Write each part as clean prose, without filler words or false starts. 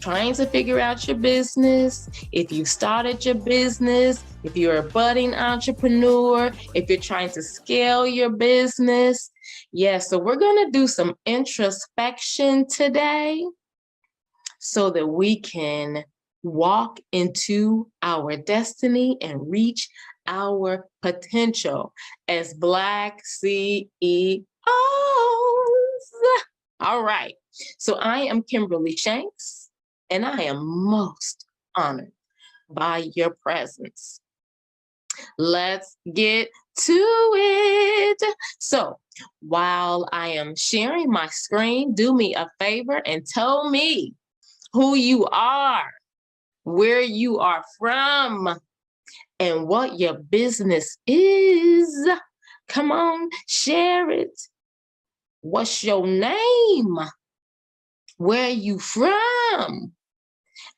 trying to figure out your business, if you started your business, if you're a budding entrepreneur, if you're trying to scale your business. Yeah, so we're going to do some introspection today so that we can walk into our destiny and reach our potential as Black CEOs. All right. So I am Kimberly Shanks, and I am most honored by your presence. Let's get to it. So while I am sharing my screen, do me a favor and tell me who you are, where you are from, and what your business is. Come on, share it. What's your name? Where are you from?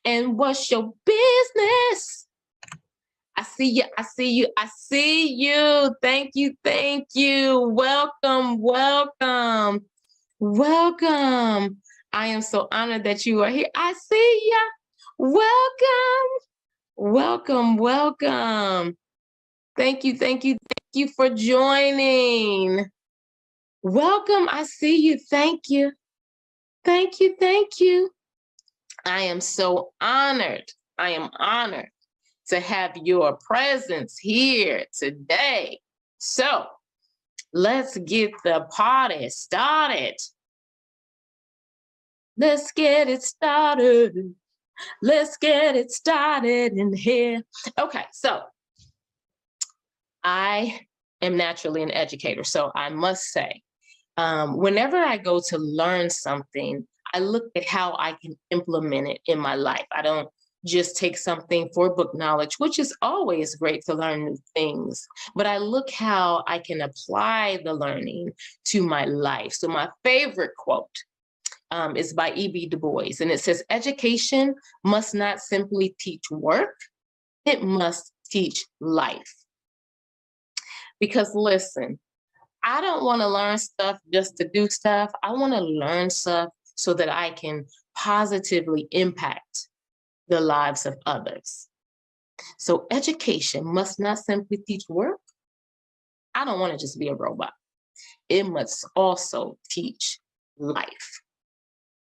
And what's your business? I see you, I see you, I see you. Thank you, thank you. Welcome, welcome, welcome. I am so honored that you are here. I see ya. Welcome, welcome, welcome. Thank you, thank you, thank you for joining. Welcome, I see you. Thank you. Thank you, thank you. I am so honored. I am honored to have your presence here today. So let's get the party started. Let's get it started. Let's get it started in here. Okay, so I am naturally an educator, so I must say, whenever I go to learn something, I look at how I can implement it in my life. I don't just take something for book knowledge, which is always great to learn new things, but I look how I can apply the learning to my life. So my favorite quote is by E.B. Du Bois, and it says, "Education must not simply teach work, it must teach life." Because listen, I don't want to learn stuff just to do stuff. I want to learn stuff so that I can positively impact the lives of others. So education must not simply teach work. I don't want to just be a robot. It must also teach life.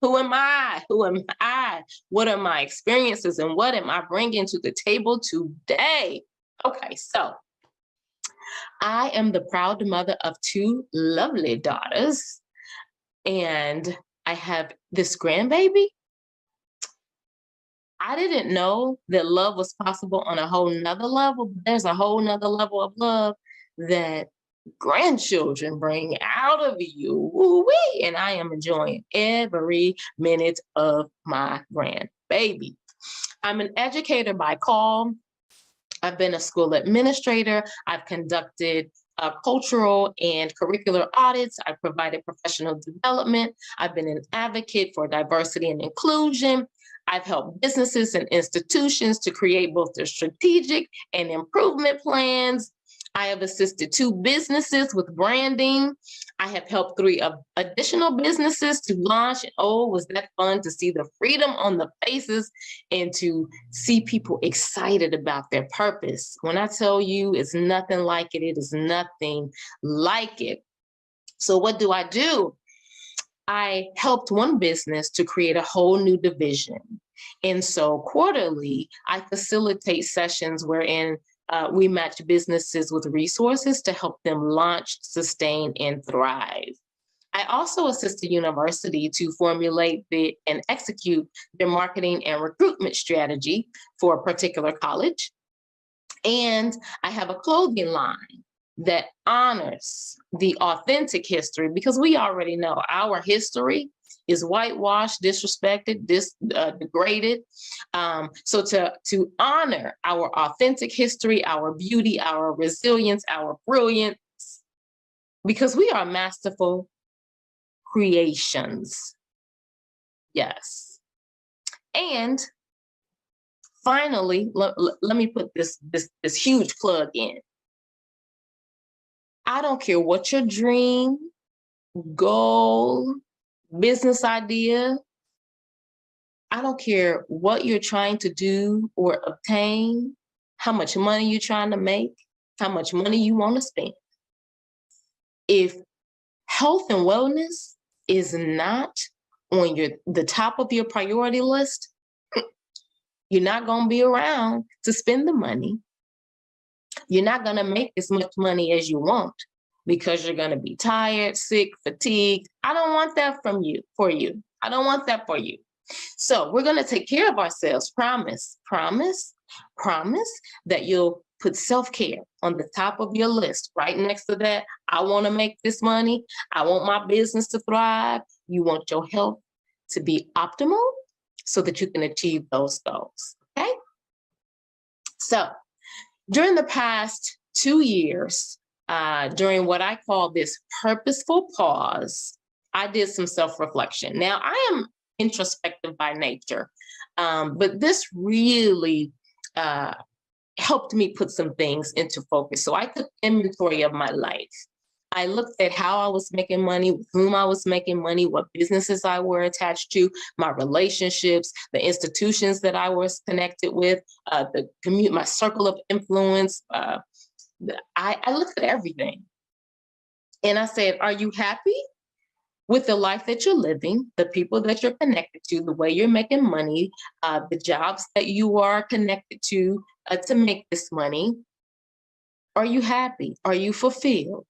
Who am I? Who am I? What are my experiences and what am I bringing to the table today? Okay, so I am the proud mother of two lovely daughters, and I have this grandbaby. I didn't know that love was possible on a whole nother level, but there's a whole nother level of love that grandchildren bring out of you. Woo-wee, and I am enjoying every minute of my grandbaby. I'm an educator by call. I've been a school administrator. I've conducted cultural and curricular audits. I've provided professional development. I've been an advocate for diversity and inclusion. I've helped businesses and institutions to create both their strategic and improvement plans. I have assisted 2 businesses with branding. I have helped 3 additional businesses to launch. Oh, was that fun to see the freedom on the faces and to see people excited about their purpose. When I tell you it's nothing like it, it is nothing like it. So what do? I helped one business to create a whole new division. And so quarterly, I facilitate sessions wherein we match businesses with resources to help them launch, sustain, and thrive. I also assist a university to formulate and execute their marketing and recruitment strategy for a particular college. And I have a clothing line that honors the authentic history, because we already know our history is whitewashed, disrespected, degraded. So to honor our authentic history, our beauty, our resilience, our brilliance, because we are masterful creations. Yes. And finally, let me put this huge plug in. I don't care what your dream, goal, business idea, I don't care what you're trying to do or obtain, how much money you're trying to make, how much money you want to spend. If health and wellness is not on the top of your priority list, you're not going to be around to spend the money. You're not going to make as much money as you want because you're going to be tired, sick, fatigued. I don't want that for you. I don't want that for you. So we're going to take care of ourselves. Promise that you'll put self-care on the top of your list. Right next to that, I want to make this money. I want my business to thrive. You want your health to be optimal so that you can achieve those goals. Okay? So during the past 2 years, during what I call this purposeful pause, I did some self-reflection. Now, I am introspective by nature, but this really helped me put some things into focus. So I took inventory of my life. I looked at how I was making money, with whom I was making money, what businesses I were attached to, my relationships, the institutions that I was connected with, my circle of influence. I looked at everything. And I said, are you happy with the life that you're living, the people that you're connected to, the way you're making money, the jobs that you are connected to make this money? Are you happy? Are you fulfilled?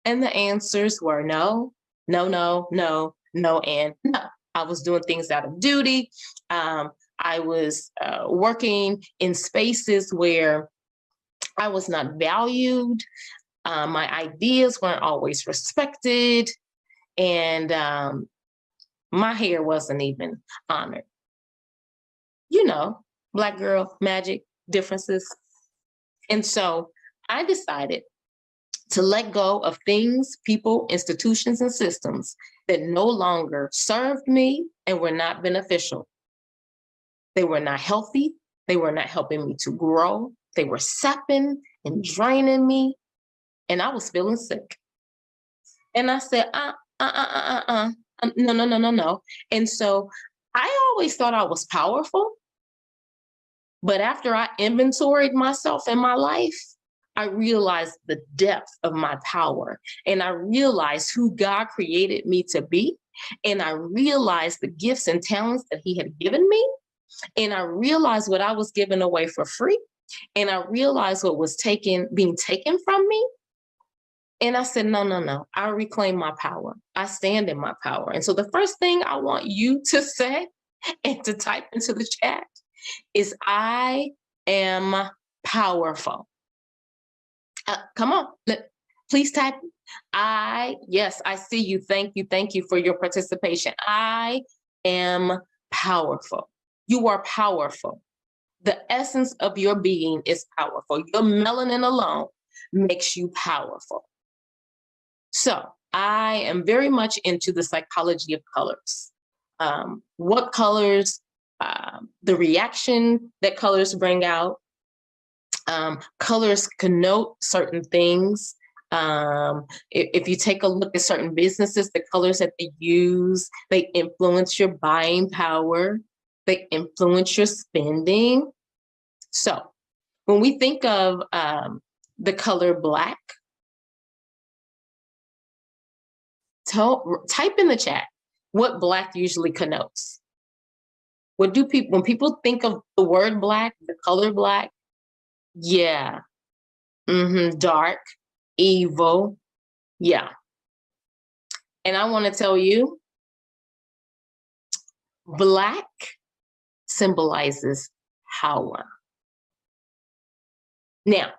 And the answers were no, no, no, no, no, and no. I was doing things out of duty. I was working in spaces where I was not valued. My ideas weren't always respected. And my hair wasn't even honored. You know, Black girl magic differences. And so I decided to let go of things, people, institutions, and systems that no longer served me and were not beneficial. They were not healthy. They were not helping me to grow. They were sapping and draining me. And I was feeling sick. And I said, no, no, no, no, no. And so I always thought I was powerful. But after I inventoried myself and my life, I realized the depth of my power, and I realized who God created me to be. And I realized the gifts and talents that He had given me. And I realized what I was giving away for free. And I realized what was being taken from me. And I said, no, no, no, I reclaim my power. I stand in my power. And so the first thing I want you to say and to type into the chat is, I am powerful. Come on, please type. Yes, I see you. Thank you. Thank you for your participation. I am powerful. You are powerful. The essence of your being is powerful. Your melanin alone makes you powerful. So I am very much into the psychology of colors. What colors, the reaction that colors bring out. Colors connote certain things. If you take a look at certain businesses, the colors that they use, they influence your buying power. They influence your spending. So when we think of the color Black, type in the chat what Black usually connotes. When people think of the word Black, the color Black, yeah, dark, evil, yeah. And I want to tell you, Black symbolizes power. Now,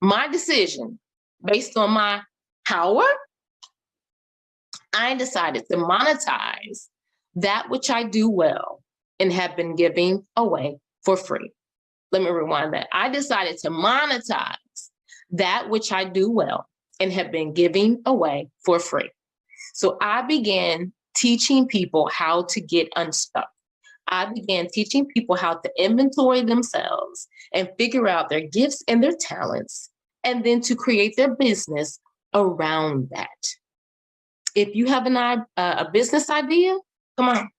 my decision, based on my power, I decided to monetize that which I do well and have been giving away for free. Let me rewind that. I decided to monetize that which I do well and have been giving away for free. So I began teaching people how to get unstuck. I began teaching people how to inventory themselves and figure out their gifts and their talents, and then to create their business around that. If you have a business idea, come on,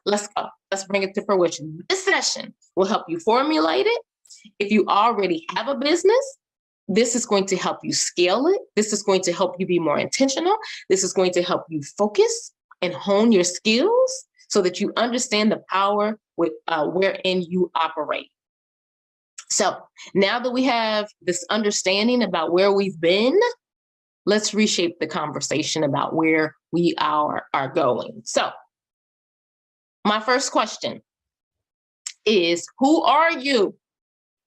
Let's go. Let's bring it to fruition. This session will help you formulate it. If you already have a business, this is going to help you scale it. This is going to help you be more intentional. This is going to help you focus and hone your skills so that you understand the power wherein you operate. So now that we have this understanding about where we've been, let's reshape the conversation about where we are going. So my first question is, who are you?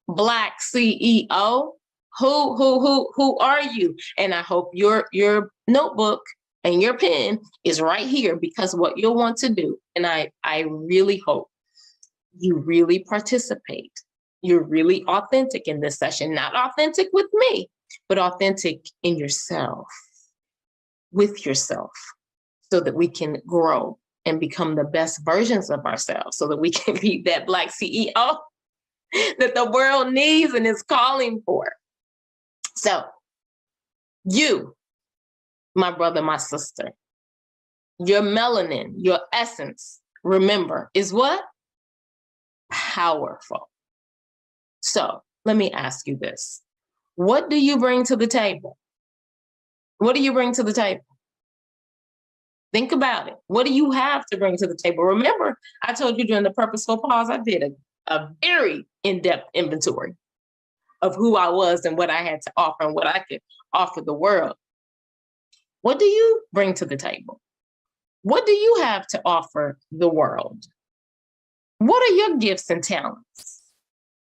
Black CEO? Who are you? And I hope your notebook and your pen is right here, because what you'll want to do, and I really hope you really participate. You're really authentic in this session, not authentic with me, but authentic in yourself, with yourself, so that we can grow and become the best versions of ourselves, so that we can be that Black CEO that the world needs and is calling for. So you, my brother, my sister, your melanin, your essence, remember, is what? Powerful. So let me ask you this. What do you bring to the table? What do you bring to the table? Think about it. What do you have to bring to the table? Remember, I told you during the purposeful pause, I did a very in-depth inventory of who I was and what I had to offer and what I could offer the world. What do you bring to the table? What do you have to offer the world? What are your gifts and talents?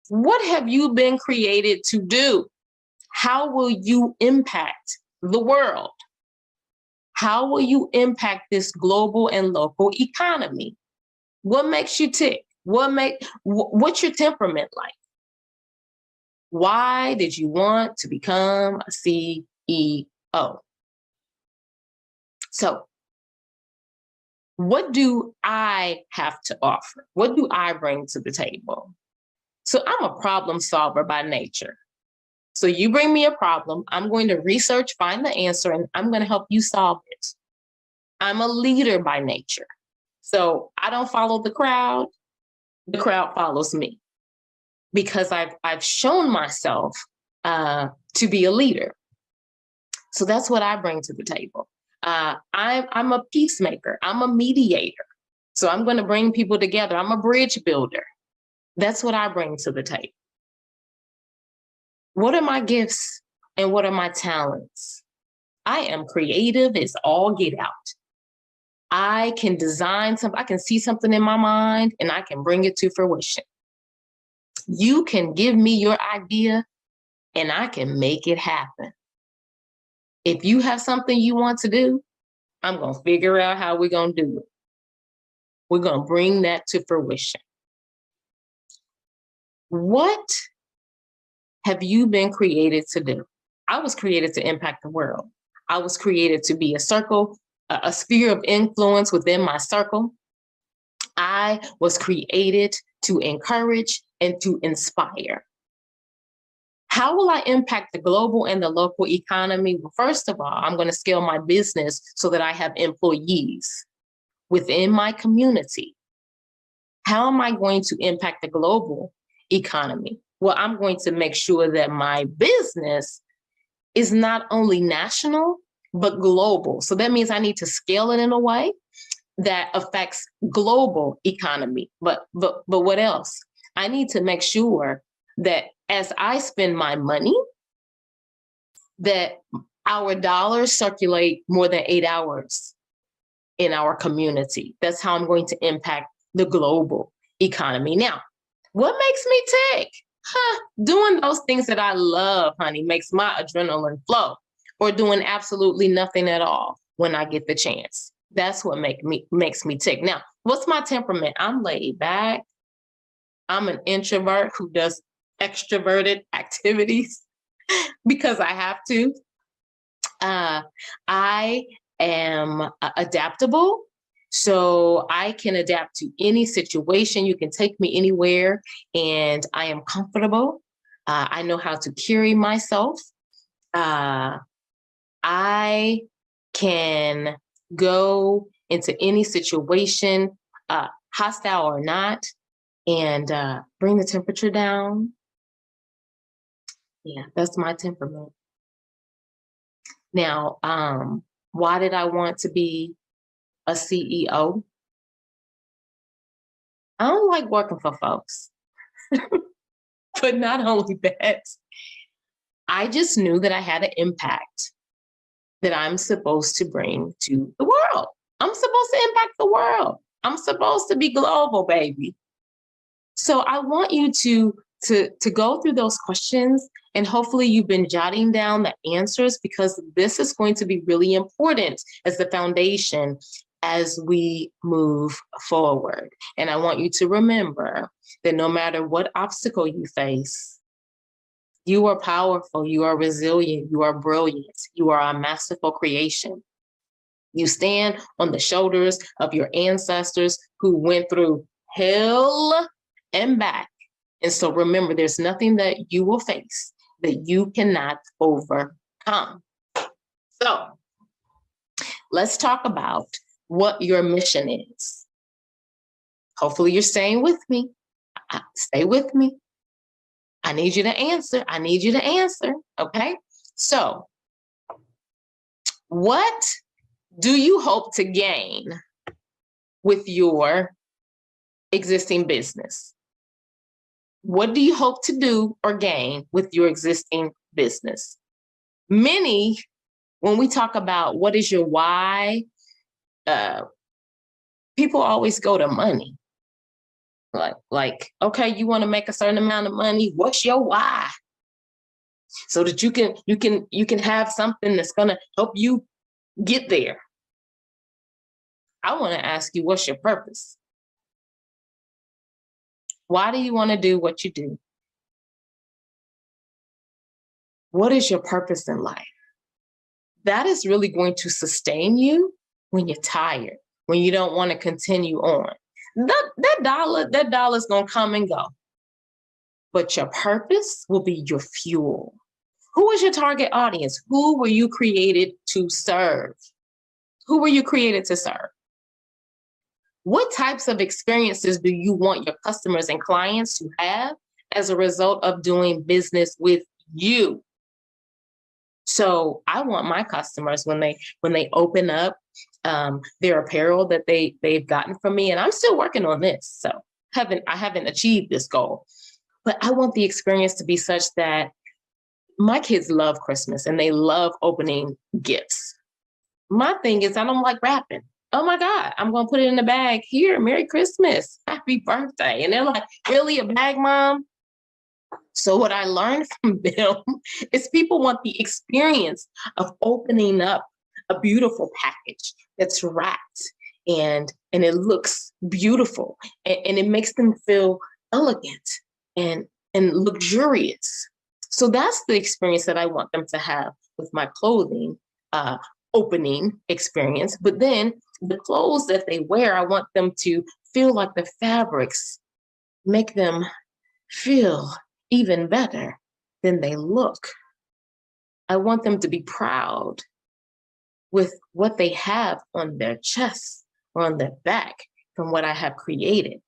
What have you been created to do? How will you impact the world? How will you impact this global and local economy? What makes you tick? What's your temperament like? Why did you want to become a CEO? So, what do I have to offer? What do I bring to the table? So I'm a problem solver by nature. So you bring me a problem, I'm going to research, find the answer, and I'm going to help you solve it. I'm a leader by nature. So I don't follow the crowd follows me, because I've shown myself to be a leader. So that's what I bring to the table. I'm a peacemaker. I'm a mediator. So I'm going to bring people together. I'm a bridge builder. That's what I bring to the table. What are my gifts and what are my talents? I am creative as all get out. I can design something. I can see something in my mind and I can bring it to fruition. You can give me your idea and I can make it happen. If you have something you want to do, I'm going to figure out how we're going to do it. We're going to bring that to fruition. What have you been created to do? I was created to impact the world. I was created to be a circle, a sphere of influence within my circle. I was created to encourage and to inspire. How will I impact the global and the local economy? Well, first of all, I'm going to scale my business so that I have employees within my community. How am I going to impact the global economy? Well, I'm going to make sure that my business is not only national, but global. So that means I need to scale it in a way that affects global economy. But what else? I need to make sure that as I spend my money, that our dollars circulate more than 8 hours in our community. That's how I'm going to impact the global economy. Now, what makes me tick? Doing those things that I love, honey, makes my adrenaline flow, or doing absolutely nothing at all when I get the chance. That's what makes me tick. Now, what's my temperament? I'm laid back. I'm an introvert who does extroverted activities because I have to. I am adaptable. So I can adapt to any situation. You can take me anywhere and I am comfortable. I know how to carry myself. I can go into any situation hostile or not, and bring the temperature down. Yeah, that's my temperament. Now, why did I want to be a CEO? I don't like working for folks. But not only that, I just knew that I had an impact that I'm supposed to bring to the world. I'm supposed to impact the world. I'm supposed to be global, baby. So I want you to go through those questions, and hopefully you've been jotting down the answers, because this is going to be really important as the foundation as we move forward. And I want you to remember that no matter what obstacle you face, you are powerful, you are resilient, you are brilliant, you are a masterful creation. You stand on the shoulders of your ancestors who went through hell and back. And so remember, there's nothing that you will face that you cannot overcome. So let's talk about what your mission is. Hopefully you're staying with me. Stay with me. I need you to answer. I need you to answer. Okay. So what do you hope to gain with your existing business? What do you hope to do or gain with your existing business? Many, when we talk about what is your why, people always go to money. Like, okay, you want to make a certain amount of money. What's your why? So that you can have something that's going to help you get there. I want to ask you, what's your purpose? Why do you want to do what you do? What is your purpose in life? That is really going to sustain you when you're tired, when you don't want to continue on. That dollar's going to come and go. But your purpose will be your fuel. Who is your target audience? Who were you created to serve? Who were you created to serve? What types of experiences do you want your customers and clients to have as a result of doing business with you? So I want my customers, when they open up their apparel that they've gotten from me, and I'm still working on this, so I haven't achieved this goal, but I want the experience to be such that my kids love Christmas and they love opening gifts. My thing is, I don't like wrapping. Oh my God, I'm going to put it in a bag. Here, Merry Christmas, Happy Birthday. And they're like, really, a bag, Mom? So what I learned from them is people want the experience of opening up a beautiful package that's wrapped and it looks beautiful and it makes them feel elegant and luxurious. So that's the experience that I want them to have with my clothing opening experience. But then the clothes that they wear, I want them to feel like the fabrics make them feel even better than they look. I want them to be proud with what they have on their chest or on their back from what I have created.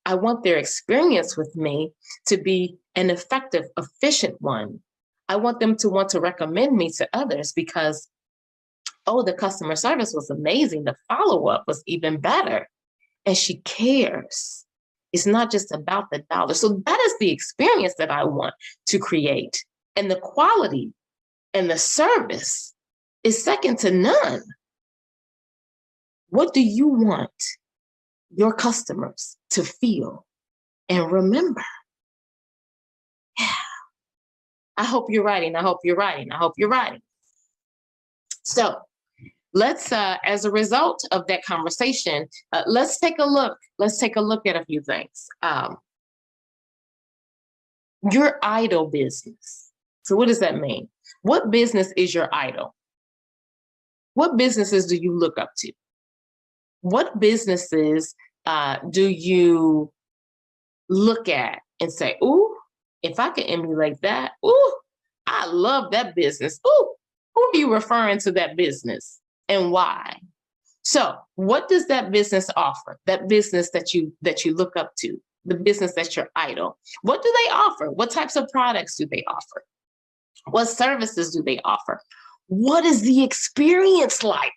I want their experience with me to be an effective, efficient one. I want them to want to recommend me to others because, oh, the customer service was amazing. The follow-up was even better. And she cares. It's not just about the dollar. So that is the experience that I want to create. And the quality and the service is second to none. What do you want your customers to feel and remember? Yeah. I hope you're writing. I hope you're writing. I hope you're writing. So let's, as a result of that conversation, let's take a look. Let's take a look at a few things. Your idol business. So what does that mean? What business is your idol? What businesses do you look up to? What businesses do you look at and say, ooh, if I could emulate that, ooh, I love that business. Ooh, who are you referring to that business and why? So what does that business offer? That business that you look up to, the business that's your idol. What do they offer? What types of products do they offer? What services do they offer? What is the experience like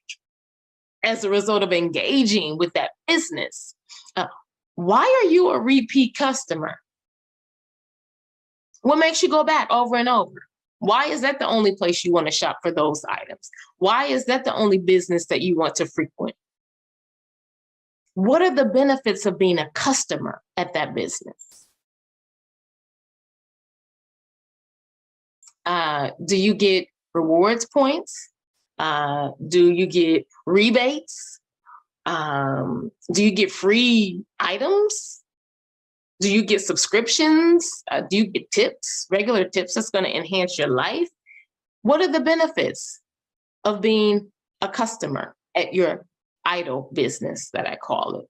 as a result of engaging with that business? Why are you a repeat customer? What makes you go back over and over? Why is that the only place you want to shop for those items? Why is that the only business that you want to frequent? What are the benefits of being a customer at that business? Do you get rewards points? Do you get rebates? Do you get free items? Do you get subscriptions? Do you get tips, regular tips that's going to enhance your life? What are the benefits of being a customer at your idol business, that I call it?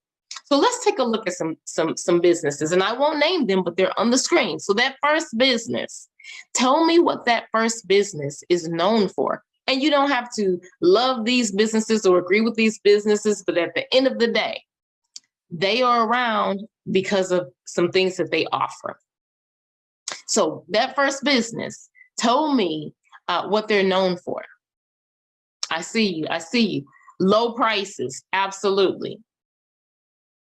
So let's take a look at some businesses, and I won't name them, but they're on the screen. So that first business, tell me what that first business is known for. And you don't have to love these businesses or agree with these businesses, but at the end of the day, they are around because of some things that they offer. So that first business, tell me what they're known for. I see you. I see you. Low prices. Absolutely.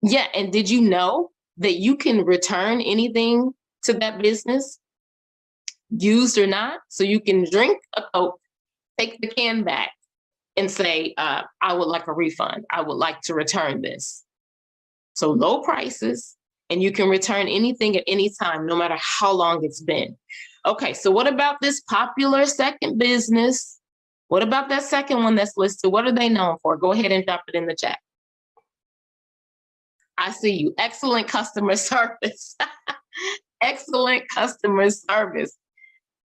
Yeah. And did you know that you can return anything to that business, used or not? So you can drink a Coke, take the can back, and say, I would like a refund. I would like to return this. So low prices, and you can return anything at any time, no matter how long it's been. Okay, so what about this popular second business? What about that second one that's listed? What are they known for? Go ahead and drop it in the chat. I see you. Excellent customer service. Excellent customer service.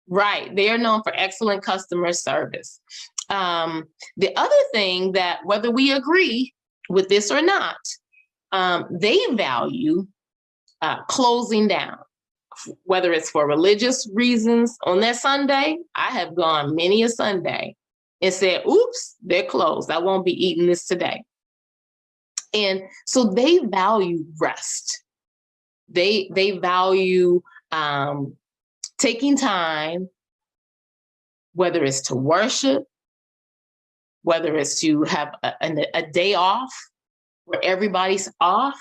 Right. They are known for excellent customer service. The other thing that, whether we agree with this or not, they value closing down, whether it's for religious reasons. On that Sunday, I have gone many a Sunday and said, oops, they're closed. I won't be eating this today. And so they value rest. They value taking time, whether it's to worship, whether it's to have a day off where everybody's off.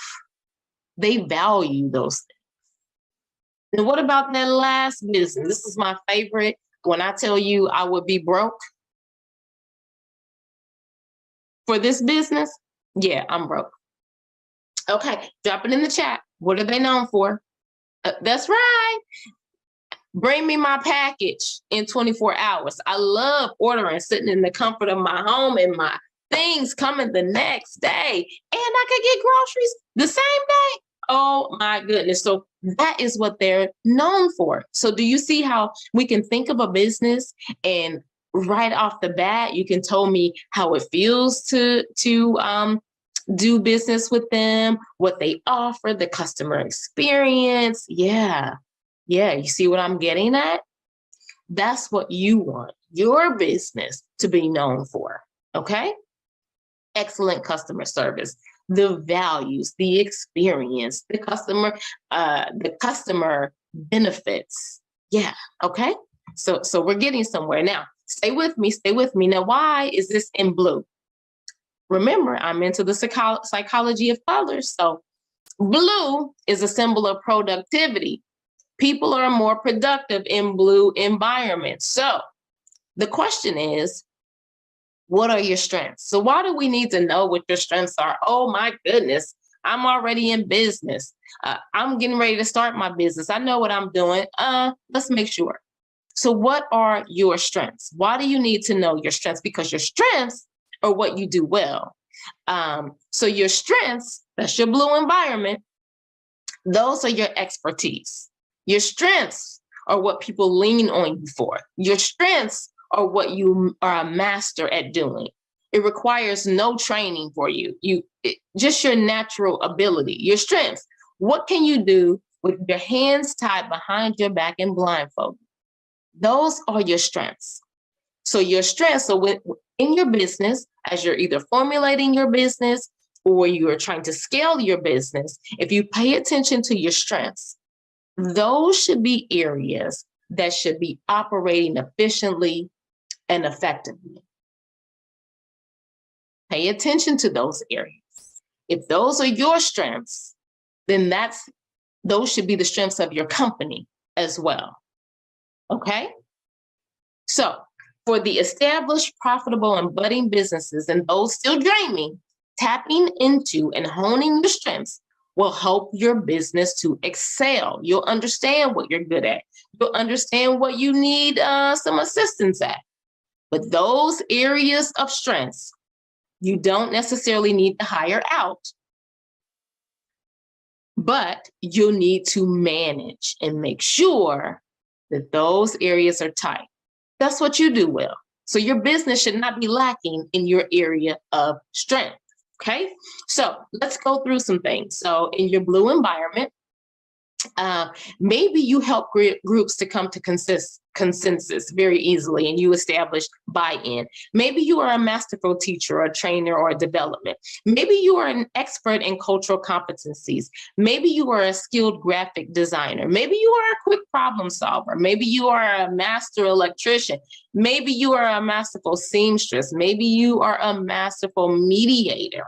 They value those things. And what about that last business? This is my favorite. When I tell you I would be broke for this business, yeah, I'm broke. Okay, drop it in the chat. What are they known for? That's right. Bring me my package in 24 hours. I love ordering, sitting in the comfort of my home, and my things coming the next day. And I could get groceries the same day. Oh my goodness. So that is what they're known for. So do you see how we can think of a business, and right off the bat, you can tell me how it feels to do business with them, what they offer, the customer experience. Yeah. Yeah. You see what I'm getting at? That's what you want your business to be known for. Okay. Excellent customer service, the values, the experience, the customer benefits. Yeah. Okay. So we're getting somewhere now. Stay with me. Stay with me. Now, why is this in blue? Remember, I'm into the psychology of colors. So blue is a symbol of productivity. People are more productive in blue environments. So the question is, what are your strengths? So why do we need to know what your strengths are? Oh my goodness, I'm already in business. I'm getting ready to start my business. I know what I'm doing. Let's make sure. So what are your strengths? Why do you need to know your strengths? Because your strengths are what you do well. So your strengths, that's your blue environment, those are your expertise. Your strengths are what people lean on you for. Your strengths are what you are a master at doing. It requires no training for you. Just your natural ability, your strengths. What can you do with your hands tied behind your back and blindfolded? Those are your strengths. So your strengths. So in your business, as you're either formulating your business or you are trying to scale your business, if you pay attention to your strengths, those should be areas that should be operating efficiently and effectively. Pay attention to those areas. If those are your strengths, then those should be the strengths of your company as well. Okay? So for the established, profitable, and budding businesses and those still dreaming, tapping into and honing your strengths will help your business to excel. You'll understand what you're good at. You'll understand what you need some assistance at. But those areas of strengths, you don't necessarily need to hire out, but you'll need to manage and make sure that those areas are tight. That's what you do well. So your business should not be lacking in your area of strength. Okay, so let's go through some things. So in your blue environment, maybe you help groups to come to consensus very easily and you establish buy-in. Maybe you are a masterful teacher or a trainer or a development. Maybe you are an expert in cultural competencies. Maybe you are a skilled graphic designer. Maybe you are a quick problem solver. Maybe you are a master electrician. Maybe you are a masterful seamstress. Maybe you are a masterful mediator.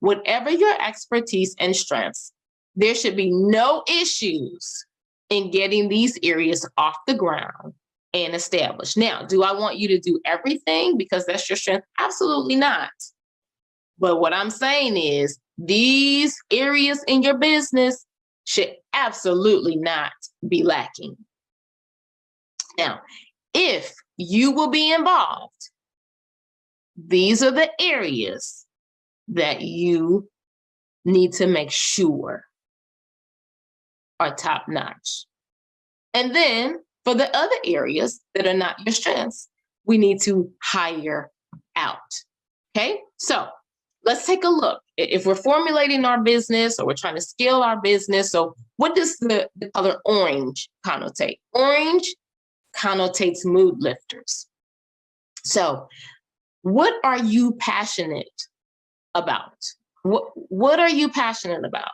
Whatever your expertise and strengths, there should be no issues in getting these areas off the ground and established. Now, do I want you to do everything because that's your strength? Absolutely not. But what I'm saying is these areas in your business should absolutely not be lacking. Now, if you will be involved, these are the areas that you need to make sure are top notch. And then for the other areas that are not your strengths, we need to hire out. Okay, so let's take a look. If we're formulating our business or we're trying to scale our business, so what does the color orange connotate? Orange connotates mood lifters. So what are you passionate about? What are you passionate about?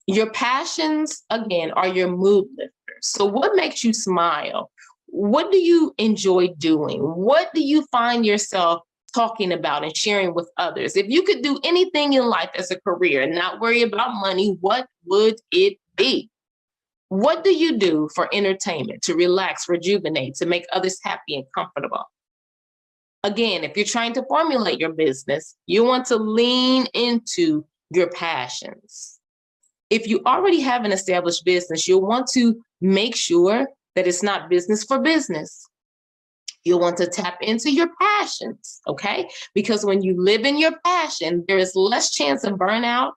Your passions, again, are your mood lifters. So what makes you smile? What do you enjoy doing? What do you find yourself talking about and sharing with others? If you could do anything in life as a career and not worry about money, what would it be? What do you do for entertainment, to relax, rejuvenate, to make others happy and comfortable? Again, if you're trying to formulate your business, you want to lean into your passions. If you already have an established business, you'll want to make sure that it's not business for business. You'll want to tap into your passions, okay? Because when you live in your passion, there is less chance of burnout,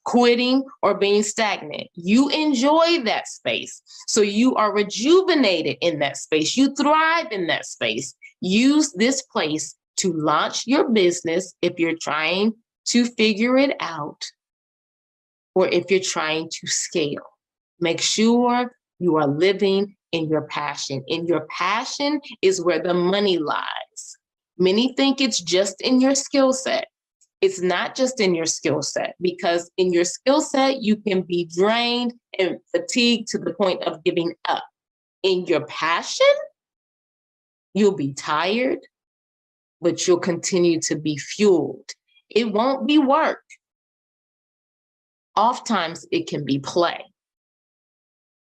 quitting, or being stagnant. You enjoy that space. So you are rejuvenated in that space. You thrive in that space. Use this place to launch your business if you're trying to figure it out, or if you're trying to scale. Make sure you are living in your passion. In your passion is where the money lies. Many think it's just in your skill set. It's not just in your skill set, because in your skill set, you can be drained and fatigued to the point of giving up. In your passion, you'll be tired, but you'll continue to be fueled. It won't be work. Oftentimes it can be play.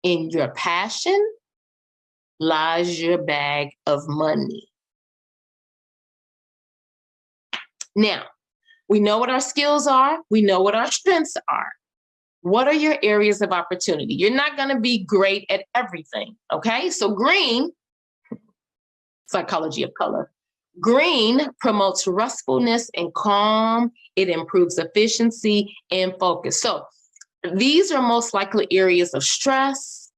In your passion lies your bag of money. Now, we know what our skills are. We know what our strengths are. What are your areas of opportunity? You're not going to be great at everything, okay? So green, psychology of color. Green promotes restfulness and calm. It improves efficiency and focus. So these are most likely areas of stress,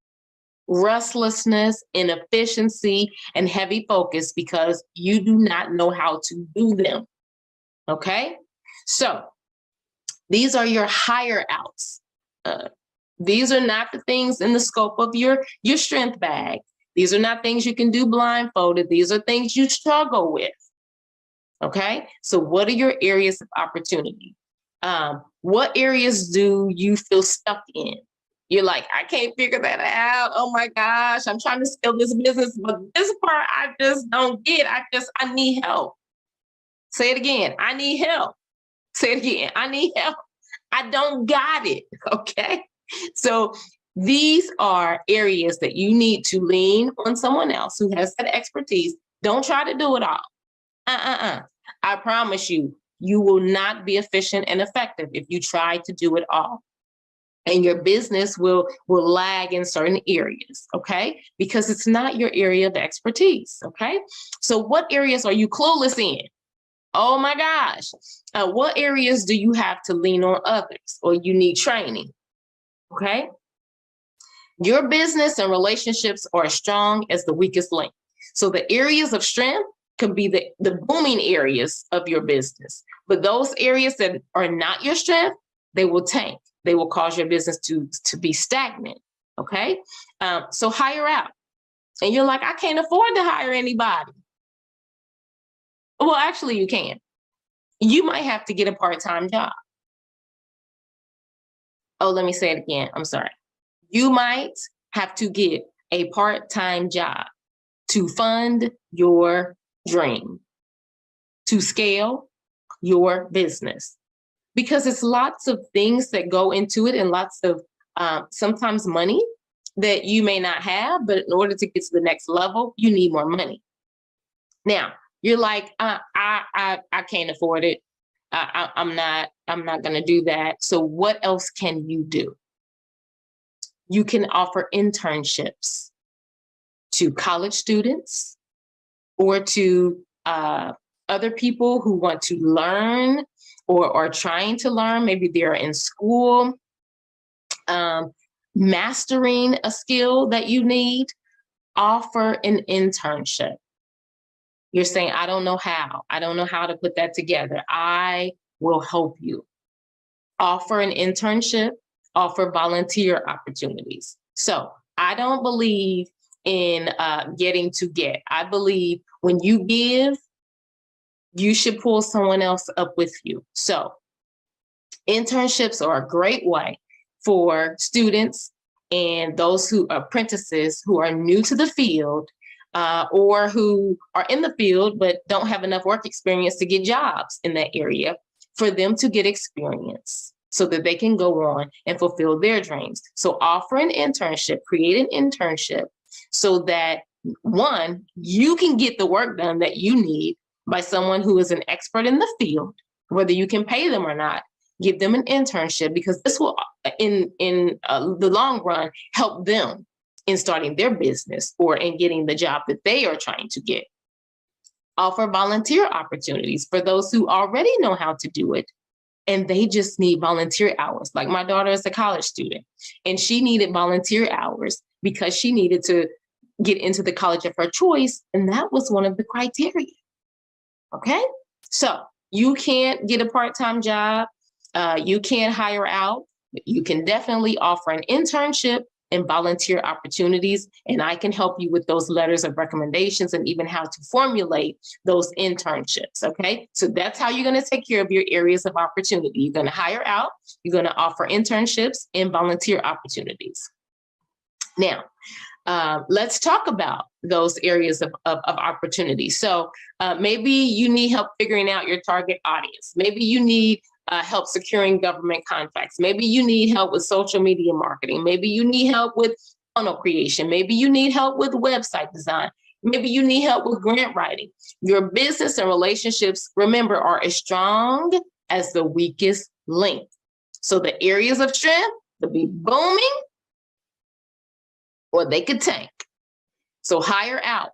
restlessness, inefficiency, and heavy focus because you do not know how to do them, okay? So these are your hire outs. These are not the things in the scope of your strength bag. These are not things you can do blindfolded. These are things you struggle with. Okay, so what are your areas of opportunity? What areas do you feel stuck in? You're like, I can't figure that out. Oh my gosh, I'm trying to scale this business, but this part I just don't get. I need help. Say it again. I need help. Say it again. I need help. I don't got it. Okay. So these are areas that you need to lean on someone else who has that expertise. Don't try to do it all. I promise you, you will not be efficient and effective if you try to do it all. And your business will lag in certain areas, okay? Because it's not your area of expertise, okay? So what areas are you clueless in? Oh my gosh. What areas do you have to lean on others or you need training? Okay. Your business and relationships are as strong as the weakest link. So the areas of strength could be the booming areas of your business. But those areas that are not your strength, they will tank. They will cause your business to be stagnant. Okay. So hire out. And you're like, I can't afford to hire anybody. Well, actually, you can. You might have to get a part-time job. Oh, let me say it again. I'm sorry. You might have to get a part-time job to fund your dream, to scale your business, because it's lots of things that go into it and lots of sometimes money that you may not have, but in order to get to the next level, you need more money. Now, you're like, I can't afford it. I'm not going to do that. So what else can you do? You can offer internships to college students or to other people who want to learn or are trying to learn. Maybe they're in school, mastering a skill that you need. Offer an internship. You're saying, I don't know how. I don't know how to put that together. I will help you. Offer an internship, offer volunteer opportunities. So I don't believe in getting to get. I believe when you give, you should pull someone else up with you. So internships are a great way for students and those who are apprentices who are new to the field or who are in the field but don't have enough work experience to get jobs in that area, for them to get experience so that they can go on and fulfill their dreams. So offer an internship, create an internship so that, one, you can get the work done that you need by someone who is an expert in the field, whether you can pay them or not. Give them an internship, because this will, in the long run, help them in starting their business or in getting the job that they are trying to get. Offer volunteer opportunities for those who already know how to do it and they just need volunteer hours. Like my daughter is a college student and she needed volunteer hours because she needed to get into the college of her choice. And that was one of the criteria. Okay. So you can't get a part-time job. You can't hire out. You can definitely offer an internship and volunteer opportunities. And I can help you with those letters of recommendations and even how to formulate those internships. Okay. So that's how you're going to take care of your areas of opportunity. You're going to hire out, you're going to offer internships and volunteer opportunities. Now, let's talk about those areas of opportunity. So maybe you need help figuring out your target audience. Maybe you need help securing government contracts. Maybe you need help with social media marketing. Maybe you need help with funnel creation. Maybe you need help with website design. Maybe you need help with grant writing. Your business and relationships, remember, are as strong as the weakest link. So the areas of strength will be booming, or they could tank. So hire out,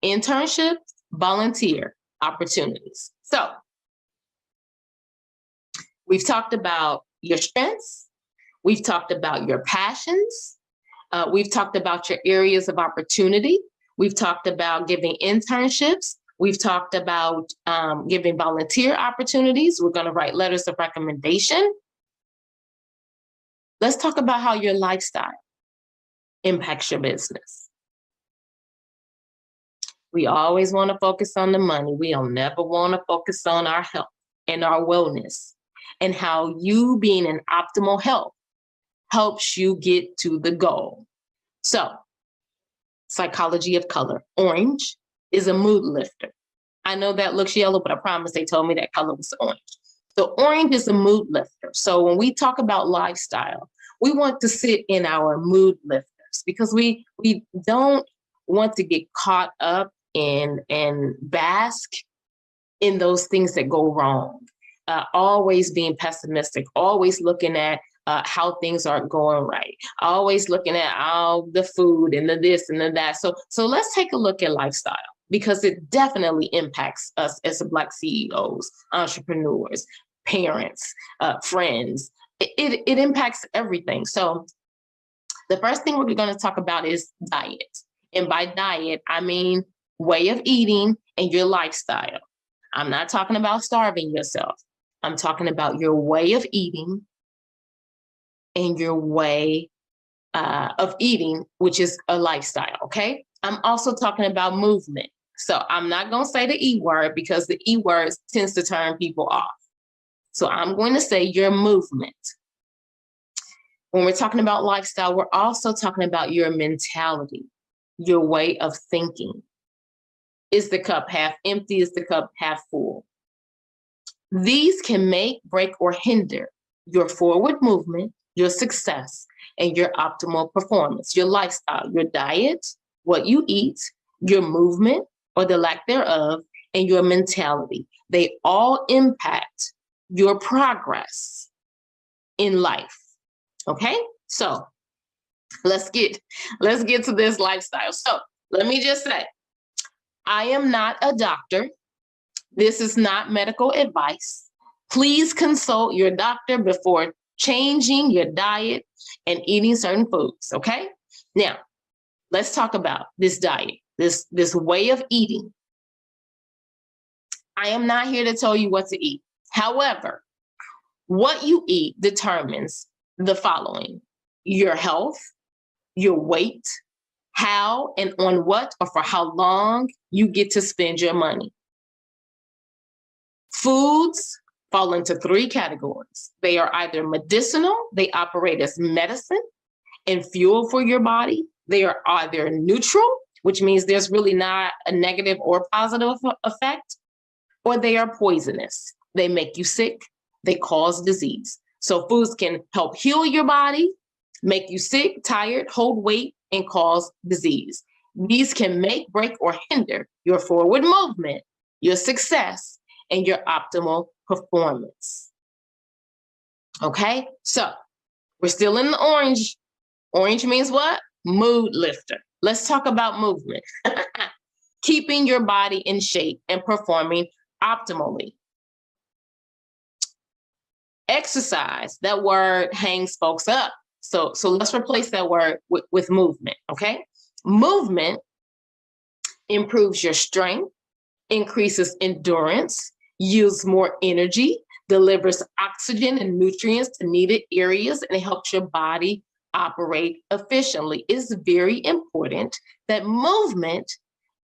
internship, volunteer opportunities. So we've talked about your strengths. We've talked about your passions. We've talked about your areas of opportunity. We've talked about giving internships. We've talked about giving volunteer opportunities. We're going to write letters of recommendation. Let's talk about how your lifestyle impacts your business. We always want to focus on the money. We don't never want to focus on our health and our wellness, and how you being in optimal health helps you get to the goal. So, psychology of color. Orange is a mood lifter. I know that looks yellow, but I promise they told me that color was orange. So orange is a mood lifter. So when we talk about lifestyle, we want to sit in our mood lifters, because we don't want to get caught up in and bask in those things that go wrong. Always being pessimistic, always looking at how things aren't going right, always looking at all the food and the this and the that. So let's take a look at lifestyle, because it definitely impacts us as Black CEOs, entrepreneurs, parents, friends. It impacts everything. So the first thing we're going to talk about is diet. And by diet, I mean way of eating and your lifestyle. I'm not talking about starving yourself. I'm talking about your way of eating and your way of eating, which is a lifestyle, okay? I'm also talking about movement. So I'm not going to say the E word, because the E word tends to turn people off. So I'm going to say your movement. When we're talking about lifestyle, we're also talking about your mentality, your way of thinking. Is the cup half empty? Is the cup half full? These can make, break, or hinder your forward movement, your success, and your optimal performance. Your lifestyle, your diet, what you eat, your movement or the lack thereof, and your mentality. They all impact your progress in life. Okay, so let's get to this lifestyle. So let me just say, I am not a doctor. This is not medical advice. Please consult your doctor before changing your diet and eating certain foods, okay? Now, let's talk about this diet, this way of eating. I am not here to tell you what to eat. However, what you eat determines the following: your health, your weight, how and on what or for how long you get to spend your money. Foods fall into three categories. They are either medicinal, they operate as medicine and fuel for your body. They are either neutral, which means there's really not a negative or positive effect, or they are poisonous. They make you sick, they cause disease. So foods can help heal your body, make you sick, tired, hold weight, and cause disease. These can make, break, or hinder your forward movement, your success, and your optimal performance. Okay, so we're still in the orange. Orange means what? Mood lifter. Let's talk about movement. Keeping your body in shape and performing optimally. Exercise, that word hangs folks up. So let's replace that word with movement, okay? Movement improves your strength, increases endurance, yields more energy, delivers oxygen and nutrients to needed areas, and it helps your body operate efficiently. It's very important that movement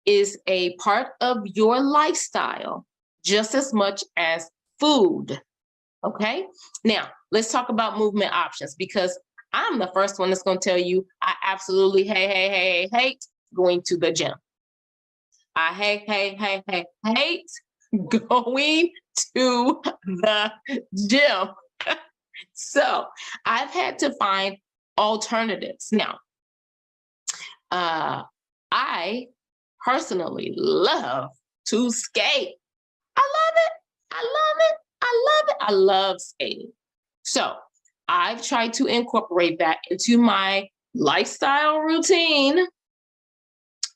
is a part of your lifestyle just as much as food. Okay, now let's talk about movement options, because I'm the first one that's going to tell you I absolutely hate going to the gym. I hate going to the gym. So I've had to find alternatives. Now, I personally love to skate. I love it. I love it. I love it. I love skating. So I've tried to incorporate that into my lifestyle routine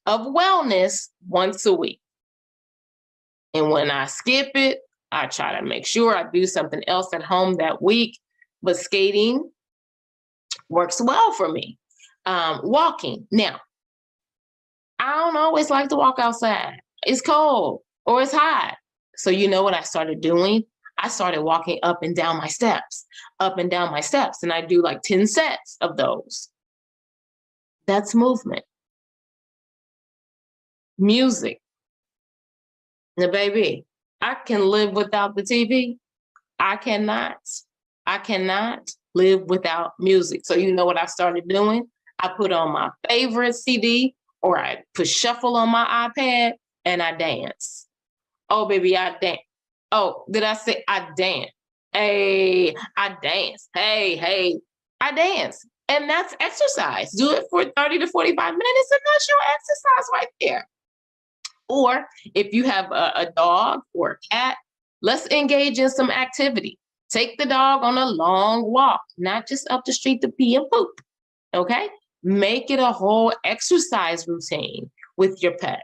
of wellness once a week. And when I skip it, I try to make sure I do something else at home that week. But skating works well for me. Walking. Now, I don't always like to walk outside. It's cold or it's hot. So you know what I started doing? I started walking up and down my steps, and I do like 10 sets of those. That's movement. Music. Now, baby, I can live without the TV. I cannot. I cannot live without music. So you know what I started doing? I put on my favorite CD or I put shuffle on my iPad and I dance. Oh, baby, I dance. Oh, did I say I dance? Hey, I dance. Hey, hey, I dance. And that's exercise. Do it for 30 to 45 minutes, and that's your exercise right there. Or if you have a dog or a cat, let's engage in some activity. Take the dog on a long walk, not just up the street to pee and poop. Okay? Make it a whole exercise routine with your pet.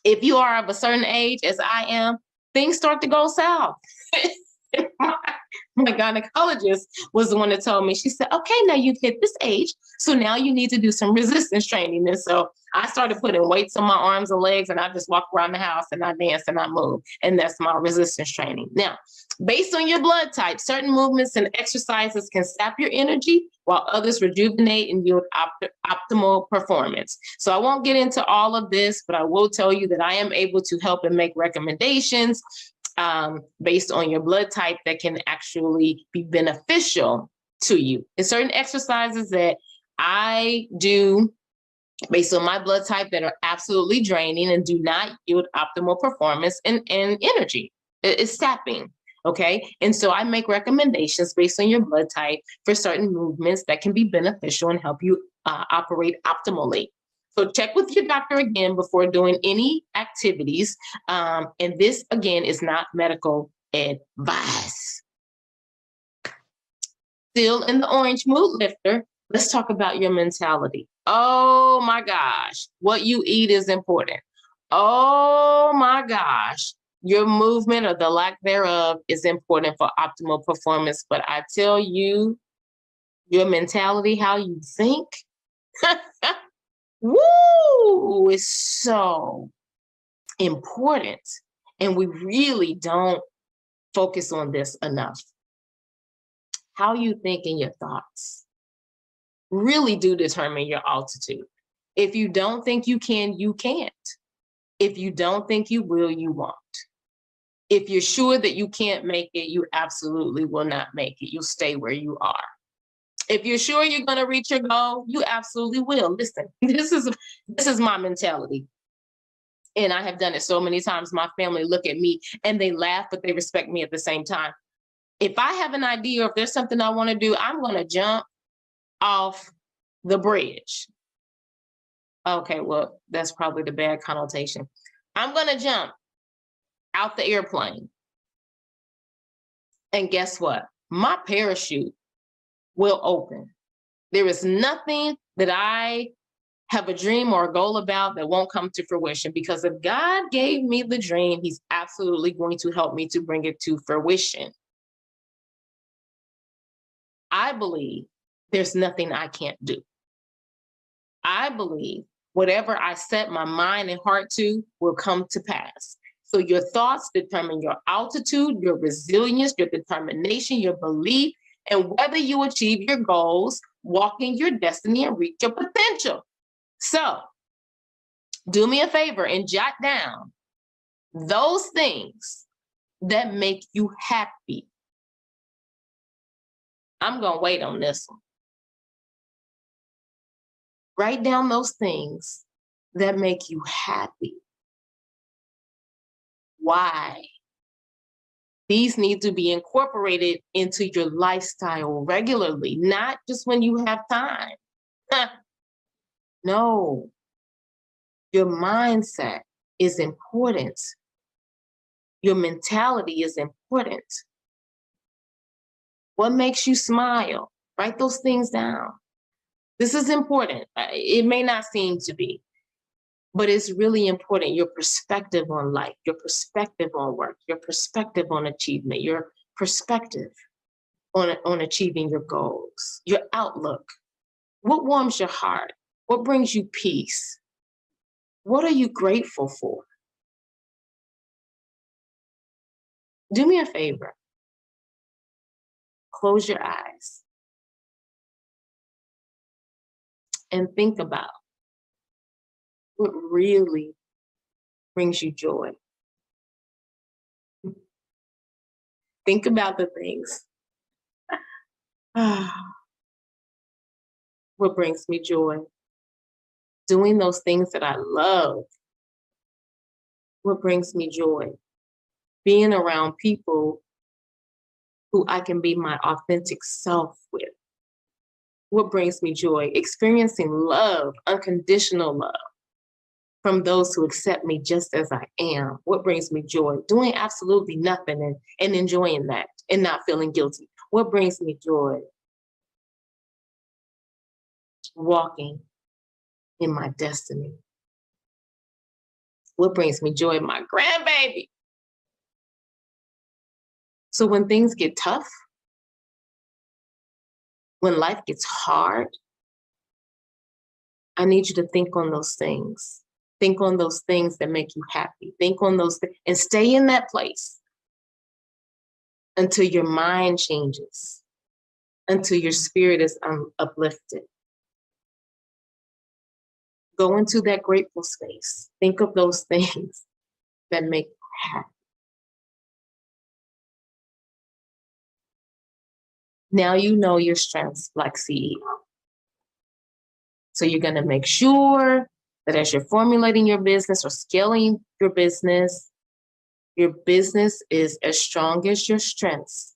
If you are of a certain age, as I am, things start to go south. my gynecologist was the one that told me, she said, okay, now you've hit this age, so now you need to do some resistance training. And so I started putting weights on my arms and legs, and I just walk around the house and I dance and I move. And that's my resistance training. Now, based on your blood type, certain movements and exercises can sap your energy while others rejuvenate and yield optimal performance. So I won't get into all of this, but I will tell you that I am able to help and make recommendations based on your blood type that can actually be beneficial to you. There's certain exercises that I do based on my blood type that are absolutely draining and do not yield optimal performance and energy. It's sapping. Okay. And so I make recommendations based on your blood type for certain movements that can be beneficial and help you operate optimally. So check with your doctor again before doing any activities. And this, again, is not medical advice. Still in the orange mood lifter, let's talk about your mentality. Oh my gosh, what you eat is important. Oh my gosh, your movement or the lack thereof is important for optimal performance. But I tell you, your mentality, how you think, woo, is so important. And we really don't focus on this enough. How you think and your thoughts really do determine your altitude. If you don't think you can, you can't. If you don't think you will, you won't. If you're sure that you can't make it, you absolutely will not make it. You'll stay where you are. If you're sure you're going to reach your goal, you absolutely will. Listen, this is my mentality. And I have done it so many times. My family look at me and they laugh, but they respect me at the same time. If I have an idea or if there's something I want to do, I'm going to jump off the bridge. Okay, well, that's probably the bad connotation. I'm going to jump out the airplane. And guess what? My parachute will open. There is nothing that I have a dream or a goal about that won't come to fruition, because if God gave me the dream, he's absolutely going to help me to bring it to fruition. I believe there's nothing I can't do. I believe whatever I set my mind and heart to will come to pass. So your thoughts determine your altitude, your resilience, your determination, your belief, and whether you achieve your goals, walk in your destiny, and reach your potential. So do me a favor and jot down those things that make you happy. I'm going to wait on this one. Write down those things that make you happy. Why? These need to be incorporated into your lifestyle regularly, not just when you have time. No, your mindset is important. Your mentality is important. What makes you smile? Write those things down. This is important. It may not seem to be, but it's really important. Your perspective on life, your perspective on work, your perspective on achievement, your perspective on achieving your goals, your outlook. What warms your heart? What brings you peace? What are you grateful for? Do me a favor. Close your eyes and think about What really brings you joy? Think about the things. What brings me joy? Doing those things that I love. What brings me joy? Being around people who I can be my authentic self with. What brings me joy? Experiencing love, unconditional love from those who accept me just as I am. What brings me joy? Doing absolutely nothing and enjoying that and not feeling guilty. What brings me joy? Walking in my destiny. What brings me joy? My grandbaby. So when things get tough, when life gets hard, I need you to think on those things. Think on those things that make you happy. Think on those things and stay in that place until your mind changes, until your spirit is uplifted. Go into that grateful space. Think of those things that make you happy. Now you know your strengths, BlackCEO. So you're going to make sure that as you're formulating your business or scaling your business is as strong as your strengths.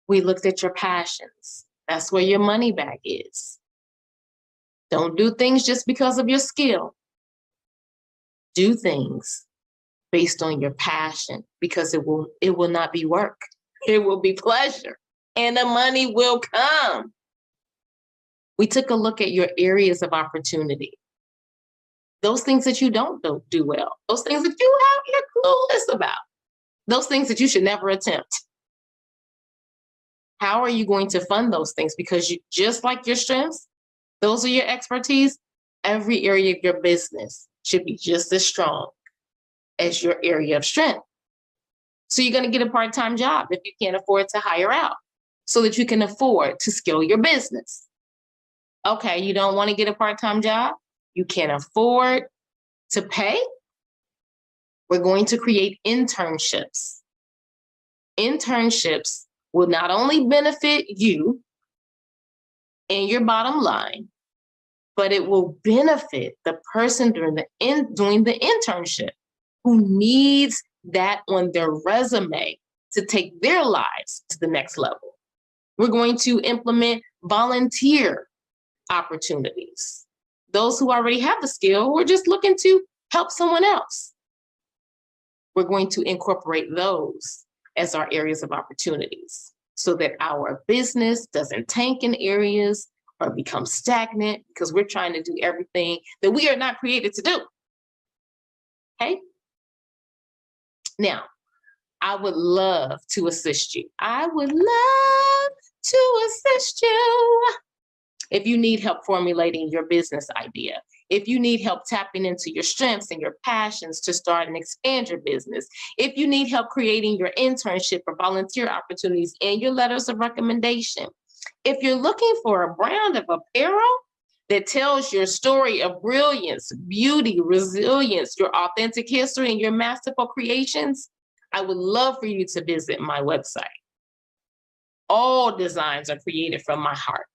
We looked at your passions. That's where your money bag is. Don't do things just because of your skill. Do things based on your passion, because it will not be work. It will be pleasure, and the money will come. We took a look at your areas of opportunity. Those things that you don't do well, those things that you're clueless about, those things that you should never attempt. How are you going to fund those things? Because you, just like your strengths, those are your expertise. Every area of your business should be just as strong as your area of strength. So you're going to get a part-time job if you can't afford to hire out, so that you can afford to scale your business. Okay, you don't want to get a part-time job? You can't afford to pay? We're going to create internships. Internships will not only benefit you and your bottom line, but it will benefit the person doing the internship who needs that on their resume to take their lives to the next level. We're going to implement volunteer opportunities. Those who already have the skill, who are just looking to help someone else. We're going to incorporate those as our areas of opportunities so that our business doesn't tank in areas or become stagnant, because we're trying to do everything that we are not created to do. Okay? Now, I would love to assist you. I would love to assist you. If you need help formulating your business idea, if you need help tapping into your strengths and your passions to start and expand your business, if you need help creating your internship or volunteer opportunities and your letters of recommendation, if you're looking for a brand of apparel that tells your story of brilliance, beauty, resilience, your authentic history, and your masterful creations, I would love for you to visit my website. All designs are created from my heart.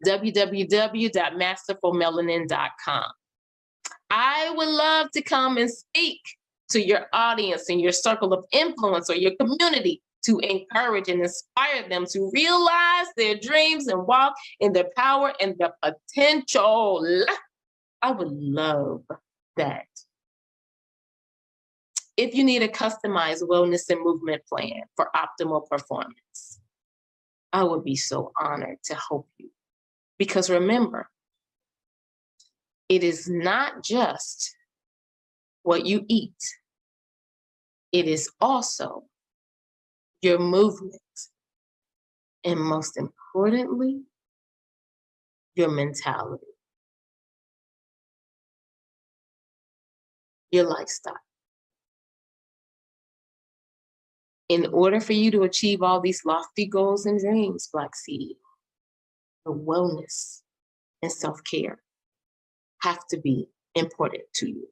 www.masterfulmelanin.com. I would love to come and speak to your audience and your circle of influence or your community to encourage and inspire them to realize their dreams and walk in their power and their potential. I would love that. If you need a customized wellness and movement plan for optimal performance, I would be so honored to help you. Because remember, it is not just what you eat, it is also your movement, and most importantly, your mentality, your lifestyle. In order for you to achieve all these lofty goals and dreams, BlackCEO, the wellness and self-care have to be important to you.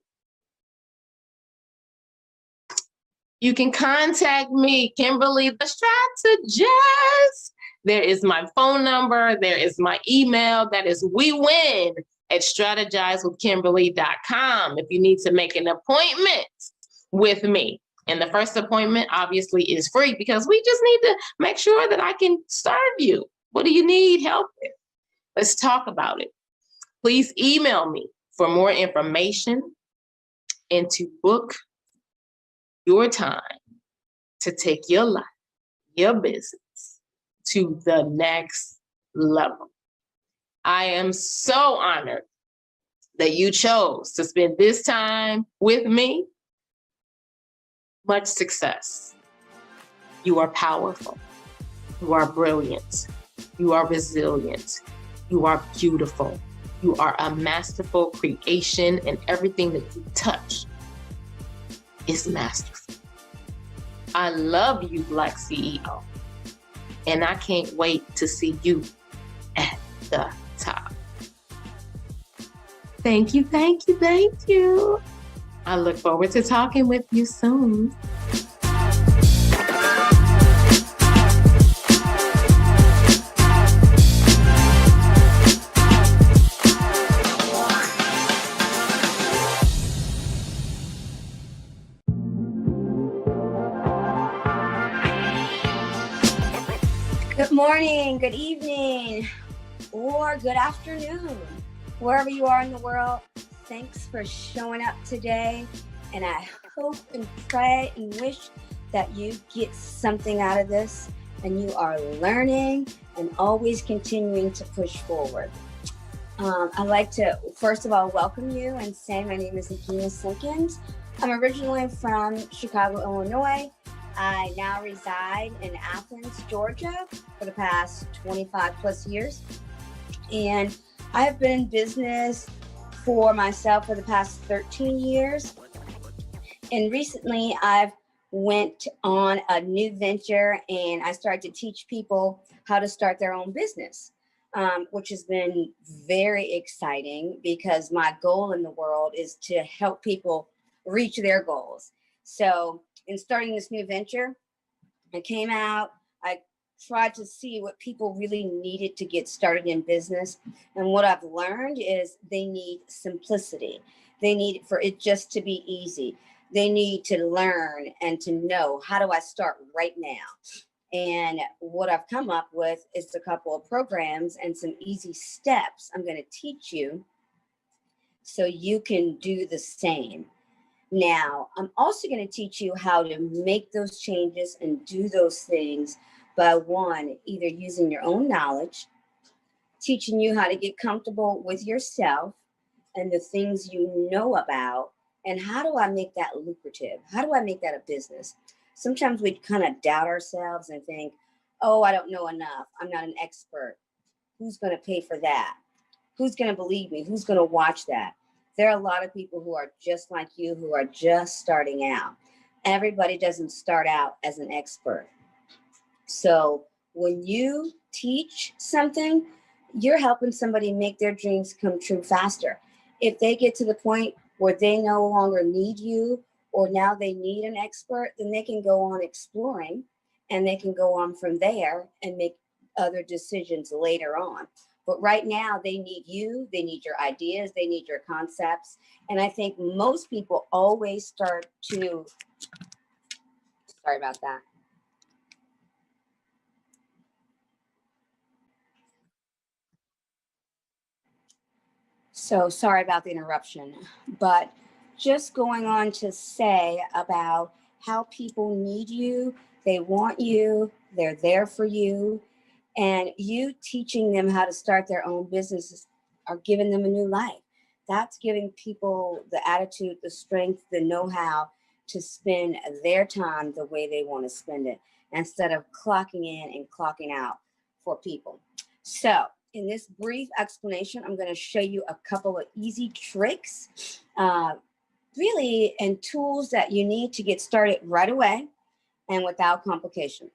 You can contact me, Kimberly the Strategist. There is my phone number. There is my email. That is wewin@strategizewithkimberly.com. If you need to make an appointment with me. And the first appointment obviously is free because we just need to make sure that I can serve you. What do you need help with? Let's talk about it. Please email me for more information and to book your time to take your life, your business to the next level. I am so honored that you chose to spend this time with me. Much success. You are powerful. You are brilliant. You are resilient. You are beautiful. You are a masterful creation, and everything that you touch is masterful. I love you, Black CEO, and I can't wait to see you at the top. Thank you, thank you, thank you. I look forward to talking with you soon. Good morning, good evening, or good afternoon, wherever you are in the world. Thanks for showing up today, and I hope and pray and wish that you get something out of this and you are learning and always continuing to push forward. I'd like to, first of all, welcome you and say my name is Agina Simpkins. I'm originally from Chicago, Illinois. I now reside in Athens, Georgia for the past 25 plus years. And I have been in business for myself for the past 13 years. And recently I've went on a new venture and I started to teach people how to start their own business, which has been very exciting because my goal in the world is to help people reach their goals. So in starting this new venture, I came out, I tried to see what people really needed to get started in business. And what I've learned is they need simplicity. They need for it just to be easy. They need to learn and to know, how do I start right now? And what I've come up with is a couple of programs and some easy steps I'm going to teach you so you can do the same. Now, I'm also going to teach you how to make those changes and do those things by one, either using your own knowledge, teaching you how to get comfortable with yourself and the things you know about, and how do I make that lucrative? How do I make that a business? Sometimes we kind of doubt ourselves and think, oh, I don't know enough. I'm not an expert. Who's going to pay for that? Who's going to believe me? Who's going to watch that? There are a lot of people who are just like you, who are just starting out. Everybody doesn't start out as an expert. So when you teach something, you're helping somebody make their dreams come true faster. If they get to the point where they no longer need you, or now they need an expert, then they can go on exploring and they can go on from there and make other decisions later on. But right now they need you, they need your ideas, they need your concepts. And I think most people always start to, sorry about that. So sorry about the interruption, but just going on to say about how people need you, they want you, they're there for you, and you teaching them how to start their own businesses are giving them a new life. That's giving people the attitude, the strength, the know-how to spend their time the way they want to spend it, instead of clocking in and clocking out for people. So in this brief explanation, I'm going to show you a couple of easy tricks, really, and tools that you need to get started right away and without complication.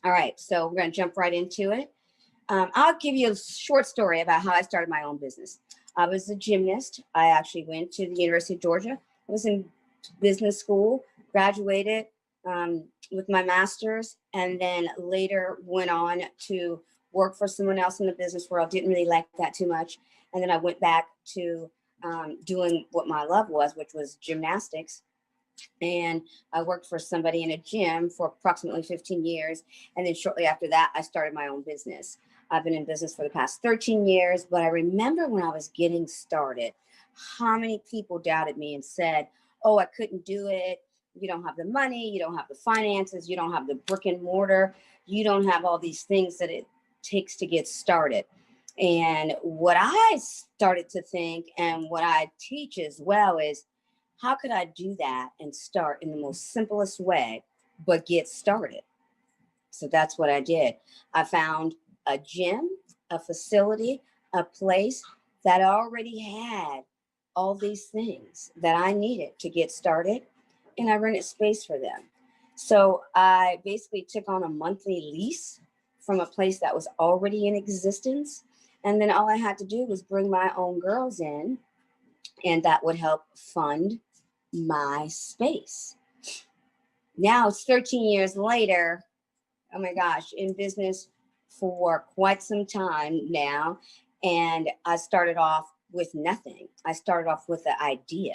All right, so we're going to jump right into it. I'll give you a short story about how I started my own business. I was a gymnast. I actually went to the University of Georgia. I was in business school, graduated with my master's, and then later went on to work for someone else in the business world. Didn't really like that too much. And then I went back to doing what my love was, which was gymnastics. And I worked for somebody in a gym for approximately 15 years. And then shortly after that, I started my own business. I've been in business for the past 13 years, but I remember when I was getting started, how many people doubted me and said, oh, I couldn't do it. You don't have the money, you don't have the finances, you don't have the brick and mortar, you don't have all these things that it takes to get started. And what I started to think, and what I teach as well, is how could I do that and start in the most simplest way, but get started? So that's what I did. I found a gym, a facility, a place that already had all these things that I needed to get started, and I rented space for them. So I basically took on a monthly lease from a place that was already in existence. And then all I had to do was bring my own girls in, and that would help fund my space. Now it's 13 years later. Oh my gosh, in business for quite some time now. And I started off with nothing. I started off with the idea,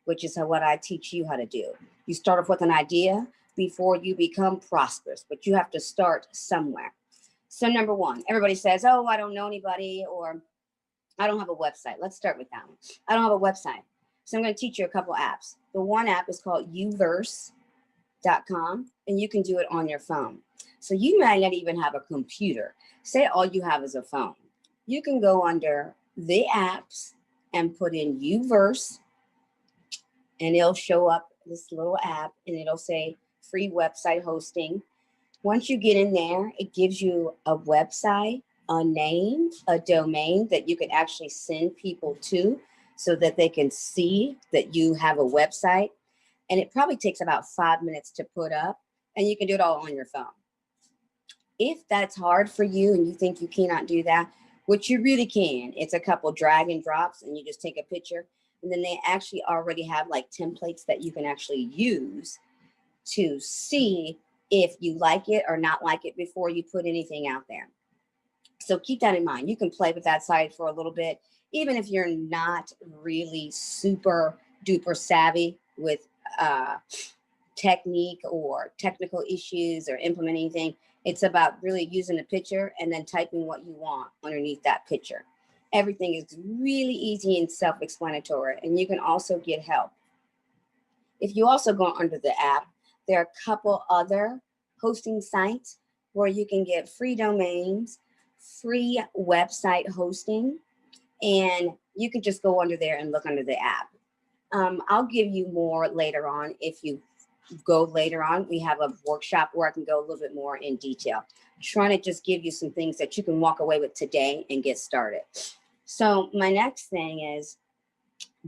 which is what I teach you how to do. You start off with an idea before you become prosperous, but you have to start somewhere. So number one, everybody says, oh, I don't know anybody, or I don't have a website. Let's start with that one. I don't have a website. So I'm going to teach you a couple apps. The one app is called uverse.com, and you can do it on your phone. So you might not even have a computer. Say all you have is a phone. You can go under the apps and put in uverse, and it'll show up this little app, and it'll say free website hosting. Once you get in there, it gives you a website, a name, a domain that you can actually send people to so that they can see that you have a website. And it probably takes about 5 minutes to put up, and you can do it all on your phone. If that's hard for you and you think you cannot do that, which you really can, it's a couple drag and drops, and you just take a picture, and then they actually already have like templates that you can actually use to see if you like it or not like it before you put anything out there. So keep that in mind. You can play with that site for a little bit, even if you're not really super duper savvy with technique or technical issues or implementing anything. It's about really using a picture and then typing what you want underneath that picture. Everything is really easy and self-explanatory, and you can also get help. If you also go under the app, there are a couple other hosting sites where you can get free domains, free website hosting, and you can just go under there and look under the app. I'll give you more later on. If you go later on, we have a workshop where I can go a little bit more in detail. I'm trying to just give you some things that you can walk away with today and get started. So my next thing is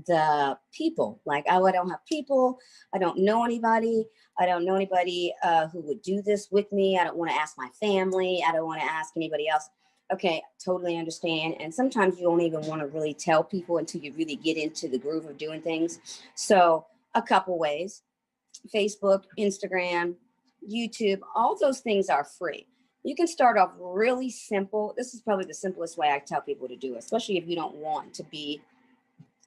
the people. Like, oh, I don't have people. I don't know anybody. I don't know anybody who would do this with me. I don't want to ask my family. I don't want to ask anybody else. Okay, totally understand. And sometimes you don't even want to really tell people until you really get into the groove of doing things. So a couple ways: Facebook, Instagram, YouTube, all those things are free. You can start off really simple. This is probably the simplest way I tell people to do it, especially if you don't want to be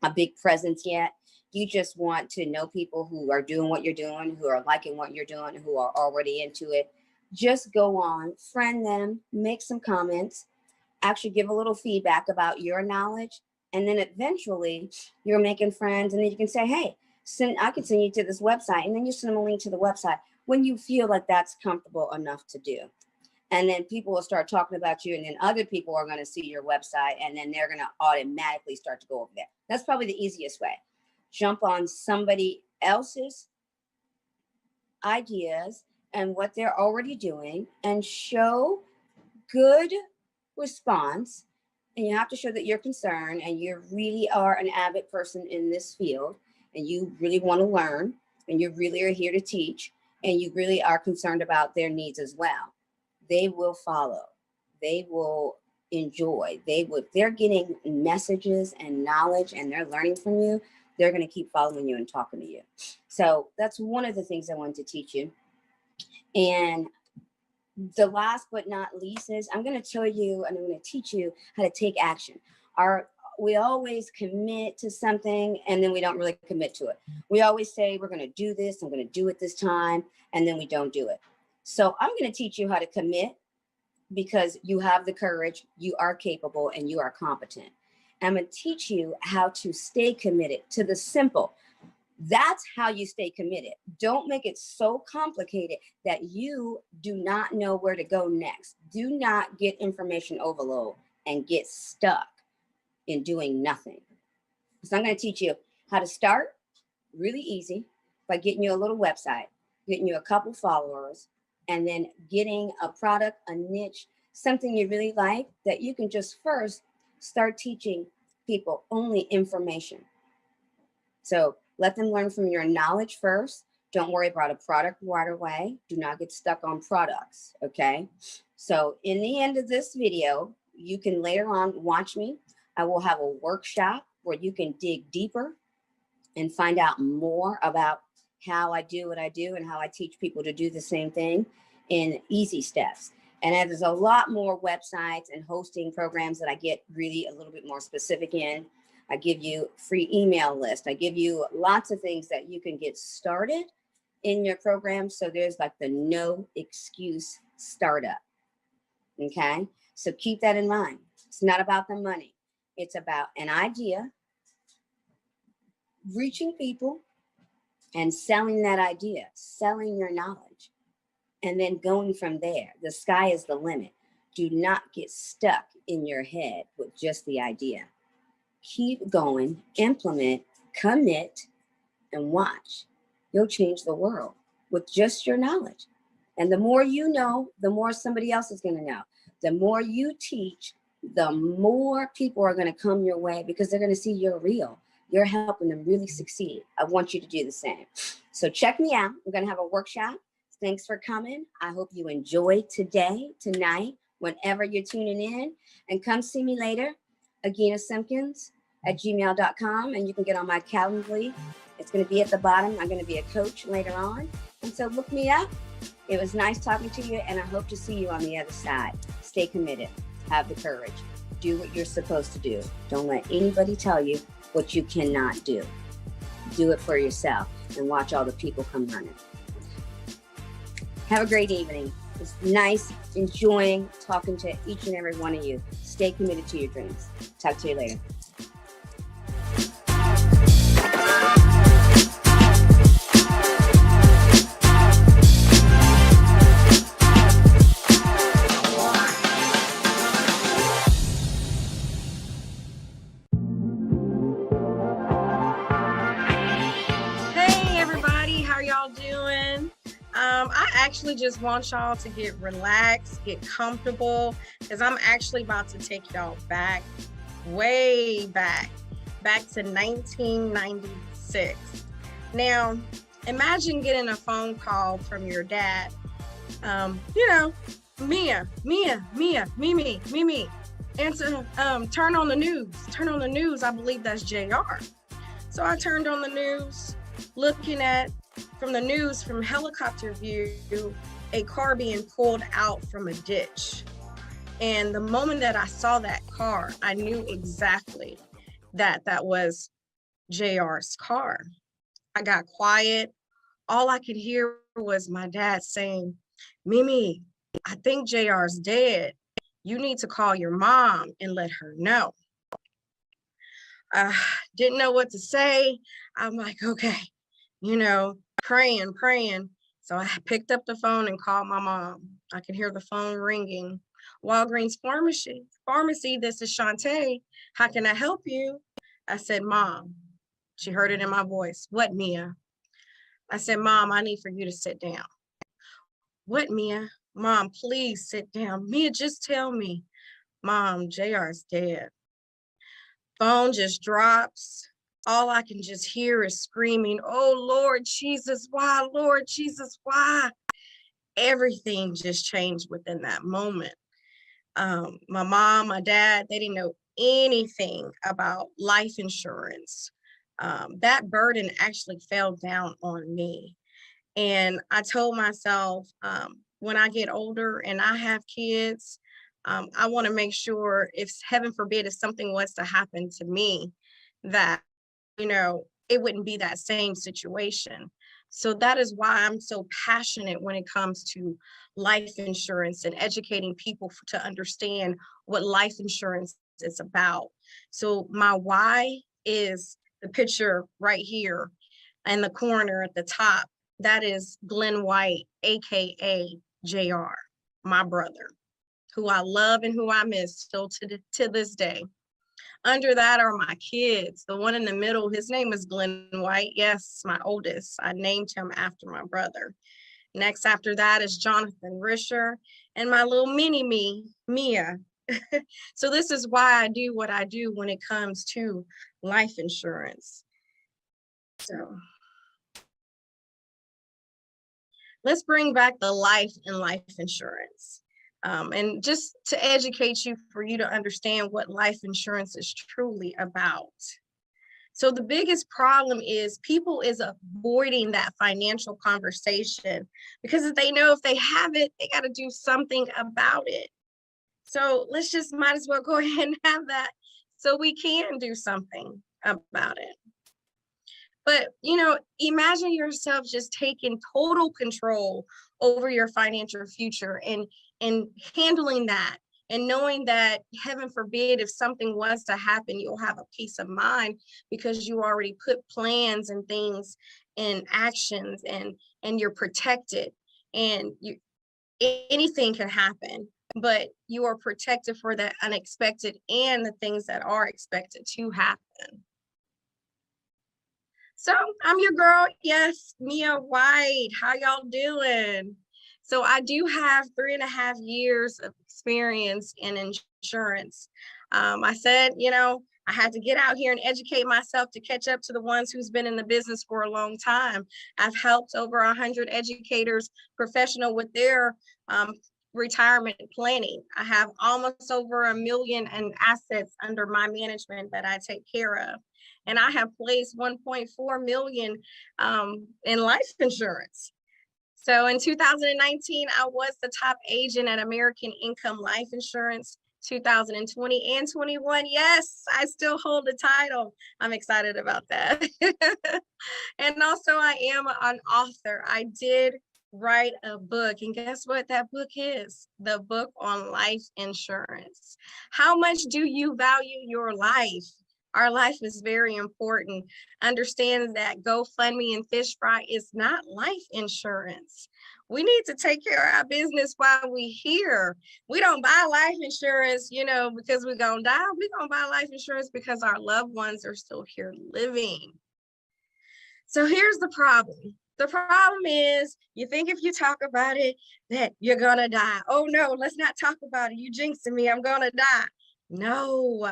a big presence yet. You just want to know people who are doing what you're doing, who are liking what you're doing, who are already into it. Just go on, friend them, make some comments, actually give a little feedback about your knowledge. And then eventually you're making friends, and then you can say, hey, I can send you to this website. And then you send them a link to the website when you feel like that's comfortable enough to do. And then people will start talking about you, and then other people are going to see your website, and then they're going to automatically start to go over there. That's probably the easiest way. Jump on somebody else's ideas and what they're already doing and show good response. And you have to show that you're concerned and you really are an avid person in this field, and you really want to learn, and you really are here to teach, and you really are concerned about their needs as well. They will follow. They will enjoy. If they're getting messages and knowledge and they're learning from you, they're going to keep following you and talking to you. So that's one of the things I wanted to teach you. And the last but not least is I'm going to tell you and I'm going to teach you how to take action. We always commit to something and then we don't really commit to it. We always say we're going to do this, I'm going to do it this time, and then we don't do it. So I'm going to teach you how to commit because you have the courage, you are capable, and you are competent. I'm going to teach you how to stay committed to the simple. That's how you stay committed. Don't make it so complicated that you do not know where to go next. Do not get information overload and get stuck in doing nothing. So I'm going to teach you how to start really easy by getting you a little website, getting you a couple followers, and then getting a product, a niche, something you really like that you can just first start teaching people only information. So let them learn from your knowledge first. Don't worry about a product right away. Do not get stuck on products, okay? So in the end of this video, you can later on watch me. I will have a workshop where you can dig deeper and find out more about how I do what I do and how I teach people to do the same thing in easy steps. And there's a lot more websites and hosting programs that I get really a little bit more specific in. I give you free email list. I give you lots of things that you can get started in your program. So there's like the no excuse startup. Okay. So keep that in mind. It's not about the money. It's about an idea, reaching people and selling that idea, selling your knowledge, and then going from there. The sky is the limit. Do not get stuck in your head with just the idea. Keep going, implement, commit, and watch. You'll change the world with just your knowledge. And the more you know, the more somebody else is going to know. The more you teach, the more people are going to come your way because they're going to see you're real. You're helping them really succeed. I want you to do the same. So check me out. I'm going to have a workshop. Thanks for coming. I hope you enjoy today, tonight, whenever you're tuning in. And come see me later, AginaSimpkins@gmail.com. And you can get on my Calendly. It's going to be at the bottom. I'm going to be a coach later on. And so look me up. It was nice talking to you. And I hope to see you on the other side. Stay committed. Have the courage. Do what you're supposed to do. Don't let anybody tell you what you cannot do. Do it for yourself and watch all the people come running. Have a great evening. It's nice enjoying talking to each and every one of you. Stay committed to your dreams. Talk to you later. I actually just want y'all to get relaxed, get comfortable, because I'm actually about to take y'all back, way back to 1996. Now, imagine getting a phone call from your dad. Mia, Mimi, answer, turn on the news. I believe that's JR. So I turned on the news, looking at from helicopter view, a car being pulled out from a ditch. And the moment that I saw that car, I knew exactly that was JR's car. I got quiet. All I could hear was my dad saying, Mimi, I think JR's dead. You need to call your mom and let her know. Didn't know what to say. I'm like, okay, praying. So I picked up the phone and called my mom. I could hear the phone ringing. Walgreens Pharmacy, this is Shantae. How can I help you? I said, Mom. She heard it in my voice. What, Mia? I said, Mom, I need for you to sit down. What, Mia? Mom, please sit down. Mia, just tell me. Mom, JR's dead. Phone just drops. All I can just hear is screaming, oh, Lord Jesus, why? Lord Jesus, why? Everything just changed within that moment. My mom, my dad, they didn't know anything about life insurance. That burden actually fell down on me. And I told myself, when I get older and I have kids, I want to make sure, if heaven forbid, if something was to happen to me, that, it wouldn't be that same situation. So that is why I'm so passionate when it comes to life insurance and educating people to understand what life insurance is about. So my why is the picture right here in the corner at the top. That is Glenn White, AKA JR, my brother, who I love and who I miss still to this day. Under that are my kids. The one in the middle, his name is Glenn White. Yes, my oldest. I named him after my brother. Next after that is Jonathan Risher and my little mini me, Mia. So this is why I do what I do when it comes to life insurance. So let's bring back the life and life insurance. And just to educate you, for you to understand what life insurance is truly about. So the biggest problem is people is avoiding that financial conversation because they know if they have it, they got to do something about it. So let's just might as well go ahead and have that so we can do something about it. But, imagine yourself just taking total control over your financial future and handling that, and knowing that, heaven forbid, if something was to happen, you'll have a peace of mind because you already put plans and things and actions, and you're protected, and anything can happen, but you are protected for the unexpected and the things that are expected to happen. So I'm your girl, yes, Mia White. How y'all doing? So I do have 3.5 years of experience in insurance. I said, I had to get out here and educate myself to catch up to the ones who's been in the business for a long time. I've helped over 100 educators, professional, with their retirement planning. I have almost over $1 million in assets under my management that I take care of. And I have placed 1.4 million in life insurance. So in 2019, I was the top agent at American Income Life Insurance. 2020 and 21, yes, I still hold the title. I'm excited about that. And also, I am an author. I did write a book, and guess what that book is? The book on life insurance. How much do you value your life? Our life is very important. Understand that GoFundMe and Fish Fry is not life insurance. We need to take care of our business while we're here. We don't buy life insurance, because we're going to die. We're going to buy life insurance because our loved ones are still here living. So here's the problem. The problem is, you think if you talk about it that you're going to die. Oh no, let's not talk about it. You jinxing me, I'm going to die. No.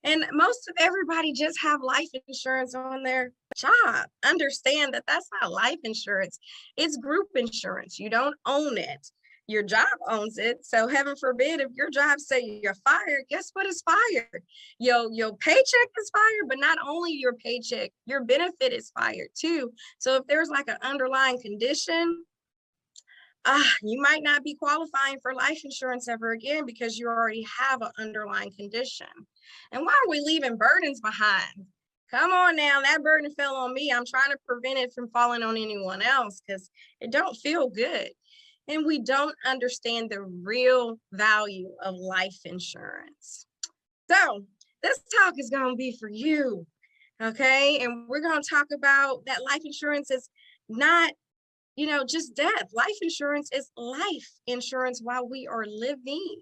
And most of everybody just have life insurance on their job. Understand that that's not life insurance. It's group insurance. You don't own it. Your job owns it. So heaven forbid, if your job say you're fired, guess what is fired? Your paycheck is fired, but not only your paycheck, your benefit is fired too. So if there's like an underlying condition, you might not be qualifying for life insurance ever again because you already have an underlying condition. And why are we leaving burdens behind? Come on now, that burden fell on me. I'm trying to prevent it from falling on anyone else because it don't feel good. And we don't understand the real value of life insurance. So this talk is going to be for you, okay? And we're going to talk about that life insurance is not just death. Life insurance is life insurance while we are living.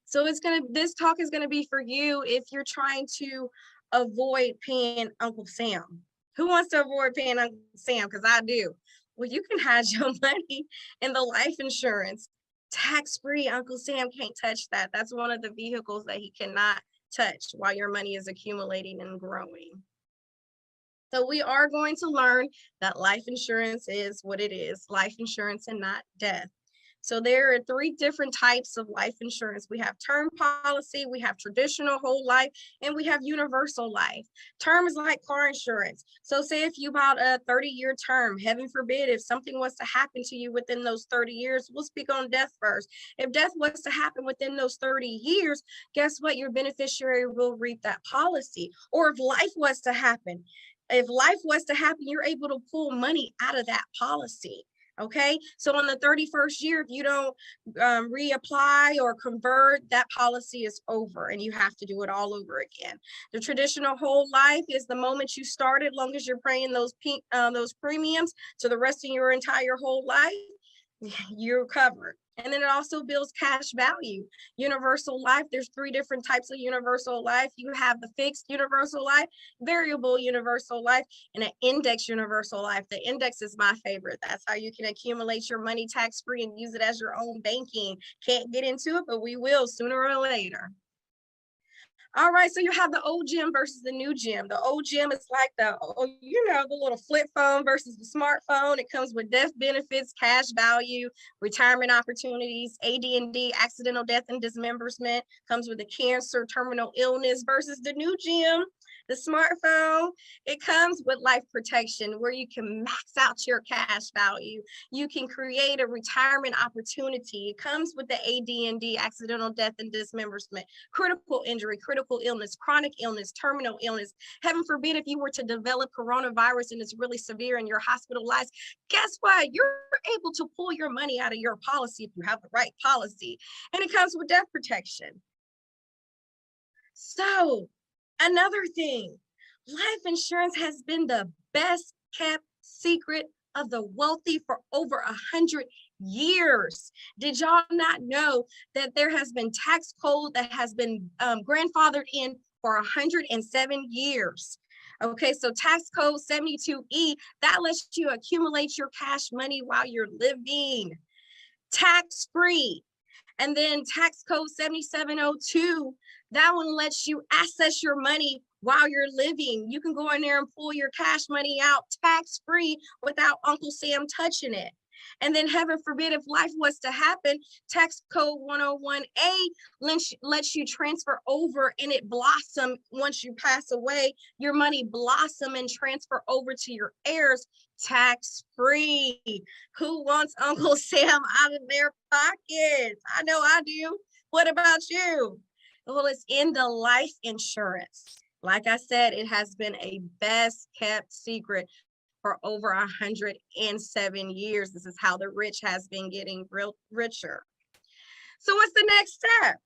So this talk is gonna be for you if you're trying to avoid paying Uncle Sam. Who wants to avoid paying Uncle Sam? Because I do. Well, you can hide your money in the life insurance. Tax-free. Uncle Sam can't touch that. That's one of the vehicles that he cannot touch while your money is accumulating and growing. So we are going to learn that life insurance is what it is, life insurance and not death. So there are 3 different types of life insurance. We have term policy, we have traditional whole life, and we have universal life. Term is like car insurance. So say if you bought a 30-year term, heaven forbid, if something was to happen to you within those 30 years, we'll speak on death first. If death was to happen within those 30 years, guess what? Your beneficiary will reap that policy. Or if life was to happen, you're able to pull money out of that policy. Okay, so on the 31st year, if you don't reapply or convert, that policy is over and you have to do it all over again. The traditional whole life is the moment you started, long as you're paying those premiums to the rest of your entire whole life, you're covered. And then it also builds cash value. Universal life, there's 3 different types of universal life. You have the fixed universal life, variable universal life, and an index universal life. The index is my favorite. That's how you can accumulate your money tax-free and use it as your own banking. Can't get into it, but we will sooner or later. All right, so you have the old gym versus the new gym. The old gym is like the little flip phone versus the smartphone. It comes with death benefits, cash value, retirement opportunities, AD&D, accidental death and dismemberment, comes with the cancer, terminal illness versus the new gym. The smartphone, it comes with life protection where you can max out your cash value. You can create a retirement opportunity. It comes with the AD&D, accidental death and dismemberment, critical injury, critical illness, chronic illness, terminal illness. Heaven forbid if you were to develop coronavirus and it's really severe and you're hospitalized, guess what? You're able to pull your money out of your policy if you have the right policy. And it comes with death protection. So, another thing, life insurance has been the best kept secret of the wealthy for over 100 years. Did y'all not know that there has been tax code that has been grandfathered in for 107 years? Okay, so tax code 72E, that lets you accumulate your cash money while you're living, tax-free. And then tax code 7702, that one lets you access your money while you're living. You can go in there and pull your cash money out tax-free without Uncle Sam touching it. And then heaven forbid, if life was to happen, tax code 101A lets you transfer over and it blossom once you pass away. Your money blossom and transfer over to your heirs tax-free. Who wants Uncle Sam out of their pockets? I know I do. What about you? Well, it's in the life insurance. Like I said, it has been a best kept secret for over 107 years. This is how the rich has been getting richer. So what's the next step?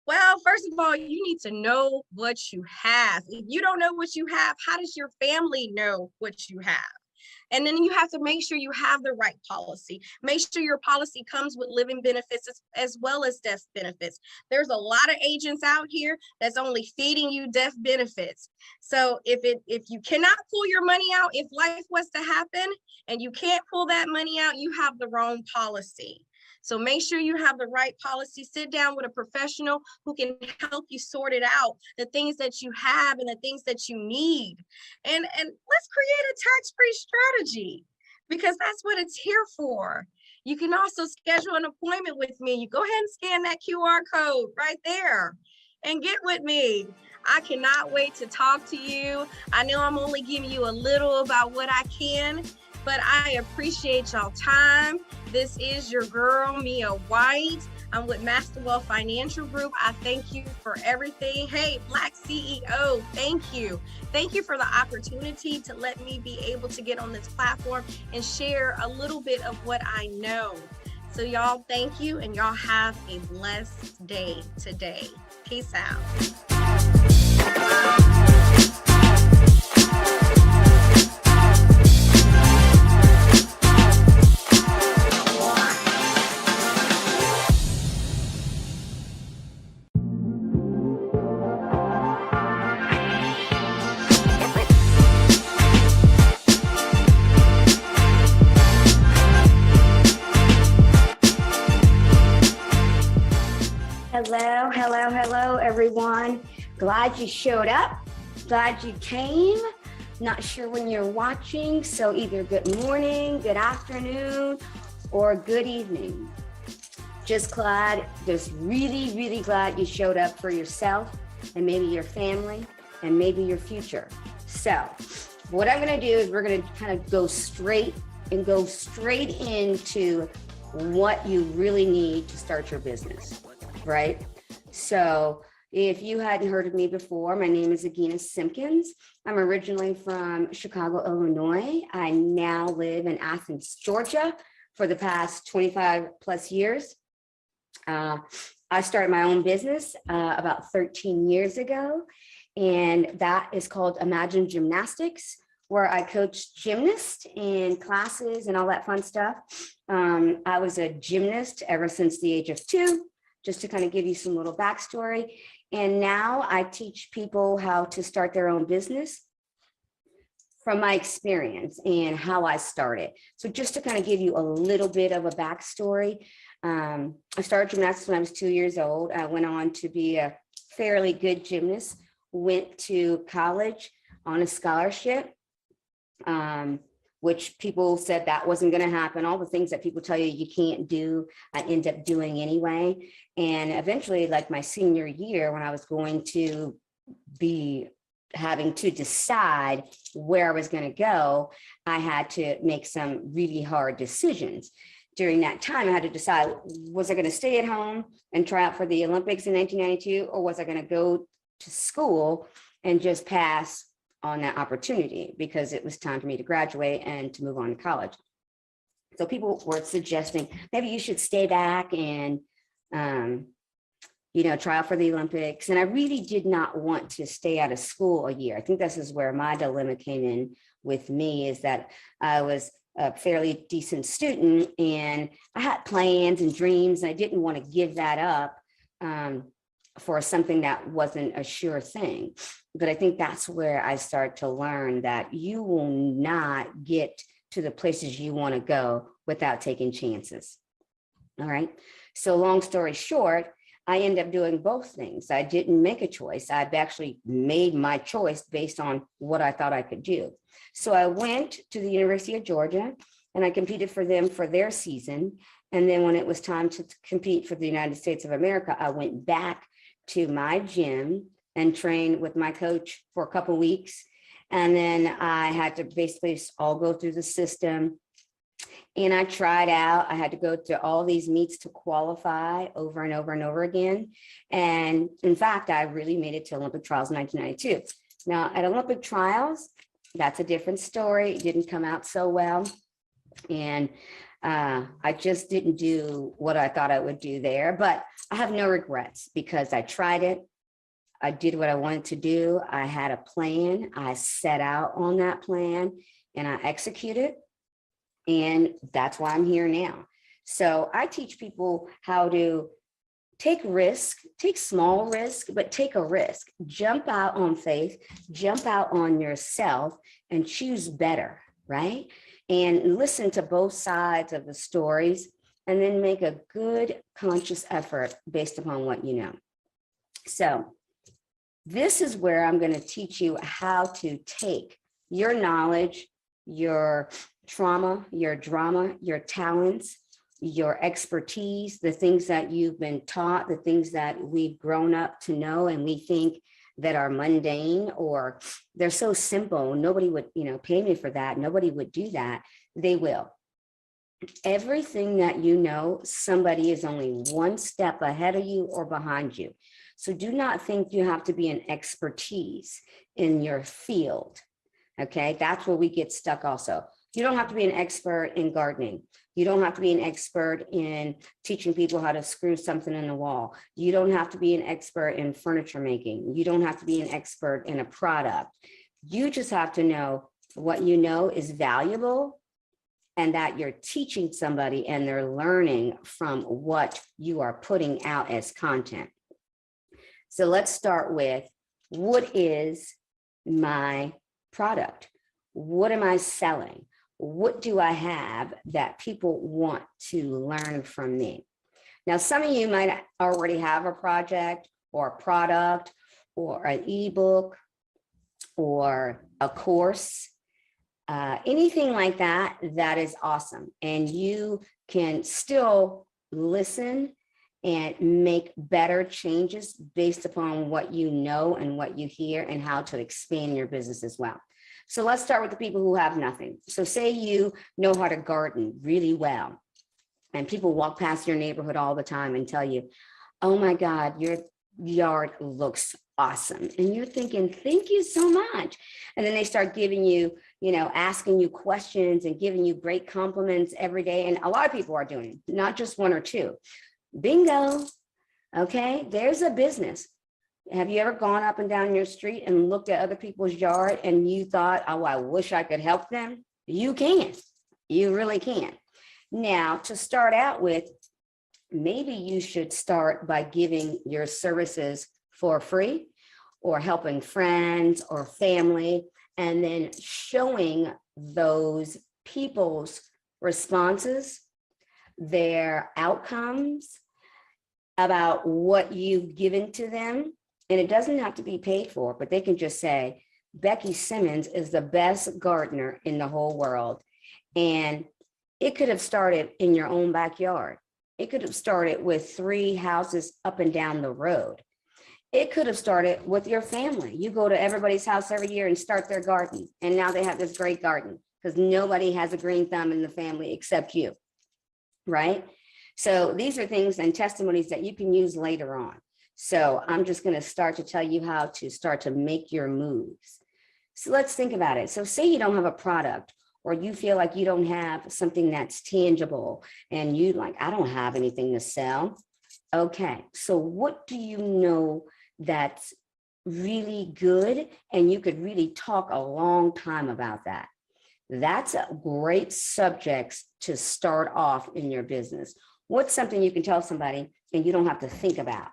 Well, first of all, you need to know what you have. If you don't know what you have, how does your family know what you have? And then you have to make sure you have the right policy. Make sure your policy comes with living benefits as well as death benefits. There's a lot of agents out here that's only feeding you death benefits. So if you cannot pull your money out, if life was to happen and you can't pull that money out, you have the wrong policy. So make sure you have the right policy. Sit down with a professional who can help you sort it out, the things that you have and the things that you need. And let's create a tax-free strategy because that's what it's here for. You can also schedule an appointment with me. You go ahead and scan that QR code right there and get with me. I cannot wait to talk to you. I know I'm only giving you a little about what I can, but I appreciate y'all time. This is your girl, Mia White. I'm with Master Wealth Financial Group. I thank you for everything. Hey, Black CEO, thank you. Thank you for the opportunity to let me be able to get on this platform and share a little bit of what I know. So y'all, thank you, and y'all have a blessed day today. Peace out. Hello, everyone. Glad you showed up. Glad you came. Not sure when you're watching, so either good morning, good afternoon, or good evening. Just really, really glad you showed up for yourself and maybe your family and maybe your future. So what I'm going to do is we're going to kind of go straight into what you really need to start your business, right? So if you hadn't heard of me before, my name is Agina Simpkins. I'm originally from Chicago, Illinois. I now live in Athens, Georgia for the past 25 plus years. I started my own business about 13 years ago, and that is called Imagine Gymnastics, where I coach gymnasts in classes and all that fun stuff. I was a gymnast ever since the age of 2, just to kind of give you some little backstory. And now I teach people how to start their own business from my experience and how I started. So just to kind of give you a little bit of a backstory, I started gymnastics when I was 2 years old. I went on to be a fairly good gymnast, went to college on a scholarship, which people said that wasn't going to happen. All the things that people tell you can't do, I end up doing anyway. And eventually, like my senior year, when I was going to be having to decide where I was going to go, I had to make some really hard decisions. During that time, I had to decide, was I going to stay at home and try out for the Olympics in 1992, or was I going to go to school and just pass on that opportunity because it was time for me to graduate and to move on to college? So people were suggesting maybe you should stay back and, try out for the Olympics. And I really did not want to stay out of school a year. I think this is where my dilemma came in with me, is that I was a fairly decent student and I had plans and dreams, and I didn't want to give that up for something that wasn't a sure thing. But I think that's where I start to learn that you will not get to the places you want to go without taking chances. All right. So long story short, I ended up doing both things. I didn't make a choice. I've actually made my choice based on what I thought I could do. So I went to the University of Georgia and I competed for them for their season. And then when it was time to compete for the United States of America, I went back to my gym and trained with my coach for a couple of weeks. And then I had to basically all go through the system. And I tried out. I had to go to all these meets to qualify over and over and over again. And in fact, I really made it to Olympic trials in 1992. Now at Olympic trials, that's a different story. It didn't come out so well. And I just didn't do what I thought I would do there, but I have no regrets because I tried it. I did what I wanted to do. I had a plan. I set out on that plan and I executed. And that's why I'm here now. So I teach people how to take risk, take small risk, but take a risk. Jump out on faith, jump out on yourself and choose better, right? And listen to both sides of the stories and then make a good conscious effort based upon what you know. So this is where I'm going to teach you how to take your knowledge, your trauma, your drama, your talents, your expertise, the things that you've been taught, the things that we've grown up to know and we think that are mundane or they're so simple. Nobody would, pay me for that. Nobody would do that. They will. Everything that you know, somebody is only one step ahead of you or behind you. So do not think you have to be an expertise in your field. Okay, that's where we get stuck also. You don't have to be an expert in gardening. You don't have to be an expert in teaching people how to screw something in the wall. You don't have to be an expert in furniture making. You don't have to be an expert in a product. You just have to know what you know is valuable and that you're teaching somebody and they're learning from what you are putting out as content. So let's start with, what is my product? What am I selling? What do I have that people want to learn from me? Now, some of you might already have a project or a product or an ebook or a course, anything like that, that is awesome. And you can still listen and make better changes based upon what you know and what you hear and how to expand your business as well. So let's start with the people who have nothing. So say you know how to garden really well, and people walk past your neighborhood all the time and tell you, oh my God, your yard looks awesome. And you're thinking, thank you so much. And then they start giving you, asking you questions and giving you great compliments every day. And a lot of people are doing it, not just one or two. Bingo. Okay, there's a business. Have you ever gone up and down your street and looked at other people's yard and you thought, oh, I wish I could help them? You can. You really can. Now, to start out with, maybe you should start by giving your services for free or helping friends or family, and then showing those people's responses, their outcomes about what you've given to them. And it doesn't have to be paid for, but they can just say, Becky Simmons is the best gardener in the whole world. And it could have started in your own backyard. It could have started with 3 houses up and down the road. It could have started with your family. You go to everybody's house every year and start their garden. And now they have this great garden because nobody has a green thumb in the family except you, right? So these are things and testimonies that you can use later on. So I'm just going to start to tell you how to start to make your moves. So let's think about it. So say you don't have a product, or you feel like you don't have something that's tangible and you like, I don't have anything to sell. Okay, so what do you know that's really good and you could really talk a long time about that? That's a great subject to start off in your business. What's something you can tell somebody and you don't have to think about?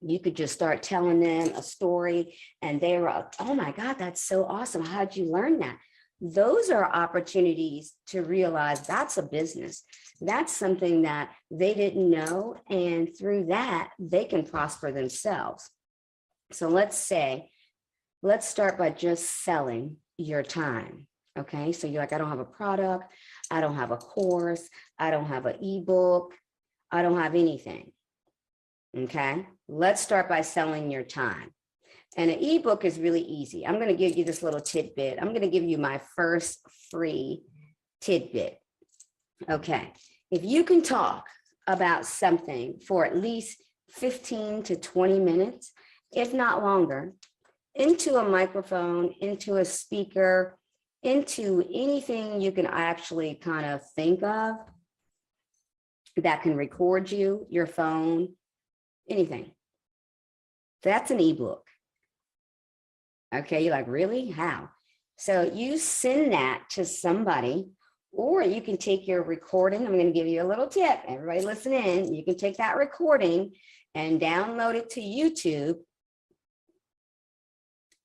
You could just start telling them a story and they're like, oh my God, that's so awesome. How'd you learn that? Those are opportunities to realize that's a business. That's something that they didn't know. And through that, they can prosper themselves. So let's start by just selling your time. Okay, so you're like, I don't have a product. I don't have a course. I don't have an ebook. I don't have anything. Okay, let's start by selling your time. And an ebook is really easy. I'm going to give you this little tidbit. I'm going to give you my first free tidbit. Okay, if you can talk about something for at least 15 to 20 minutes, if not longer, into a microphone, into a speaker, into anything you can actually kind of think of that can record you, your phone, anything. That's an ebook. Okay, you're like, really? How? So you send that to somebody, or you can take your recording. I'm going to give you a little tip. Everybody listen in. You can take that recording and download it to YouTube,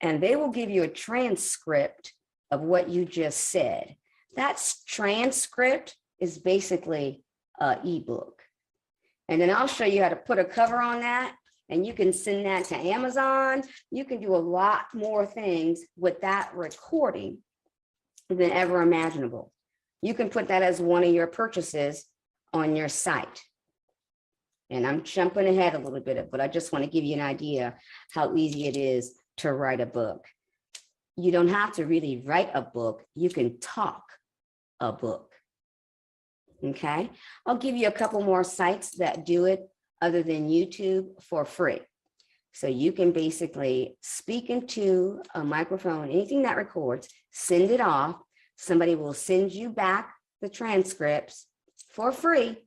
and they will give you a transcript of what you just said. That transcript is basically an ebook. And then I'll show you how to put a cover on that. And you can send that to Amazon. You can do a lot more things with that recording than ever imaginable. You can put that as one of your purchases on your site. And I'm jumping ahead a little bit, but I just want to give you an idea how easy it is to write a book. You don't have to really write a book. You can talk a book. Okay, I'll give you a couple more sites that do it other than YouTube for free. So you can basically speak into a microphone, anything that records, send it off. Somebody will send you back the transcripts for free.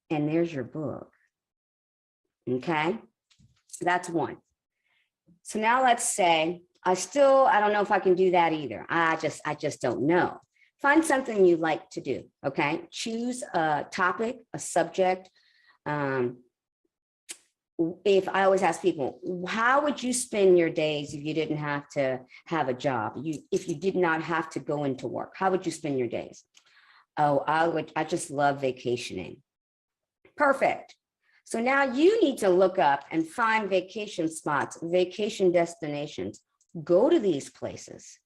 And there's your book. Okay, that's one. So now let's say, I don't know if I can do that either. I just don't know. Find something you like to do, okay? Choose a topic, a subject. If I always ask people, how would you spend your days if you didn't have to have a job? If you did not have to go into work, how would you spend your days? Oh, I just love vacationing. Perfect. So now you need to look up and find vacation spots, vacation destinations. Go to these places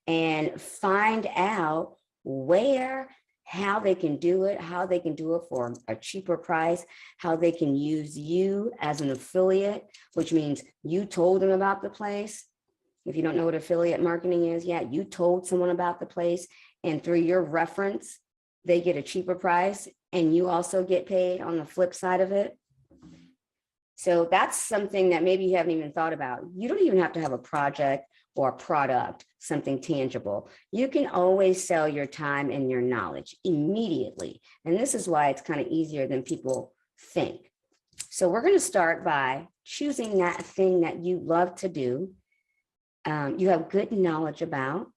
and find out where how they can do it, how they can do it for a cheaper price, how they can use you as an affiliate, which means you told them about the place. If you don't know what affiliate marketing is yet, you told someone about the place, and through your reference, they get a cheaper price, and you also get paid on the flip side of it. So that's something that maybe you haven't even thought about. You don't even have to have a project or a product, something tangible. You can always sell your time and your knowledge immediately. And this is why it's kind of easier than people think. So we're going to start by choosing that thing that you love to do. You have good knowledge about.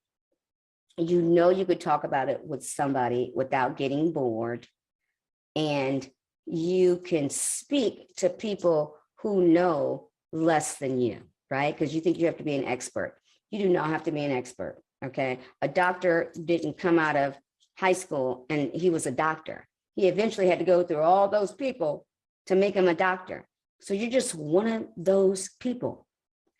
You know you could talk about it with somebody without getting bored. And you can speak to people who know less than you, right? Because you think you have to be an expert. You do not have to be an expert, okay? A doctor didn't come out of high school and he was a doctor. He eventually had to go through all those people to make him a doctor. So you're just one of those people.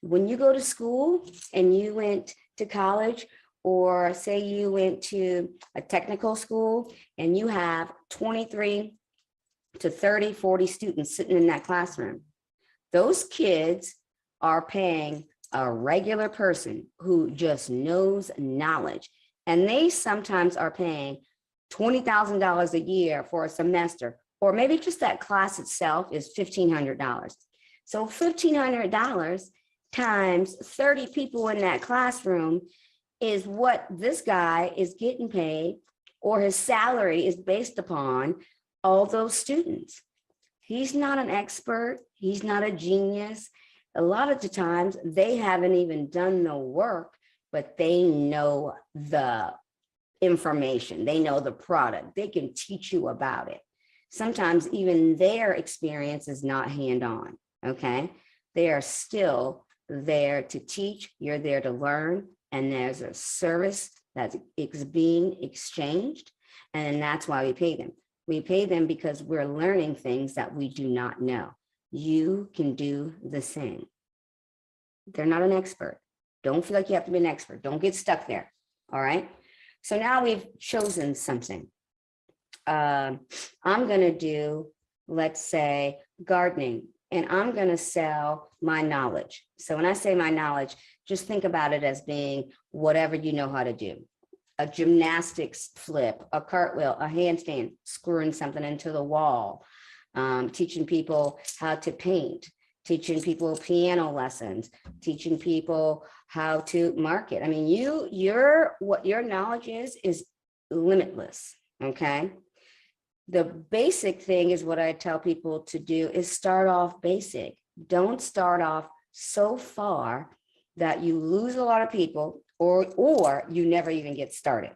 When you go to school and you went to college, or say you went to a technical school and you have 23 to 30, 40 students sitting in that classroom, those kids are paying a regular person who just knows knowledge. And they sometimes are paying $20,000 a year for a semester, or maybe just that class itself is $1,500. So $1,500 times 30 people in that classroom is what this guy is getting paid, or his salary is based upon all those students. He's not an expert. He's not a genius. A lot of the times they haven't even done the work, but they know the information. They know the product. They can teach you about it. Sometimes even their experience is not hands-on, okay? They are still there to teach. You're there to learn. And there's a service that is being exchanged. And that's why we pay them. We pay them because we're learning things that we do not know. You can do the same. They're not an expert. Don't feel like you have to be an expert. Don't get stuck there. All right. So now we've chosen something. I'm going to do, let's say, gardening, and I'm going to sell my knowledge. So when I say my knowledge, just think about it as being whatever you know how to do. A gymnastics flip, a cartwheel, a handstand, screwing something into the wall, teaching people how to paint, teaching people piano lessons, teaching people how to market. I mean, what your knowledge is limitless, okay? The basic thing is what I tell people to do is start off basic. Don't start off so far that you lose a lot of people or you never even get started,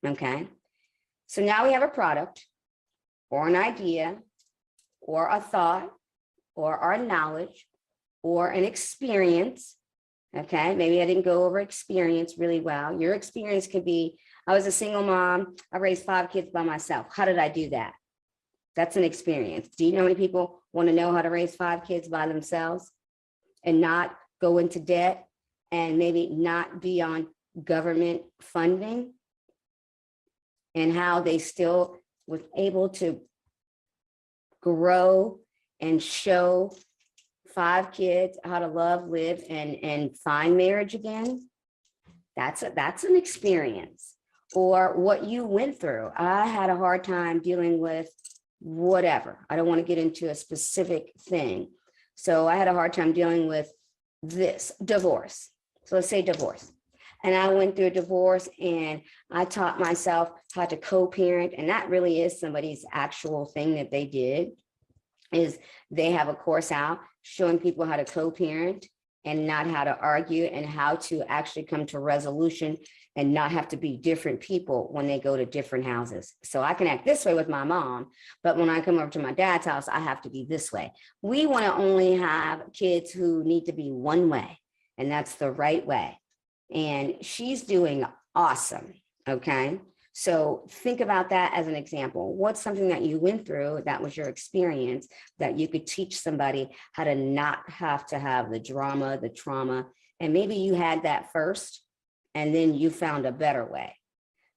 okay? So now we have a product or an idea or a thought or our knowledge or an experience, okay? Maybe I didn't go over experience really well. Your experience could be, I was a single mom. I raised 5 kids by myself. How did I do that? That's an experience. Do you know how many people want to know how to raise 5 kids by themselves and not go into debt and maybe not be on government funding, and how they still was able to grow and show 5 kids how to love, live, and find marriage again? That's an experience. Or what you went through. I had a hard time dealing with whatever. I don't want to get into a specific thing. So I had a hard time dealing with this divorce. So let's say divorce. And I went through a divorce and I taught myself how to co-parent. And that really is somebody's actual thing that they did, is they have a course out showing people how to co-parent and not how to argue, and how to actually come to resolution and not have to be different people when they go to different houses. So I can act this way with my mom, but when I come over to my dad's house, I have to be this way. We want to only have kids who need to be one way, and that's the right way. And she's doing awesome, okay? So think about that as an example. What's something that you went through that was your experience that you could teach somebody how to not have to have the drama, the trauma, and maybe you had that first and then you found a better way.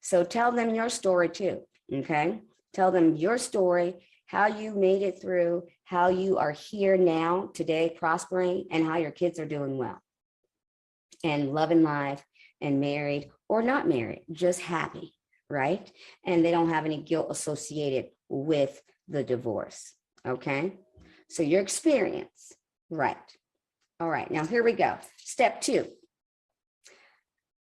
So tell them your story too, okay? Tell them your story, how you made it through, how you are here now, today, prospering, and how your kids are doing well. And loving life and married or not married, just happy, right? And they don't have any guilt associated with the divorce, okay? So your experience, right? All right, now here we go. Step 2.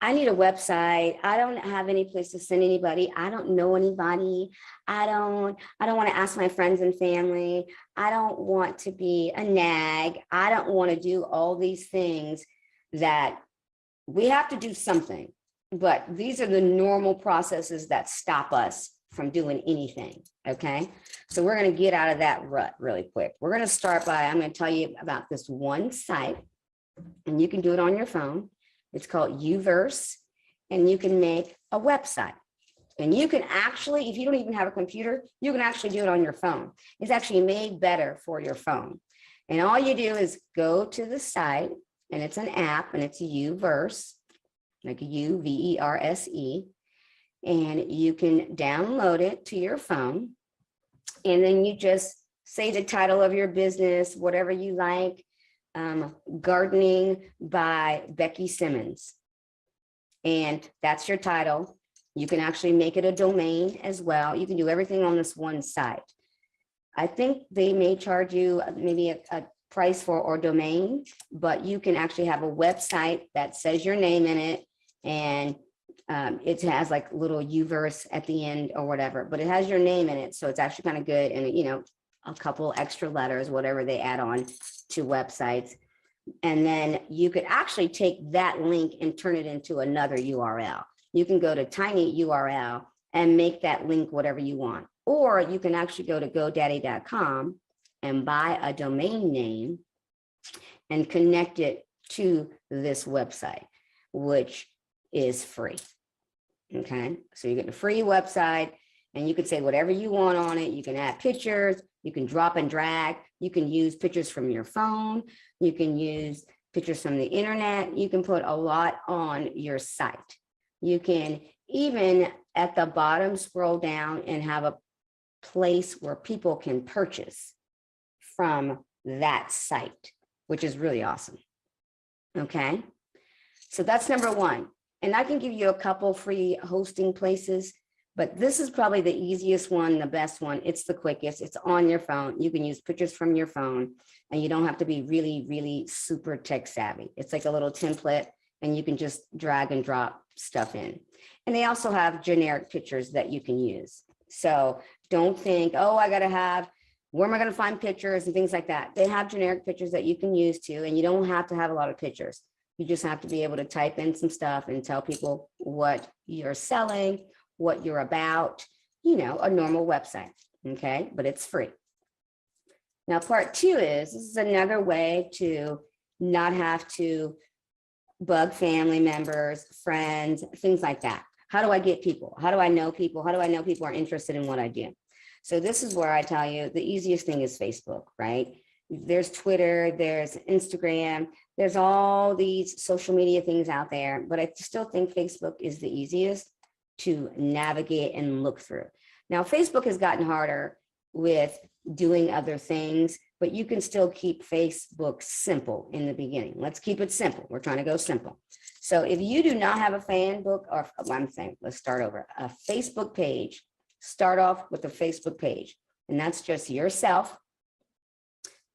I need a website. I don't have any place to send anybody. I don't know anybody. I don't want to ask my friends and family. I don't want to be a nag. I don't want to do all these things that we have to do something, but these are the normal processes that stop us from doing anything, okay? So we're going to get out of that rut really quick. We're going to start by, I'm going to tell you about this one site, and you can do it on your phone. It's called Uverse, and you can make a website. And you can actually, if you don't even have a computer, you can actually do it on your phone. It's actually made better for your phone. And all you do is go to the site, and it's an app, and it's Uverse, like U-V-E-R-S-E. And you can download it to your phone. And then you just say the title of your business, whatever you like. Gardening by Becky Simmons. And that's your title. You can actually make it a domain as well. You can do everything on this one site. I think they may charge you maybe a price for or domain, but you can actually have a website that says your name in it, and it has like little Uverse at the end or whatever, but it has your name in it. So it's actually kind of good. And, you know, a couple extra letters, whatever they add on to websites. And then you could actually take that link and turn it into another URL. You can go to Tiny URL and make that link whatever you want. Or you can actually go to GoDaddy.com and buy a domain name and connect it to this website, which is free. Okay, so you get a free website and you can say whatever you want on it. You can add pictures, you can drop and drag, you can use pictures from your phone, you can use pictures from the internet, you can put a lot on your site. You can even at the bottom scroll down and have a place where people can purchase from that site, which is really awesome. Okay, so that's number 1. And I can give you a couple free hosting places, but this is probably the easiest one, the best one. It's the quickest. It's on your phone. You can use pictures from your phone, and you don't have to be really, really super tech savvy. It's like a little template, and you can just drag and drop stuff in. And they also have generic pictures that you can use. So don't think, oh, I got to have, where am I going to find pictures and things like that? They have generic pictures that you can use too, and you don't have to have a lot of pictures. You just have to be able to type in some stuff and tell people what you're selling, what you're about, you know, a normal website, okay? But it's free. Now, part 2 is, this is another way to not have to bug family members, friends, things like that. How do I get people? How do I know people? How do I know people are interested in what I do? So this is where I tell you the easiest thing is Facebook, right? There's Twitter, there's Instagram, there's all these social media things out there, but I still think Facebook is the easiest to navigate and look through. Now, Facebook has gotten harder with doing other things, but you can still keep Facebook simple in the beginning. Let's keep it simple. We're trying to go simple. So if you do not have a fan book, or I'm saying, let's start over, a Facebook page, start off with a Facebook page, and that's just yourself,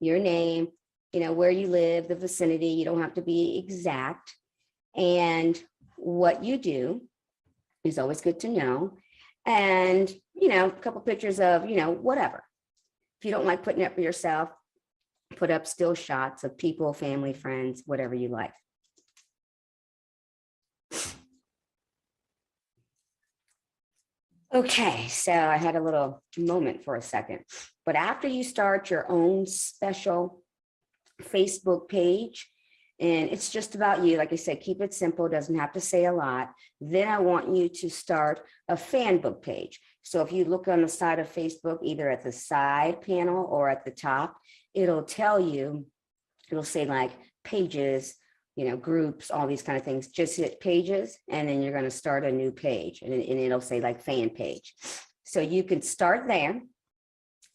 your name, you know, where you live, the vicinity. You don't have to be exact. And what you do is always good to know. And, you know, a couple pictures of, you know, whatever. If you don't like putting up for yourself, put up still shots of people, family, friends, whatever you like. Okay, so I had a little moment for a second, but after you start your own special Facebook page, and it's just about you, like I said, keep it simple, doesn't have to say a lot. Then I want you to start a fan book page. So if you look on the side of Facebook, either at the side panel or at the top, it'll tell you, it'll say like pages groups, all these kind of things. Just hit pages, and then you're going to start a new page, and it'll say like fan page. So you can start there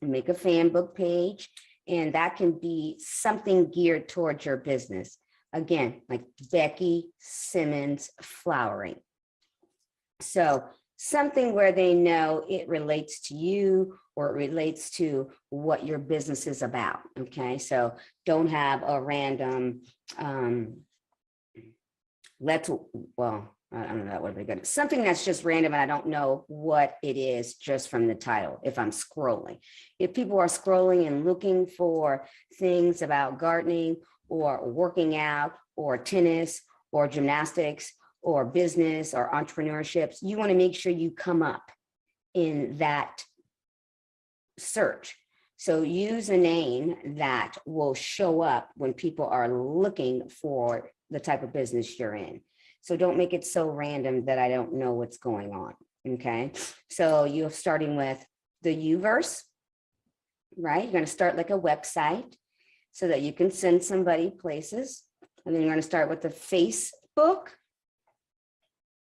and make a fan book page, and that can be something geared towards your business. Again, like Becky Simmons Flowering. So something where they know it relates to you, or it relates to what your business is about. Okay, so don't have a random, I don't know, that would be good. Something that's just random and I don't know what it is just from the title if I'm scrolling. If people are scrolling and looking for things about gardening or working out or tennis or gymnastics or business or entrepreneurships, you want to make sure you come up in that search. So use a name that will show up when people are looking for the type of business you're in. So don't make it so random that I don't know what's going on. Okay, so you're starting with the Uverse, right? You're going to start like a website so that you can send somebody places. And then you're going to start with the Facebook.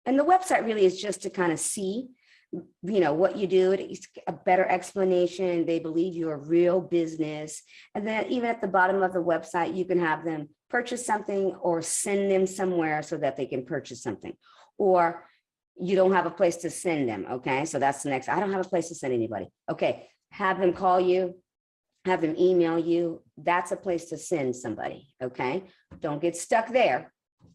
And the website really is just to kind of see, what you do. It's a better explanation. They believe you're a real business. And then even at the bottom of the website, you can have them purchase something or send them somewhere so that they can purchase something. Or you don't have a place to send them. Okay, so that's the next. I don't have a place to send anybody. Okay, have them call you, have them email you. That's a place to send somebody. Okay, don't get stuck there,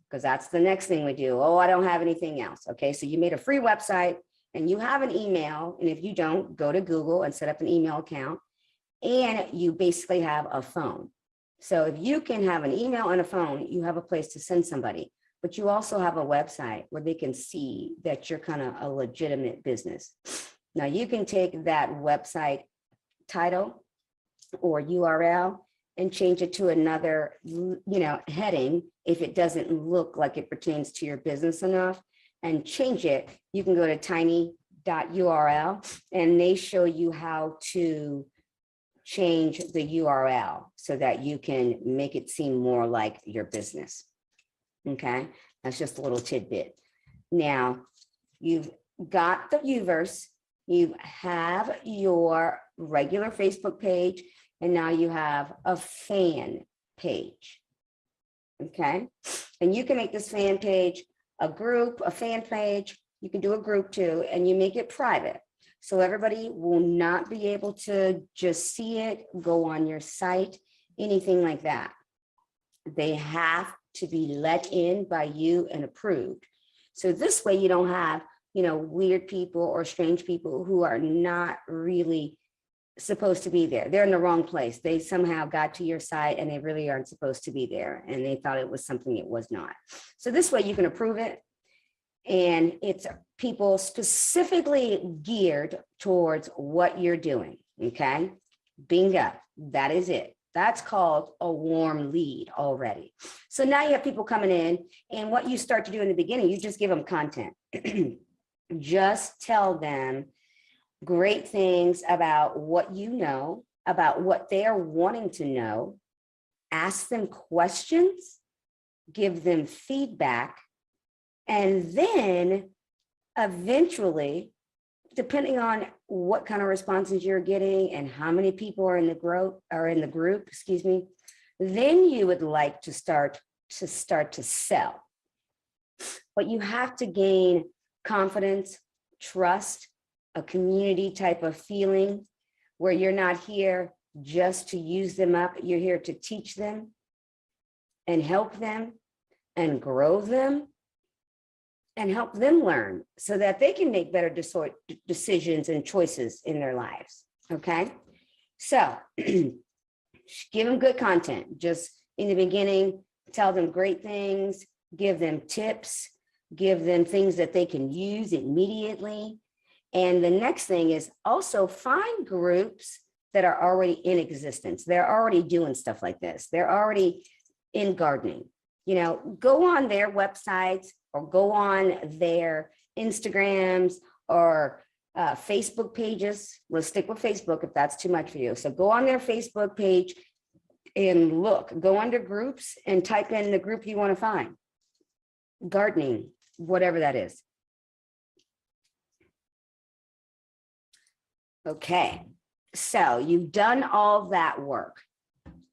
because that's the next thing we do. Oh, I don't have anything else. Okay, so you made a free website and you have an email. And if you don't, go to Google and set up an email account. And you basically have a phone. So if you can have an email and a phone, you have a place to send somebody. But you also have a website where they can see that you're kind of a legitimate business. Now you can take that website title or URL and change it to another, heading if it doesn't look like it pertains to your business enough, and change it. You can go to tiny.url and they show you how to change the URL so that you can make it seem more like your business. Okay, that's just a little tidbit. Now you've got the Uverse, you have your regular Facebook page, and now you have a fan page. Okay, and you can make this fan page a group, a fan page. You can do a group too, and you make it private. So everybody will not be able to just see it, go on your site, anything like that. They have to be let in by you and approved. So this way you don't have, weird people or strange people who are not really supposed to be there. They're in the wrong place. They somehow got to your site and they really aren't supposed to be there. And they thought it was something it was not. So this way you can approve it. And it's people specifically geared towards what you're doing. Okay, bingo, that is it. That's called a warm lead already. So now you have people coming in, and what you start to do in the beginning, you just give them content. Just tell them great things about what you know, about what they're wanting to know. Ask them questions, give them feedback, and then eventually, depending on what kind of responses you're getting and how many people are in the group, then you would like to start to sell. But you have to gain confidence, trust, a community type of feeling where you're not here just to use them up. You're here to teach them and help them and grow them and help them learn so that they can make better decisions and choices in their lives. Okay, so give them good content. Just in the beginning, tell them great things, give them tips, give them things that they can use immediately. And the next thing is also find groups that are already in existence. They're already doing stuff like this. They're already in gardening. Go on their websites or go on their Instagrams or Facebook pages. Let's stick with Facebook if that's too much for you. So go on their Facebook page and look, go under groups and type in the group you want to find. Gardening, whatever that is. Okay, so you've done all that work.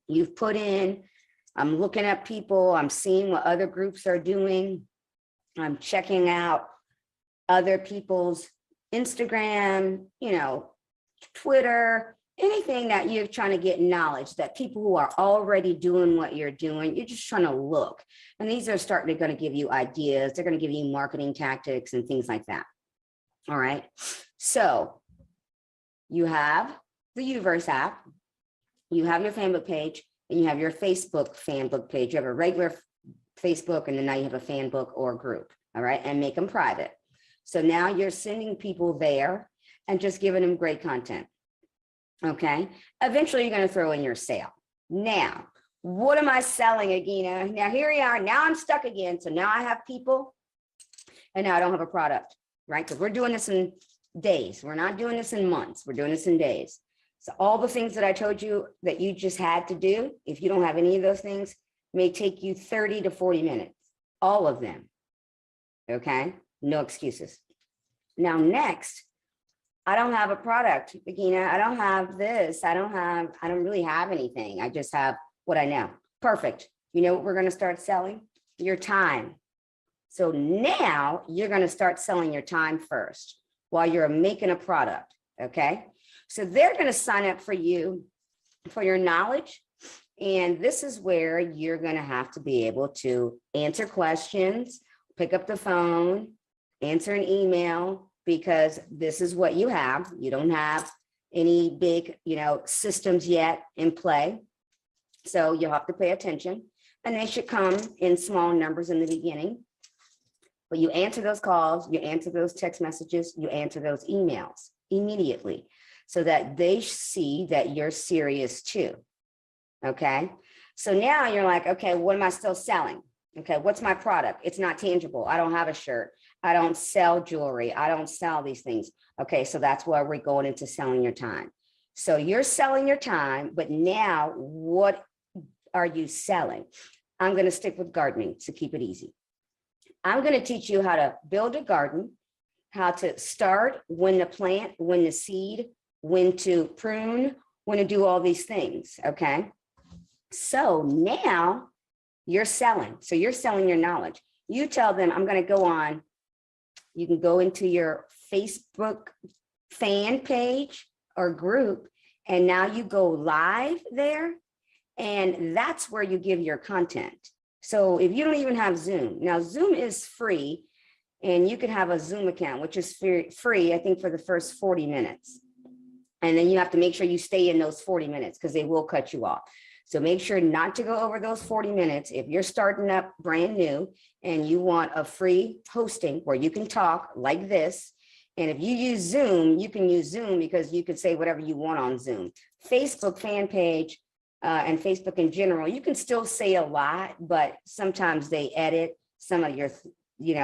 You've put in, I'm looking at people, I'm seeing what other groups are doing. I'm checking out other people's Instagram, Twitter, anything that you're trying to get knowledge, that people who are already doing what you're doing, you're just trying to look. And these are starting to going to give you ideas. They're going to give you marketing tactics and things like that. All right. So you have the Uverse app, you have your fan book page, and you have your Facebook fan book page. You have a regular Facebook, and then now you have a fan book or group. All right. And make them private. So now you're sending people there and just giving them great content. Okay. Eventually you're going to throw in your sale. Now, what am I selling, Agina? Now here we are. Now I'm stuck again. So now I have people and now I don't have a product, right? Because we're doing this in days. We're not doing this in months. We're doing this in days. So all the things that I told you that you just had to do, if you don't have any of those things, may take you 30 to 40 minutes, all of them. Okay. No excuses. Now, next, I don't have a product, Agina. I don't have this. I don't really have anything. I just have what I know. Perfect. You know what we're going to start selling? Your time. So now you're going to start selling your time first while you're making a product. Okay. So they're going to sign up for you for your knowledge. And this is where you're going to have to be able to answer questions, pick up the phone, answer an email, because this is what you have. You don't have any big, systems yet in play. So you'll have to pay attention, and they should come in small numbers in the beginning. But you answer those calls, you answer those text messages, you answer those emails immediately so that they see that you're serious too. Okay. So now you're like, okay, what am I still selling? Okay, what's my product? It's not tangible. I don't have a shirt. I don't sell jewelry. I don't sell these things. Okay, so that's where we're going into selling your time. So you're selling your time, but now what are you selling? I'm going to stick with gardening to keep it easy. I'm going to teach you how to build a garden, how to start, when to plant, when to seed, when to prune, when to do all these things. Okay, so now you're selling. So you're selling your knowledge. You tell them, I'm going to go on. You can go into your Facebook fan page or group, and now you go live there. And that's where you give your content. So if you don't even have Zoom, now Zoom is free, and you can have a Zoom account, which is free, I think, for the first 40 minutes. And then you have to make sure you stay in those 40 minutes because they will cut you off. So make sure not to go over those 40 minutes. If you're starting up brand new and you want a free hosting where you can talk like this, and if you use Zoom, you can use Zoom because you can say whatever you want on Zoom. Facebook fan page and Facebook in general, you can still say a lot, but sometimes they edit some of your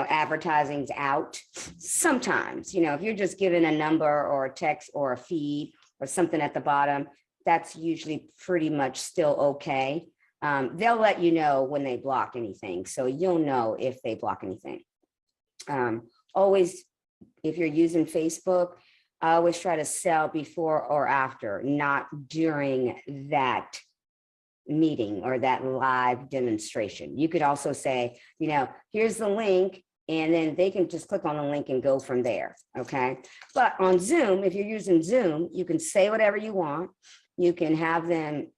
advertisings out. Sometimes, if you're just given a number or a text or a feed or something at the bottom, that's usually pretty much still okay. They'll let you know when they block anything. So you'll know if they block anything. Always, if you're using Facebook, I always try to sell before or after, not during that meeting or that live demonstration. You could also say, here's the link, and then they can just click on the link and go from there. Okay. But on Zoom, if you're using Zoom, you can say whatever you want. You can have them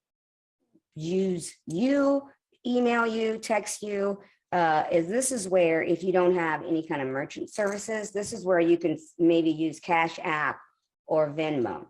use you, email you, text you. This is where, if you don't have any kind of merchant services, this is where you can maybe use Cash App or Venmo.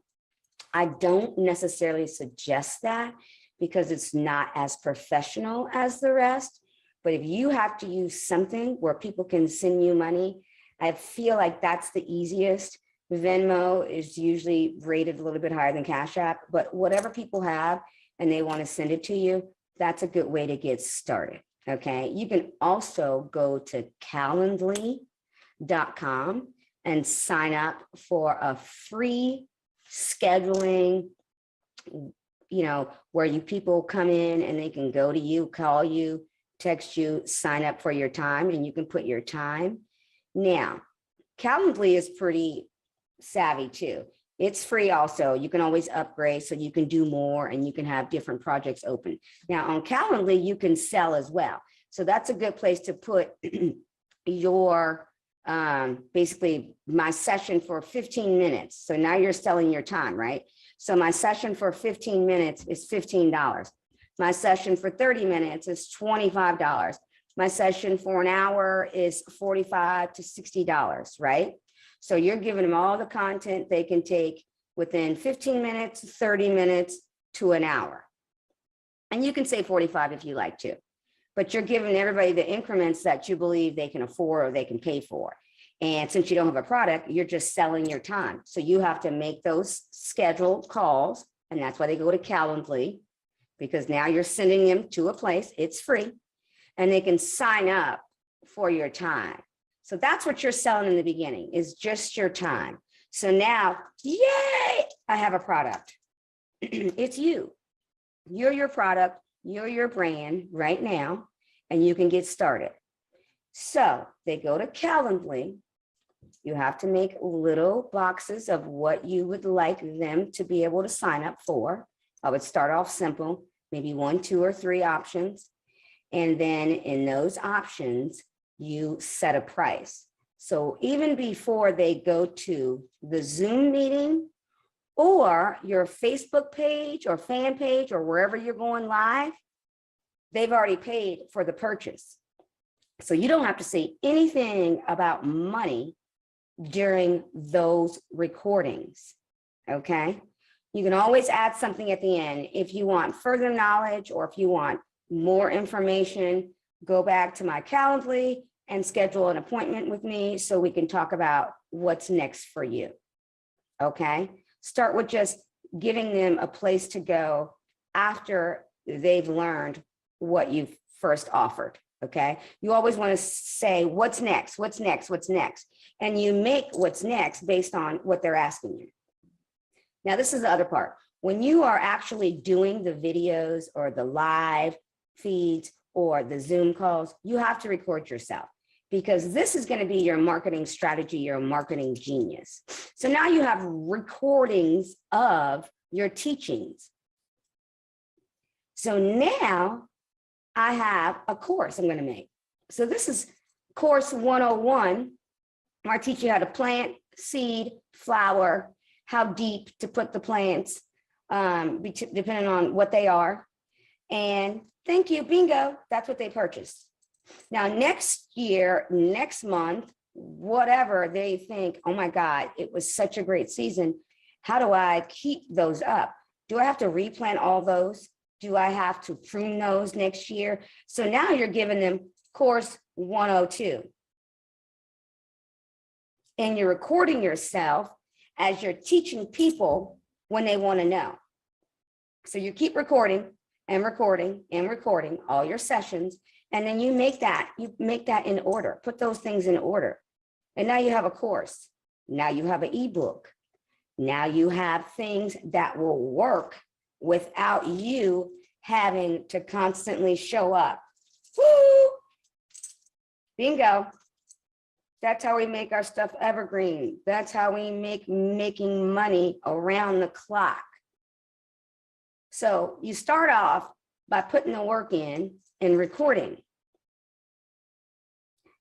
I don't necessarily suggest that because it's not as professional as the rest. But if you have to use something where people can send you money, I feel like that's the easiest. Venmo is usually rated a little bit higher than Cash App, but whatever people have and they want to send it to you, that's a good way to get started. Okay. You can also go to calendly.com and sign up for a free scheduling where people come in and they can go to you, call you, text you, sign up for your time, and you can put your time. Now, Calendly is pretty savvy too. It's free also. You can always upgrade so you can do more and you can have different projects open. Now on Calendly, you can sell as well. So that's a good place to put your, basically my session for 15 minutes. So now you're selling your time, right? So my session for 15 minutes is $15. My session for 30 minutes is $25. My session for an hour is $45 to $60, right? So you're giving them all the content they can take within 15 minutes, 30 minutes to an hour. And you can say 45 if you like to, but you're giving everybody the increments that you believe they can afford or they can pay for. And since you don't have a product, you're just selling your time. So you have to make those scheduled calls. And that's why they go to Calendly, because now you're sending them to a place, it's free, and they can sign up for your time. So that's what you're selling in the beginning, is just your time. So now, yay, I have a product. It's you. You're your product, you're your brand right now, and you can get started. So they go to Calendly. You have to make little boxes of what you would like them to be able to sign up for. I would start off simple, maybe 1, 2, or 3 options. And then in those options, you set a price. So even before they go to the Zoom meeting or your Facebook page or fan page or wherever you're going live, they've already paid for the purchase. So you don't have to say anything about money during those recordings, okay? You can always add something at the end. If you want further knowledge or if you want more information, go back to my Calendly and schedule an appointment with me so we can talk about what's next for you, okay? Start with just giving them a place to go after they've learned what you've first offered, okay? You always want to say, what's next, what's next, what's next? And you make what's next based on what they're asking you. Now, this is the other part. When you are actually doing the videos or the live feeds or the Zoom calls, you have to record yourself, because this is going to be your marketing strategy, your marketing genius. So now you have recordings of your teachings. So now I have a course I'm going to make. So this is course 101, where I teach you how to plant, seed, flower, how deep to put the plants, depending on what they are. And thank you, bingo, that's what they purchased. Now, next year, next month, whatever they think, oh my God, it was such a great season. How do I keep those up? Do I have to replant all those? Do I have to prune those next year? So now you're giving them course 102. And you're recording yourself as you're teaching people when they want to know. So you keep recording and recording and recording all your sessions. And then you make that in order, put those things in order. And now you have a course. Now you have an ebook. Now you have things that will work without you having to constantly show up. Woo! Bingo. That's how we make our stuff evergreen. That's how we make making money around the clock. So you start off by putting the work in and recording.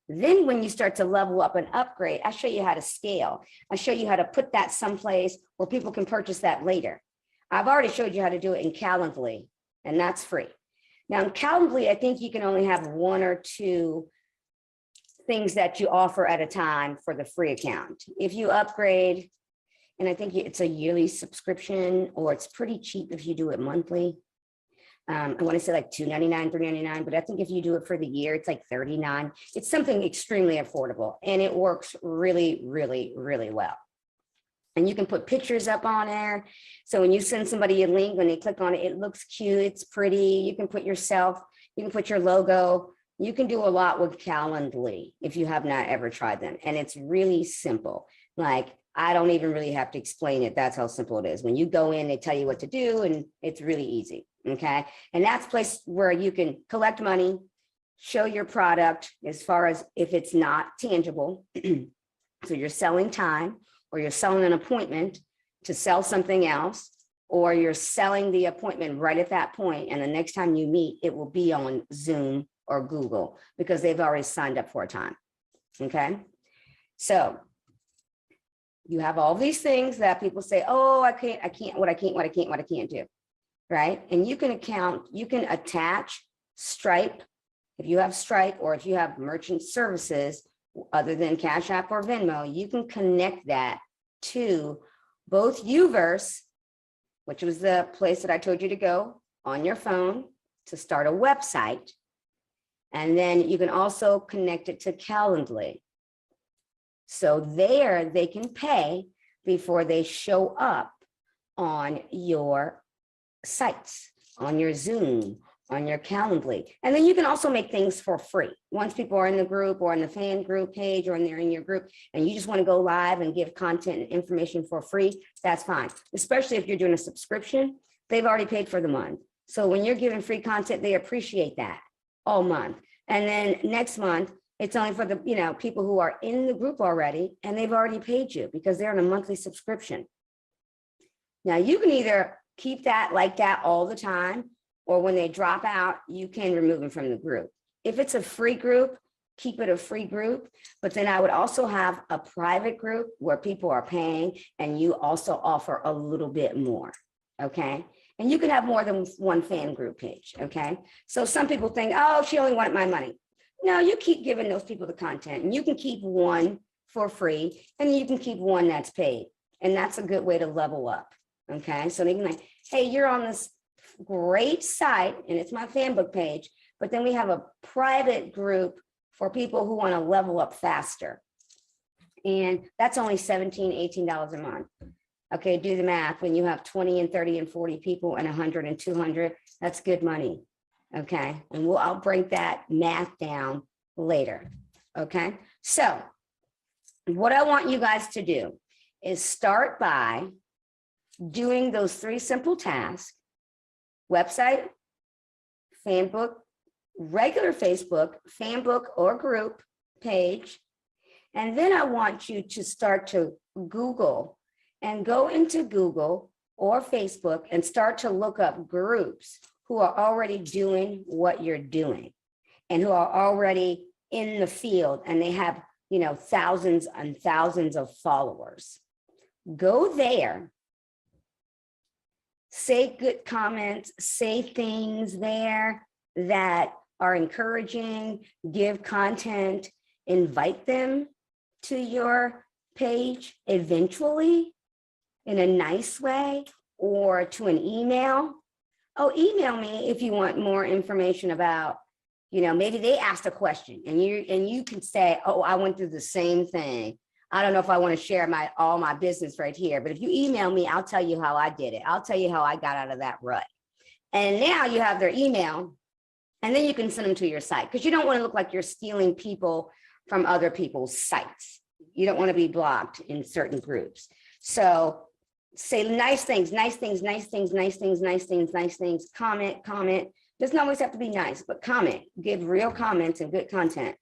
Then when you start to level up and upgrade, I show you how to scale. I show you how to put that someplace where people can purchase that later. I've already showed you how to do it in Calendly, and that's free. Now in Calendly, I think you can only have 1 or 2 things that you offer at a time for the free account. If you upgrade, and I think it's a yearly subscription, or it's pretty cheap if you do it monthly. I want to say like $2.99, $3.99, but I think if you do it for the year, it's like $39. It's something extremely affordable, and it works really, really, really well. And you can put pictures up on there. So when you send somebody a link, when they click on it, it looks cute, it's pretty. You can put yourself, you can put your logo. You can do a lot with Calendly if you have not ever tried them. And it's really simple. Like I don't even really have to explain it. That's how simple it is. When you go in, they tell you what to do, and it's really easy, okay? And that's a place where you can collect money, show your product as far as if it's not tangible. So you're selling time, or you're selling an appointment to sell something else, or you're selling the appointment right at that point, and the next time you meet, it will be on Zoom or Google because they've already signed up for a time, okay? So you have all these things that people say, oh, I can't do, right? And you can attach Stripe, if you have Stripe, or if you have merchant services other than Cash App or Venmo, you can connect that to both Uverse, which was the place that I told you to go on your phone to start a website. And then you can also connect it to Calendly. So there they can pay before they show up on your sites, on your Zoom, on your Calendly. And then you can also make things for free. Once people are in the group or in the fan group page or they're in your group and you just want to go live and give content and information for free, that's fine. Especially if you're doing a subscription, they've already paid for the month. So when you're giving free content, they appreciate that all month. And then next month, it's only for the people who are in the group already, and they've already paid you because they're on a monthly subscription. Now you can either keep that like that all the time, or when they drop out, you can remove them from the group. If it's a free group, keep it a free group. But then I would also have a private group where people are paying and you also offer a little bit more, okay? And you can have more than one fan group page, okay? So some people think, oh, she only wanted my money. No, you keep giving those people the content, and you can keep one for free, and you can keep one that's paid. And that's a good way to level up, okay? So they can like, hey, you're on this great site, and it's my fan book page, but then we have a private group for people who want to level up faster. And that's only $17, $18 a month. Okay, do the math. When you have 20 and 30 and 40 people and 100 and 200, that's good money. Okay, and I'll break that math down later. Okay, so what I want you guys to do is start by doing those 3 simple tasks: website, fan book, regular Facebook, fan book or group page. And then I want you to start to Google and go into Google or Facebook and start to look up groups who are already doing what you're doing and who are already in the field, and they have, thousands and thousands of followers. Go there, say good comments, say things there that are encouraging, give content, invite them to your page eventually in a nice way, or to an email. Oh, email me if you want more information about, maybe they asked a question and you can say, oh, I went through the same thing. I don't know if I want to share all my business right here, but if you email me, I'll tell you how I did it. I'll tell you how I got out of that rut. And now you have their email, and then you can send them to your site, because you don't want to look like you're stealing people from other people's sites. You don't want to be blocked in certain groups. So say nice things, comment. Doesn't always have to be nice, but comment, give real comments and good content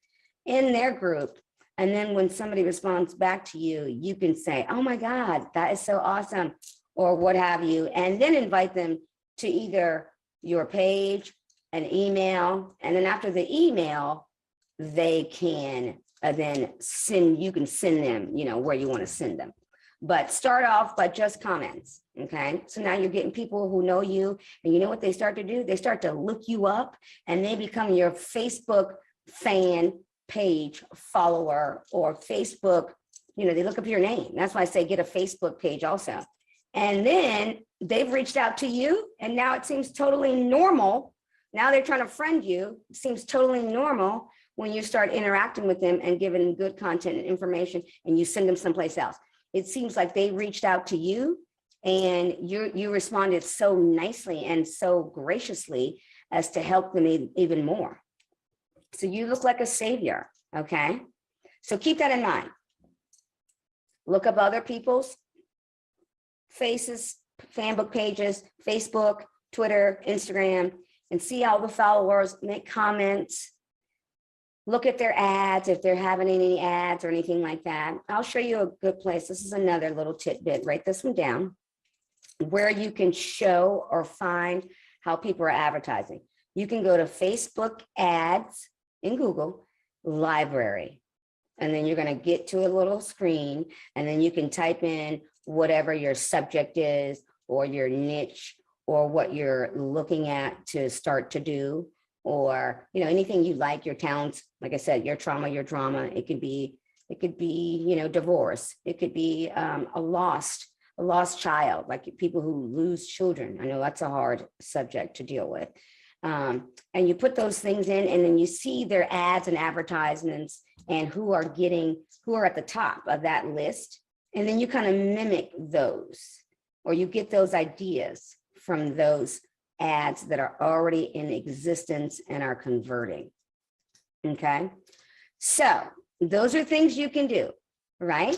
in their group. And then when somebody responds back to you, you can say, oh my God, that is so awesome, or what have you. And then invite them to either your page, an email, and then after the email, they can then you can send them, where you want to send them. But start off by just comments, okay? So now you're getting people who know you, and you know what they start to do? They start to look you up, and they become your Facebook fan page follower, or Facebook, they look up your name. That's why I say get a Facebook page also. And then they've reached out to you, and now it seems totally normal. Now they're trying to friend you. It seems totally normal when you start interacting with them and giving good content and information, and you send them someplace else. It seems like they reached out to you, and you responded so nicely and so graciously as to help them even more. So you look like a savior, okay? So keep that in mind. look up other people's faces, fan book pages, Facebook, Twitter, Instagram, and see all the followers, make comments, look at their ads, if they're having any ads or anything like that. I'll show you a good place. This is another little tidbit. Write this one down, where you can show or find how people are advertising. You can go to Facebook ads in Google, library, and then you're going to get to a little screen, and then you can type in whatever your subject is or your niche or what you're looking at to start to do, or anything you like, your talents. Like I said, your trauma, your drama. It could be divorce. It could be a lost child, like people who lose children. I know that's a hard subject to deal with. And you put those things in, and then you see their ads and advertisements and who are at the top of that list. And then you kind of mimic those, or you get those ideas from those ads that are already in existence and are converting. Okay. So those are things you can do, right?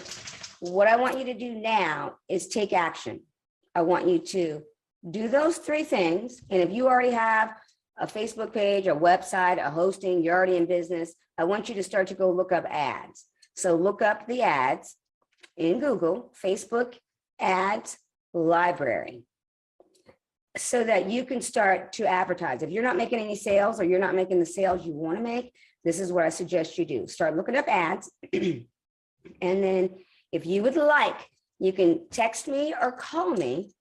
What I want you to do now is take action. I want you to do those 3 things. And if you already have a Facebook page, a website, a hosting, you're already in business, I want you to start to go look up ads. So look up the ads in Google, Facebook ads library, so that you can start to advertise. If you're not making any sales, or you're not making the sales you want to make, this is what I suggest you do. Start looking up ads. And then if you would like, you can text me or call me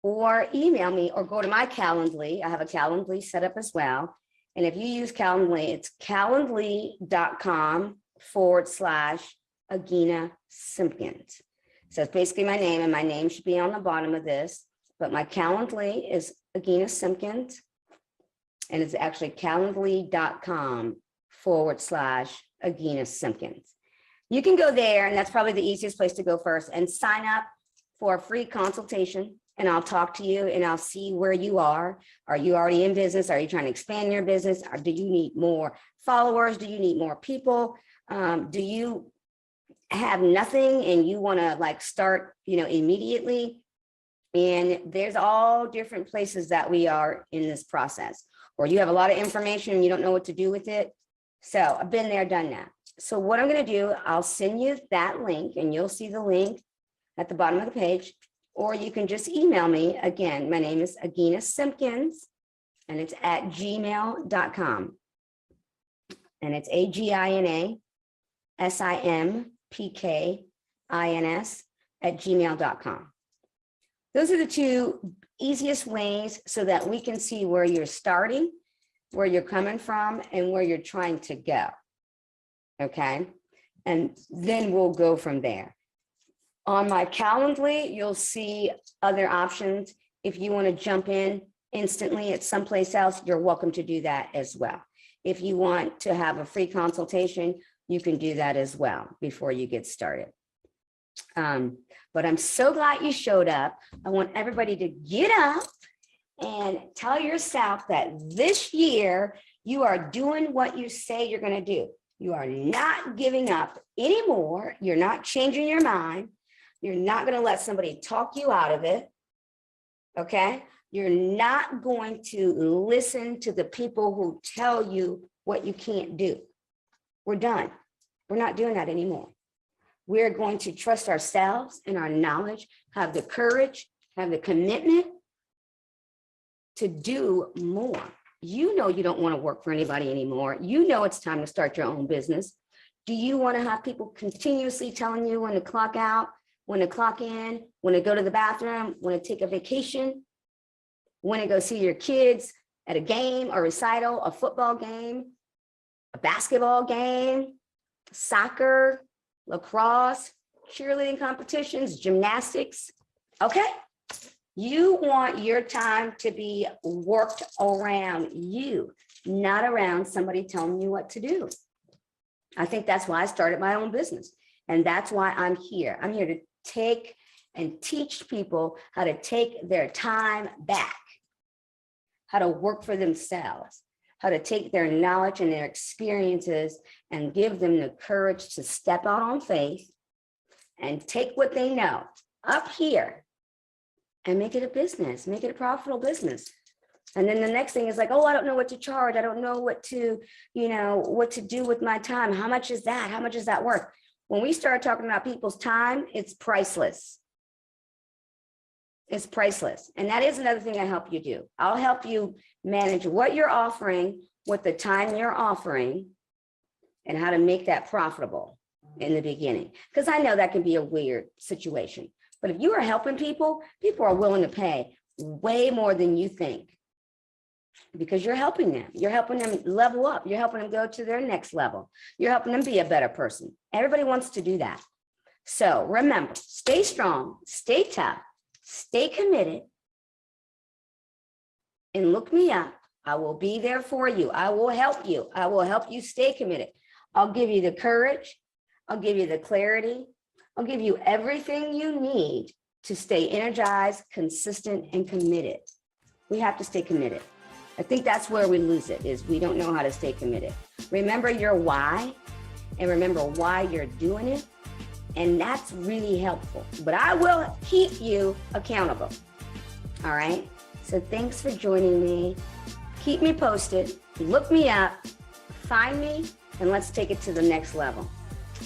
or email me or go to my Calendly. I have a Calendly set up as well. And if you use Calendly, it's calendly.com/Agina Simpkins. So it's basically my name, and my name should be on the bottom of this. But my Calendly is Agina Simpkins, and it's actually calendly.com/Agina Simpkins. You can go there, and that's probably the easiest place to go first, and sign up for a free consultation, and I'll talk to you and I'll see where you are. Are you already in business? Are you trying to expand your business? Or do you need more followers? Do you need more people? Do you have nothing and you want to start, immediately? And there's all different places that we are in this process, or you have a lot of information and you don't know what to do with it. So I've been there, done that. So what I'm going to do, I'll send you that link, and you'll see the link at the bottom of the page, or you can just email me. Again, my name is Agina Simpkins, and it's at gmail.com. And it's AGINASIMPKINS at gmail.com. Those are the 2 easiest ways so that we can see where you're starting, where you're coming from, and where you're trying to go. Okay. And then we'll go from there. On my Calendly, you'll see other options. If you want to jump in instantly at someplace else, you're welcome to do that as well. If you want to have a free consultation, you can do that as well before you get started. But I'm so glad you showed up. I want everybody to get up and tell yourself that this year you are doing what you say you're going to do. You are not giving up anymore. You're not changing your mind. You're not going to let somebody talk you out of it. Okay? You're not going to listen to the people who tell you what you can't do. We're done. We're not doing that anymore. We're going to trust ourselves and our knowledge, have the courage, have the commitment to do more. You know you don't want to work for anybody anymore. You know it's time to start your own business. Do you want to have people continuously telling you when to clock out, when to clock in, when to go to the bathroom, when to take a vacation, when to go see your kids at a game, a recital, a football game, a basketball game, soccer, lacrosse, cheerleading competitions, gymnastics? Okay. You want your time to be worked around you, not around somebody telling you what to do. I think that's why I started my own business. And that's why I'm here. I'm here to take and teach people how to take their time back, how to work for themselves, how to take their knowledge and their experiences and give them the courage to step out on faith and take what they know up here and make it a business, make it a profitable business. And then the next thing is like, oh, I don't know what to charge. I don't know what to, what to do with my time. How much is that? How much is that worth? When we start talking about people's time, it's priceless. It's priceless. And that is another thing I help you do. I'll help you manage what you're offering, what the time you're offering, and how to make that profitable in the beginning. Because I know that can be a weird situation. But if you are helping people, people are willing to pay way more than you think. Because you're helping them. You're helping them level up. You're helping them go to their next level. You're helping them be a better person. Everybody wants to do that. So remember, stay strong, stay tough, stay committed, and look me up. I will be there for you. I will help you. I will help you stay committed. I'll give you the courage. I'll give you the clarity. I'll give you everything you need to stay energized, consistent, and committed. We have to stay committed. I think that's where we lose it, is we don't know how to stay committed. Remember your why, and remember why you're doing it. And that's really helpful. But I will keep you accountable. All right. So thanks for joining me. Keep me posted. Look me up. Find me. And let's take it to the next level.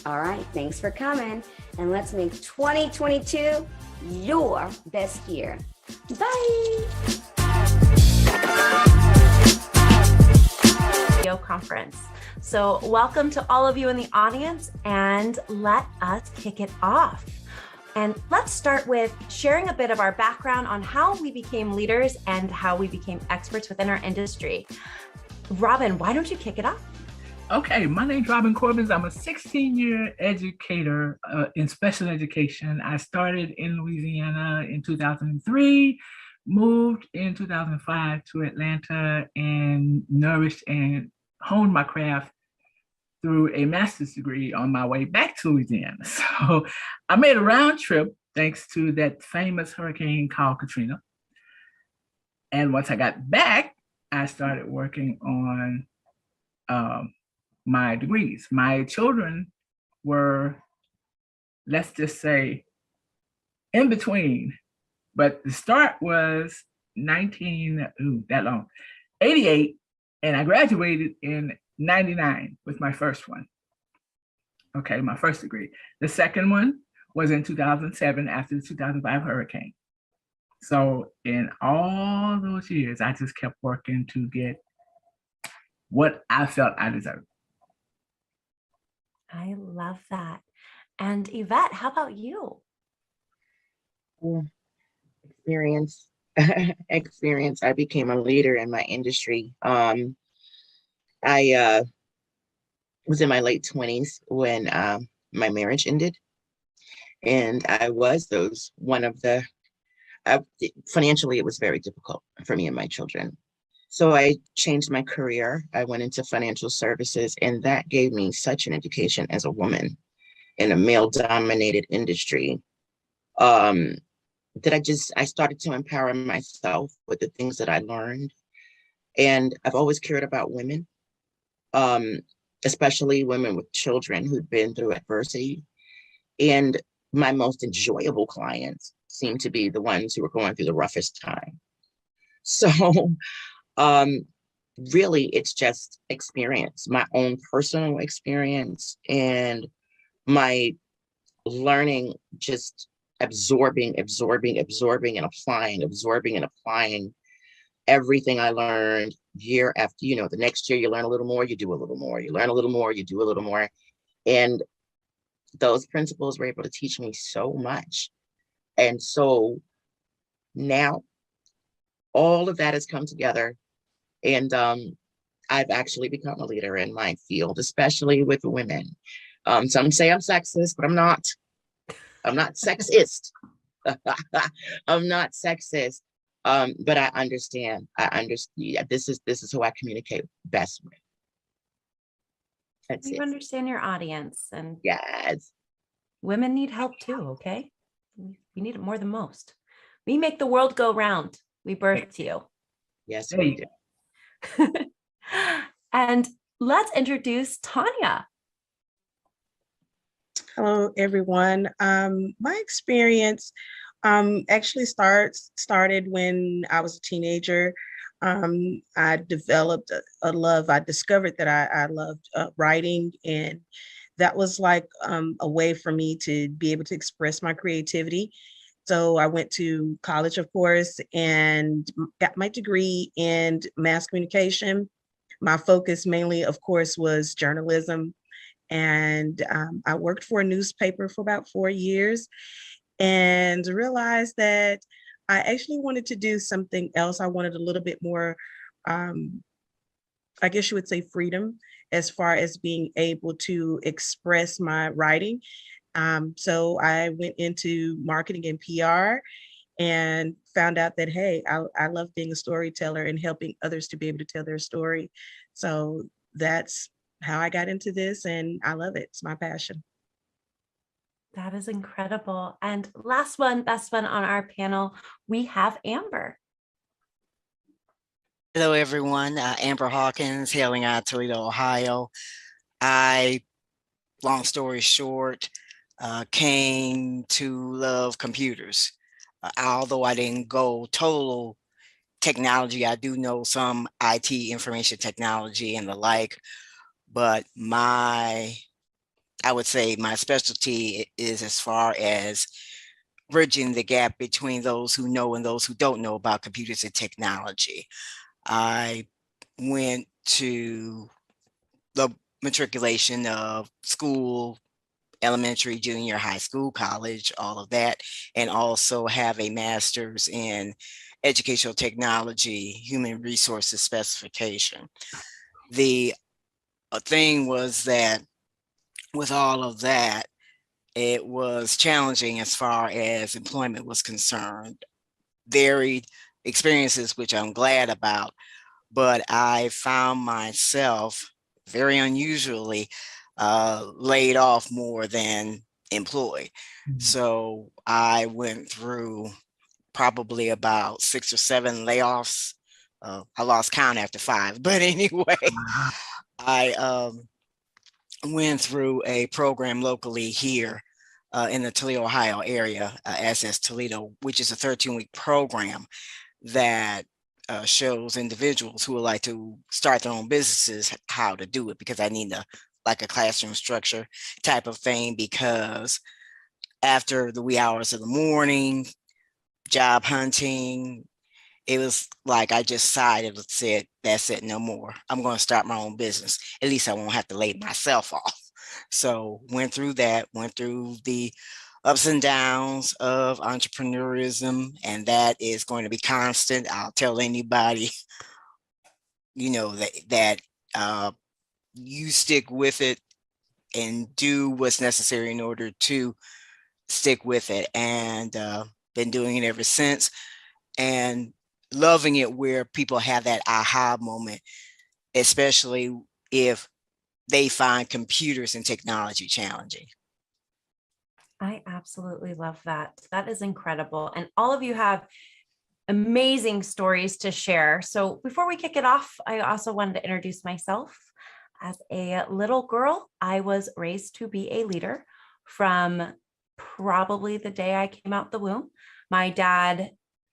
All right. Thanks for coming. And let's make 2022 your best year. Bye. Conference. So welcome to all of you in the audience, and let us kick it off. And let's start with sharing a bit of our background on how we became leaders and how we became experts within our industry. Robin, why don't you kick it off? Okay, my name's Robin Corbins. I'm a 16-year educator in special education. I started in Louisiana in 2003, moved in 2005 to Atlanta, and nourished and honed my craft through a master's degree on my way back to Louisiana. So I made a round trip thanks to that famous hurricane called Katrina. And once I got back, I started working on my degrees. My children were, let's just say, in between, but the start was 88, and I graduated in 99 with my first one. Okay, my first degree. The second one was in 2007 after the 2005 hurricane. So in all those years, I just kept working to get what I felt I deserved. I love that. And Yvette, how about you? Experience. I became a leader in my industry. I was in my late 20s when my marriage ended, and I was financially, it was very difficult for me and my children. So I changed my career. I went into financial services, and that gave me such an education as a woman in a male-dominated industry. That I started to empower myself with the things that I learned. And I've always cared about women, especially women with children who've been through adversity. And my most enjoyable clients seem to be the ones who are going through the roughest time. So really, it's just experience, my own personal experience, and my learning, just absorbing and applying everything I learned year after, the next year you learn a little more, you do a little more, you learn a little more, you do a little more. And those principles were able to teach me so much. And so now all of that has come together, and I've actually become a leader in my field, especially with women. Some say I'm sexist, but I'm not. I'm not sexist. I'm not sexist. But I understand. This is who I communicate best with. That's You it. understand your audience, and Yes. women need help too, okay? We need it more than most. We make the world go round. We birthed you. Yes, we do. And let's introduce Tanya. Hello, everyone. My experience actually started when I was a teenager. I developed a love. I discovered that I loved writing, and that was like a way for me to be able to express my creativity. So I went to college, of course, and got my degree in mass communication. My focus mainly, of course, was journalism. And I worked for a newspaper for about 4 years and realized that I actually wanted to do something else. I wanted a little bit more, um, I guess you would say, freedom as far as being able to express my writing. So I went into marketing and PR and found out that, hey, I love being a storyteller and helping others to be able to tell their story. So that's how I got into this, and I love it. It's my passion. That is incredible. And last one, best one on our panel, we have Amber. Hello, everyone. Amber Hawkins, hailing out of Toledo, Ohio. Long story short, came to love computers. Although I didn't go total technology, I do know some IT, information technology and the like, but I would say my specialty is as far as bridging the gap between those who know and those who don't know about computers and technology. I went to the matriculation of school, elementary, junior, high school, college, all of that, and also have a master's in educational technology, human resources specification. The thing was that with all of that, it was challenging as far as employment was concerned. Varied experiences, which I'm glad about, but I found myself very unusually laid off more than employed. So I went through probably about 6 or 7 layoffs. I lost count after 5, but anyway, I went through a program locally here in the Toledo, Ohio area, SS Toledo, which is a 13-week program that shows individuals who would like to start their own businesses how to do it, because I need like a classroom structure type of thing, because after the wee hours of the morning, job hunting, it was like I just sighed and said, that's it, no more. I'm going to start my own business. At least I won't have to lay myself off. So went through that, went through the ups and downs of entrepreneurism, and that is going to be constant. I'll tell anybody, that you stick with it and do what's necessary in order to stick with it, and been doing it ever since, and loving it where people have that aha moment, especially if they find computers and technology challenging. I absolutely love that. That is incredible. And all of you have amazing stories to share. So before we kick it off, I also wanted to introduce myself. As a little girl, I was raised to be a leader from probably the day I came out the womb.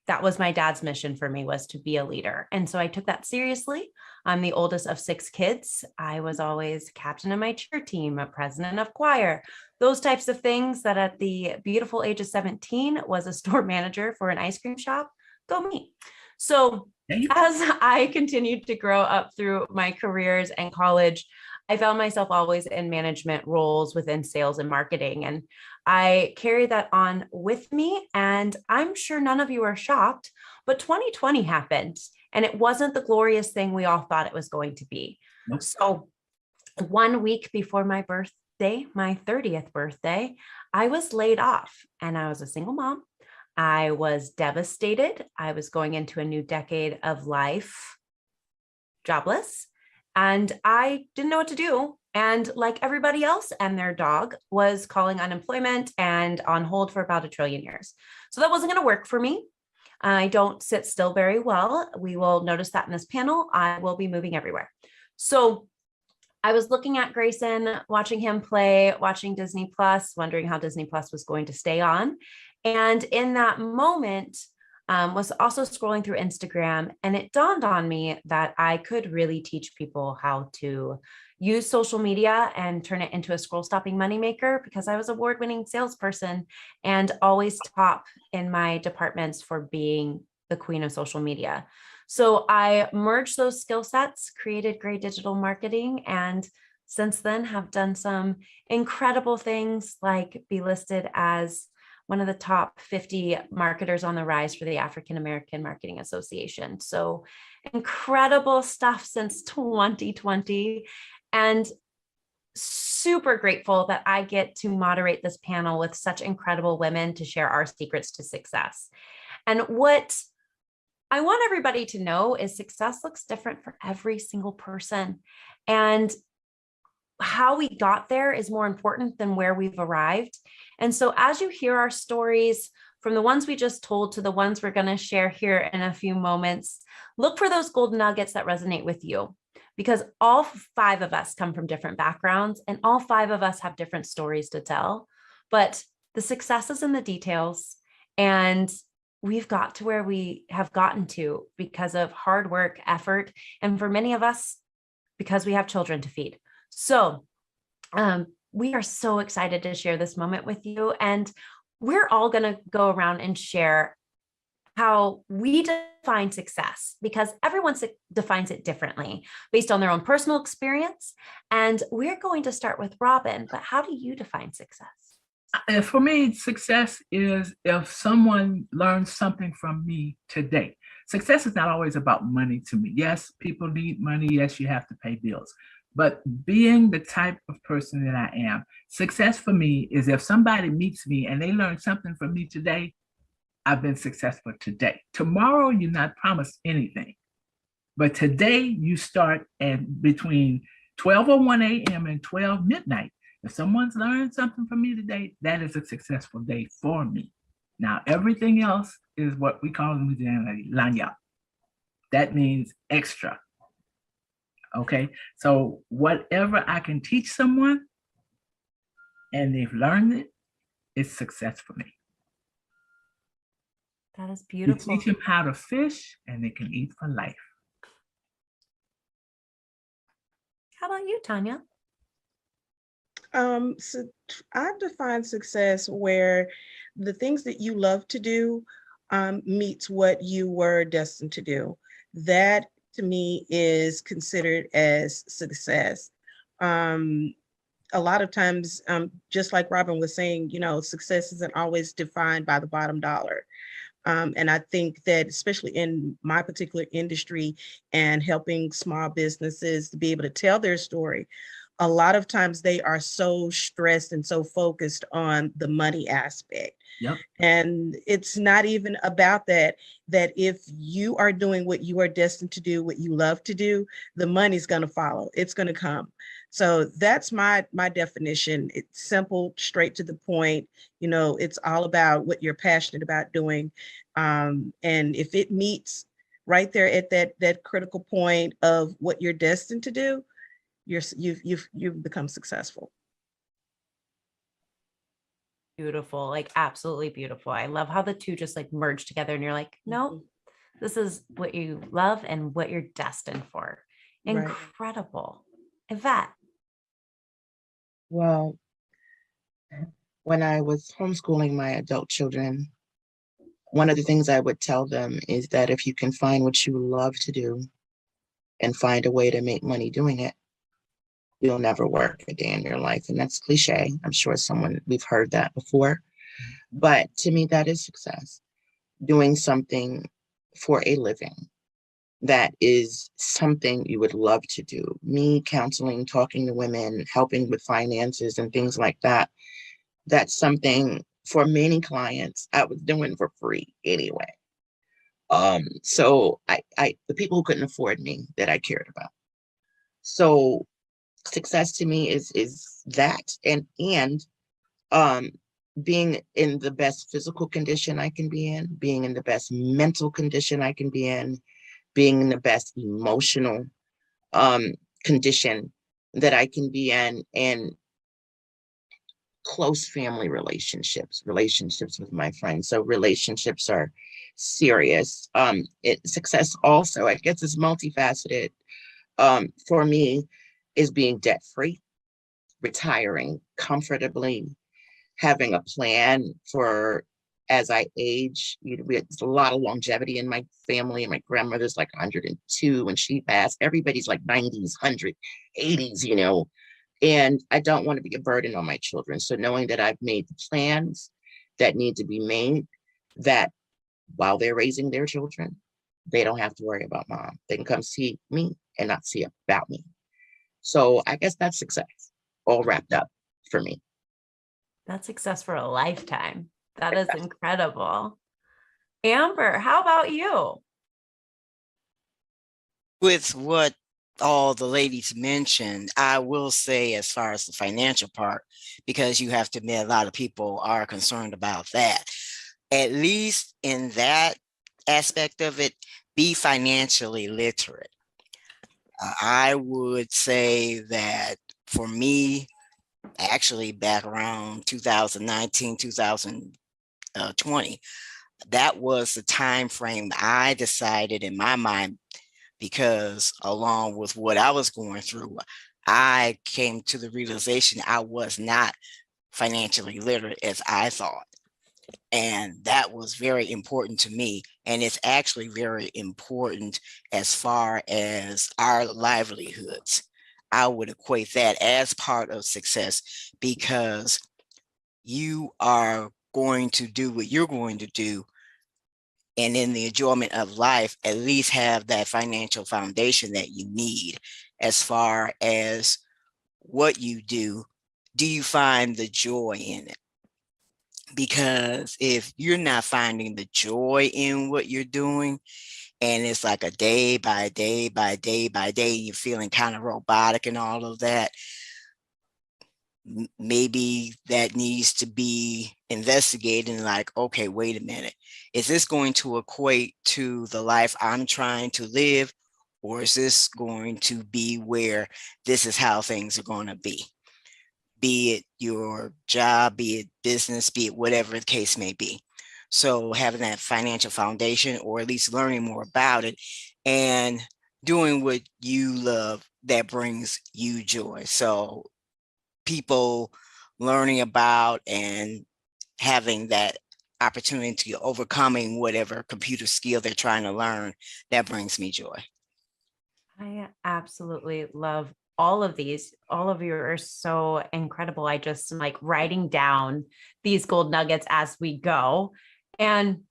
That was my dad's mission for me, was to be a leader. And so I took that seriously. I'm the oldest of 6 kids. I was always captain of my cheer team, a president of choir, those types of things. That at the beautiful age of 17 was a store manager for an ice cream shop. Go me. So as I continued to grow up through my careers and college, I found myself always in management roles within sales and marketing. And I carry that on with me. And I'm sure none of you are shocked, but 2020 happened, and it wasn't the glorious thing we all thought it was going to be. Nope. So 1 week before my birthday, my 30th birthday, I was laid off, and I was a single mom. I was devastated. I was going into a new decade of life, jobless, and I didn't know what to do. And like everybody else and their dog, was calling unemployment and on hold for about 1 trillion years. So that wasn't going to work for me. I don't sit still very well. We will notice that in this panel. I will be moving everywhere. So I was looking at Grayson, watching him play, watching Disney Plus, wondering how Disney Plus was going to stay on. And in that moment, was also scrolling through Instagram, and it dawned on me that I could really teach people how to use social media and turn it into a scroll stopping moneymaker, because I was an award-winning salesperson and always top in my departments for being the queen of social media. So I merged those skill sets, created Gray Digital Marketing, and since then have done some incredible things like be listed as one of the top 50 marketers on the rise for the African American Marketing Association. So incredible stuff since 2020, and super grateful that I get to moderate this panel with such incredible women to share our secrets to success. And what I want everybody to know is success looks different for every single person. And how we got there is more important than where we've arrived. And so as you hear our stories, from the ones we just told to the ones we're going to share here in a few moments, look for those gold nuggets that resonate with you, because all 5 of us come from different backgrounds and all 5 of us have different stories to tell. But the success is in the details, and we've got to where we have gotten to because of hard work, effort, and for many of us, because we have children to feed. So we are so excited to share this moment with you, and we're all going to go around and share how we define success, because everyone defines it differently based on their own personal experience. And we're going to start with Robin, but how do you define success? For me, success is if someone learns something from me today. Success is not always about money to me. Yes, people need money. Yes, you have to pay bills. But being the type of person that I am, success for me is if somebody meets me and they learn something from me today, I've been successful today. Tomorrow, you're not promised anything. But today, you start at between 12:01 a.m. and 12 midnight. If someone's learned something from me today, that is a successful day for me. Now, everything else is what we call in Louisiana, lanya. That means extra. Okay, so whatever I can teach someone and they've learned it, it's success for me. That is You beautiful. teach them how to fish and they can eat for life. How about you, Tanya? So I define success where the things that you love to do meets what you were destined to do. That to me is considered as success. A lot of times, just like Robin was saying, you know, success isn't always defined by the bottom dollar. And I think that especially in my particular industry and helping small businesses to be able to tell their story, a lot of times they are so stressed and so focused on the money aspect. Yep. And it's not even about that, that if you are doing what you are destined to do, what you love to do, the money's going to follow. It's going to come. So that's my definition. It's simple, straight to the point. You know, it's all about what you're passionate about doing. And if it meets right there at that critical point of what you're destined to do, you've become successful. Beautiful, like absolutely beautiful. I love how the two just like merge together and you're like, no, this is what you love and what you're destined for. Incredible. Yvette. Well, when I was homeschooling my adult children, one of the things I would tell them is that if you can find what you love to do and find a way to make money doing it, you'll never work a day in your life. And that's cliche. I'm sure we've heard that before. But to me, that is success. Doing something for a living that is something you would love to do. Me counseling, talking to women, helping with finances and things like that. That's something for many clients I was doing for free anyway. So the people who couldn't afford me that I cared about. So success to me is that and being in the best physical condition I can be in, being in the best mental condition I can be in, being in the best emotional condition that I can be in, and close family relationships, relationships with my friends. So relationships are serious. Success also, I guess, is multifaceted. For me, is being debt free, retiring comfortably, having a plan for as I age. It's a lot of longevity in my family. My grandmother's like 102 when she passed. Everybody's like 90s, 100, 80s, and I don't want to be a burden on my children. So knowing that I've made the plans that need to be made, that while they're raising their children, they don't have to worry about mom. They can come see me and not see about me. So I guess that's success, all wrapped up for me. That's success for a lifetime. That is incredible. Amber, how about you? With what all the ladies mentioned, I will say, as far as the financial part, because you have to admit a lot of people are concerned about that, at least in that aspect of it, be financially literate. I would say that for me, actually back around 2019, 2020, that was the time frame I decided in my mind, because along with what I was going through, I came to the realization I was not financially literate as I thought. And that was very important to me. And it's actually very important as far as our livelihoods. I would equate that as part of success, because you are going to do what you're going to do, and in the enjoyment of life, at least have that financial foundation that you need. As far as what you do you find the joy in it? Because if you're not finding the joy in what you're doing, and it's like a day by day by day by day, you're feeling kind of robotic and all of that, maybe that needs to be investigated. Like, okay, wait a minute, is this going to equate to the life I'm trying to live, or is this going to be where this is how things are going to be it your job, be it business, be it whatever the case may be. So having that financial foundation, or at least learning more about it, and doing what you love that brings you joy. So people learning about and having that opportunity to overcoming whatever computer skill they're trying to learn, that brings me joy. I absolutely love all of these. All of you are so incredible. I just am like writing down these gold nuggets as we go. And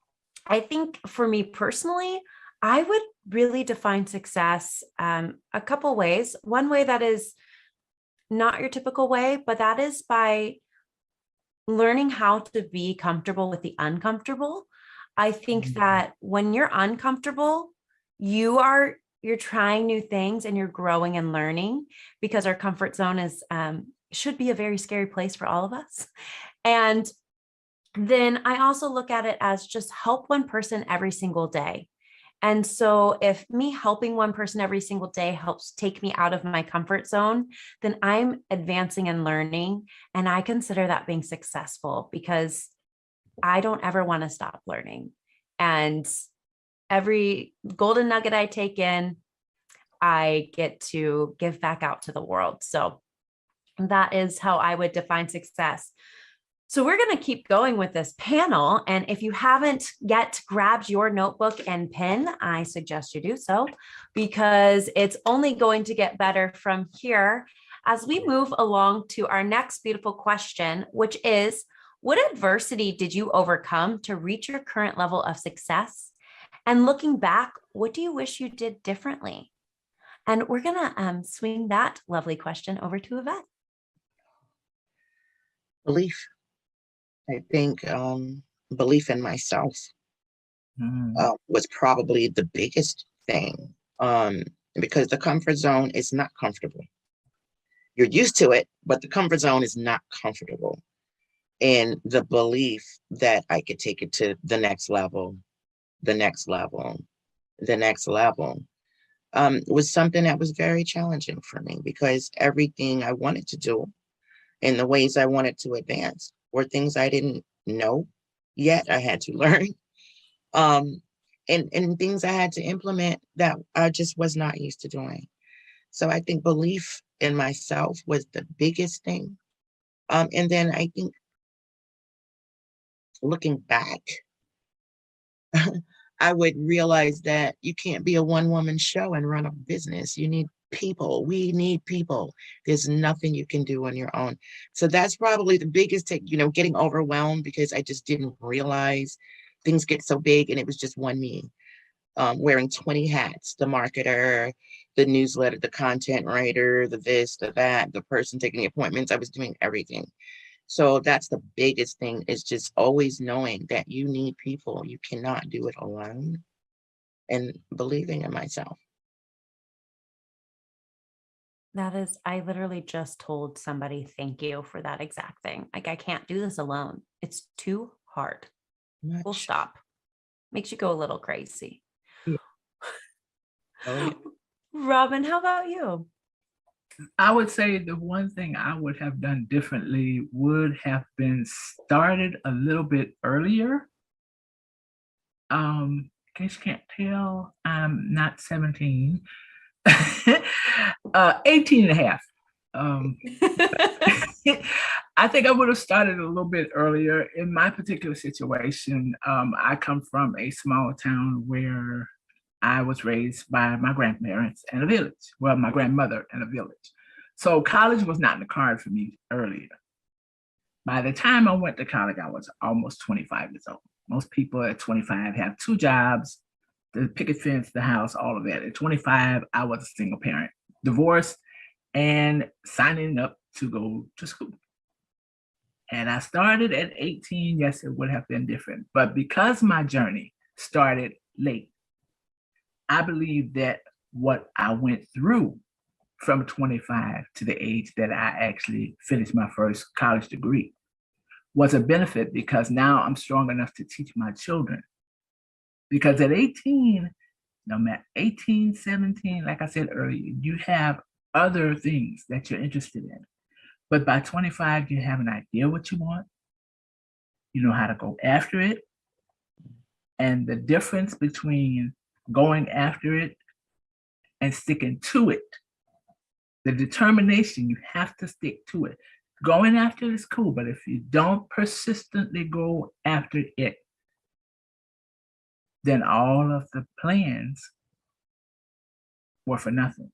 I think for me personally, I would really define success a couple ways. One way that is not your typical way, but that is by learning how to be comfortable with the uncomfortable. I think that when you're uncomfortable, you're trying new things and you're growing and learning, because our comfort zone is should be a very scary place for all of us. And then I also look at it as just help one person every single day. And so if me helping one person every single day helps take me out of my comfort zone, then I'm advancing and learning. And I consider that being successful, because I don't ever want to stop learning. And every golden nugget I take in, I get to give back out to the world. So that is how I would define success. So we're going to keep going with this panel. And if you haven't yet grabbed your notebook and pen, I suggest you do so, because it's only going to get better from here as we move along to our next beautiful question, which is, what adversity did you overcome to reach your current level of success? And looking back, what do you wish you did differently? And we're going to swing that lovely question over to Yvette. Belief. I think belief in myself was probably the biggest thing, because the comfort zone is not comfortable. You're used to it, but the comfort zone is not comfortable. And the belief that I could take it to the next level, the next level, the next level. was something that was very challenging for me, because everything I wanted to do and the ways I wanted to advance were things I didn't know yet. I had to learn. And things I had to implement that I just was not used to doing. So I think belief in myself was the biggest thing. And then I think looking back, I would realize that you can't be a one-woman show and run a business. You need people. We need people. There's nothing you can do on your own. So that's probably the biggest take, getting overwhelmed because I just didn't realize things get so big, and it was just one me, wearing 20 hats, the marketer, the newsletter, the content writer, the this, the that, the person taking the appointments. I was doing everything. So that's the biggest thing, is just always knowing that you need people. You cannot do it alone, and believing in myself. That is, I literally just told somebody, thank you for that exact thing. Like, I can't do this alone. It's too hard. Full stop. Makes you go a little crazy. Yeah. Oh, yeah. Robin, how about you? I would say the one thing I would have done differently would have been started a little bit earlier. In case you can't tell, I'm not 17, 18 and a half. I think I would have started a little bit earlier. In my particular situation, I come from a small town where I was raised by my grandparents in a village. Well, my grandmother in a village. So college was not in the card for me earlier. By the time I went to college, I was almost 25 years old. Most people at 25 have 2 jobs, the picket fence, the house, all of that. At 25, I was a single parent, divorced, and signing up to go to school. And I started at 18. Yes, it would have been different. But because my journey started late, I believe that what I went through from 25 to the age that I actually finished my first college degree was a benefit, because now I'm strong enough to teach my children. Because at 18, no matter 18, 17, like I said earlier, you have other things that you're interested in. But by 25, you have an idea what you want. You know how to go after it. And the difference between going after it and sticking to it, the determination, you have to stick to it. Going after it is cool, but if you don't persistently go after it, then all of the plans were for nothing.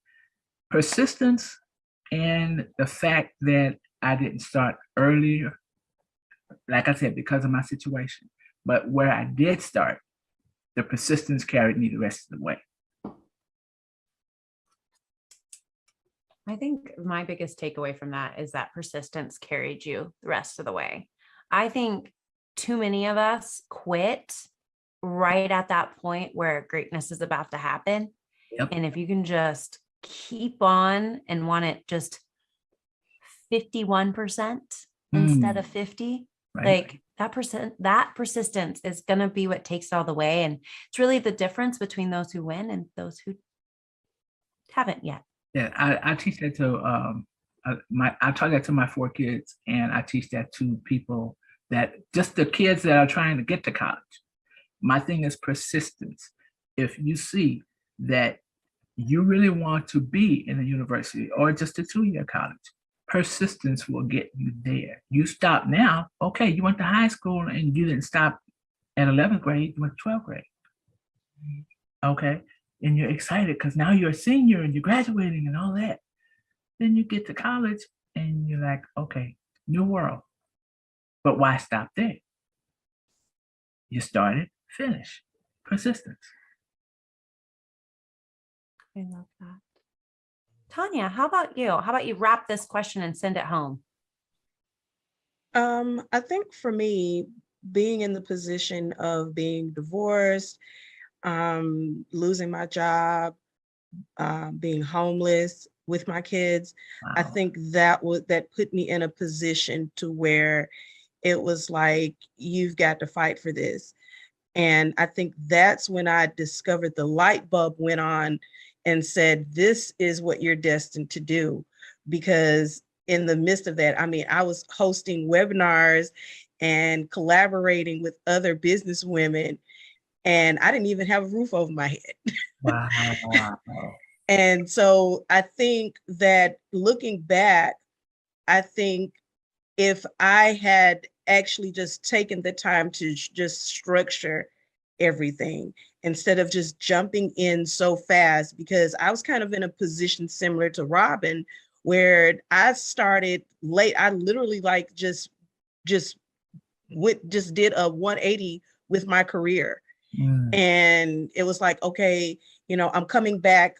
Persistence and the fact that I didn't start earlier, like I said, because of my situation, but where I did start, the persistence carried me the rest of the way. I think my biggest takeaway from that is that persistence carried you the rest of the way. I think too many of us quit right at that point where greatness is about to happen. Yep. And if you can just keep on and want it just 51% instead of 50, Right. like that persistence is going to be what takes it all the way. And it's really the difference between those who win and those who haven't yet. Yeah, I teach that to I taught that to my 4 kids, and I teach that to people, that just the kids that are trying to get to college. My thing is persistence. If you see that you really want to be in a university or just a 2-year college, persistence will get you there. You stop now, okay, you went to high school and you didn't stop at 11th grade, you went to 12th grade. Okay, and you're excited because now you're a senior and you're graduating and all that. Then you get to college and you're like, okay, new world. But why stop there? You started, finish. Persistence. I love that. Tanya, how about you? How about you wrap this question and send it home? I think for me, being in the position of being divorced, losing my job, being homeless with my kids, Wow. I think that put me in a position to where it was like, you've got to fight for this. And I think that's when I discovered the light bulb went on and said, this is what you're destined to do. Because in the midst of that, I mean, I was hosting webinars and collaborating with other business women, and I didn't even have a roof over my head. Wow. And so I think that looking back, I think if I had actually just taken the time to just structure everything instead of just jumping in so fast, because I was kind of in a position similar to Robin, where I started late. I literally like just did a 180 with my career. And it was like, okay, I'm coming back,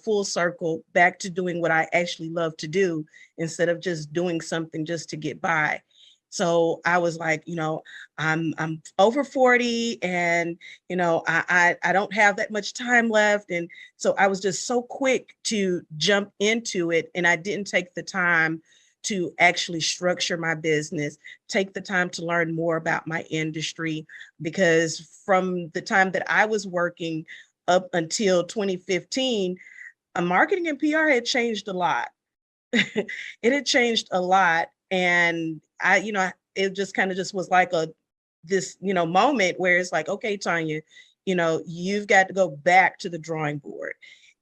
full circle back to doing what I actually love to do instead of just doing something just to get by. So I was like, I'm over 40, and I don't have that much time left. And so I was just so quick to jump into it, and I didn't take the time to actually structure my business, take the time to learn more about my industry, because from the time that I was working up until 2015, marketing and PR had changed a lot. It had changed a lot. And it just kind of just was like this moment where it's like, okay, Tanya, you've got to go back to the drawing board.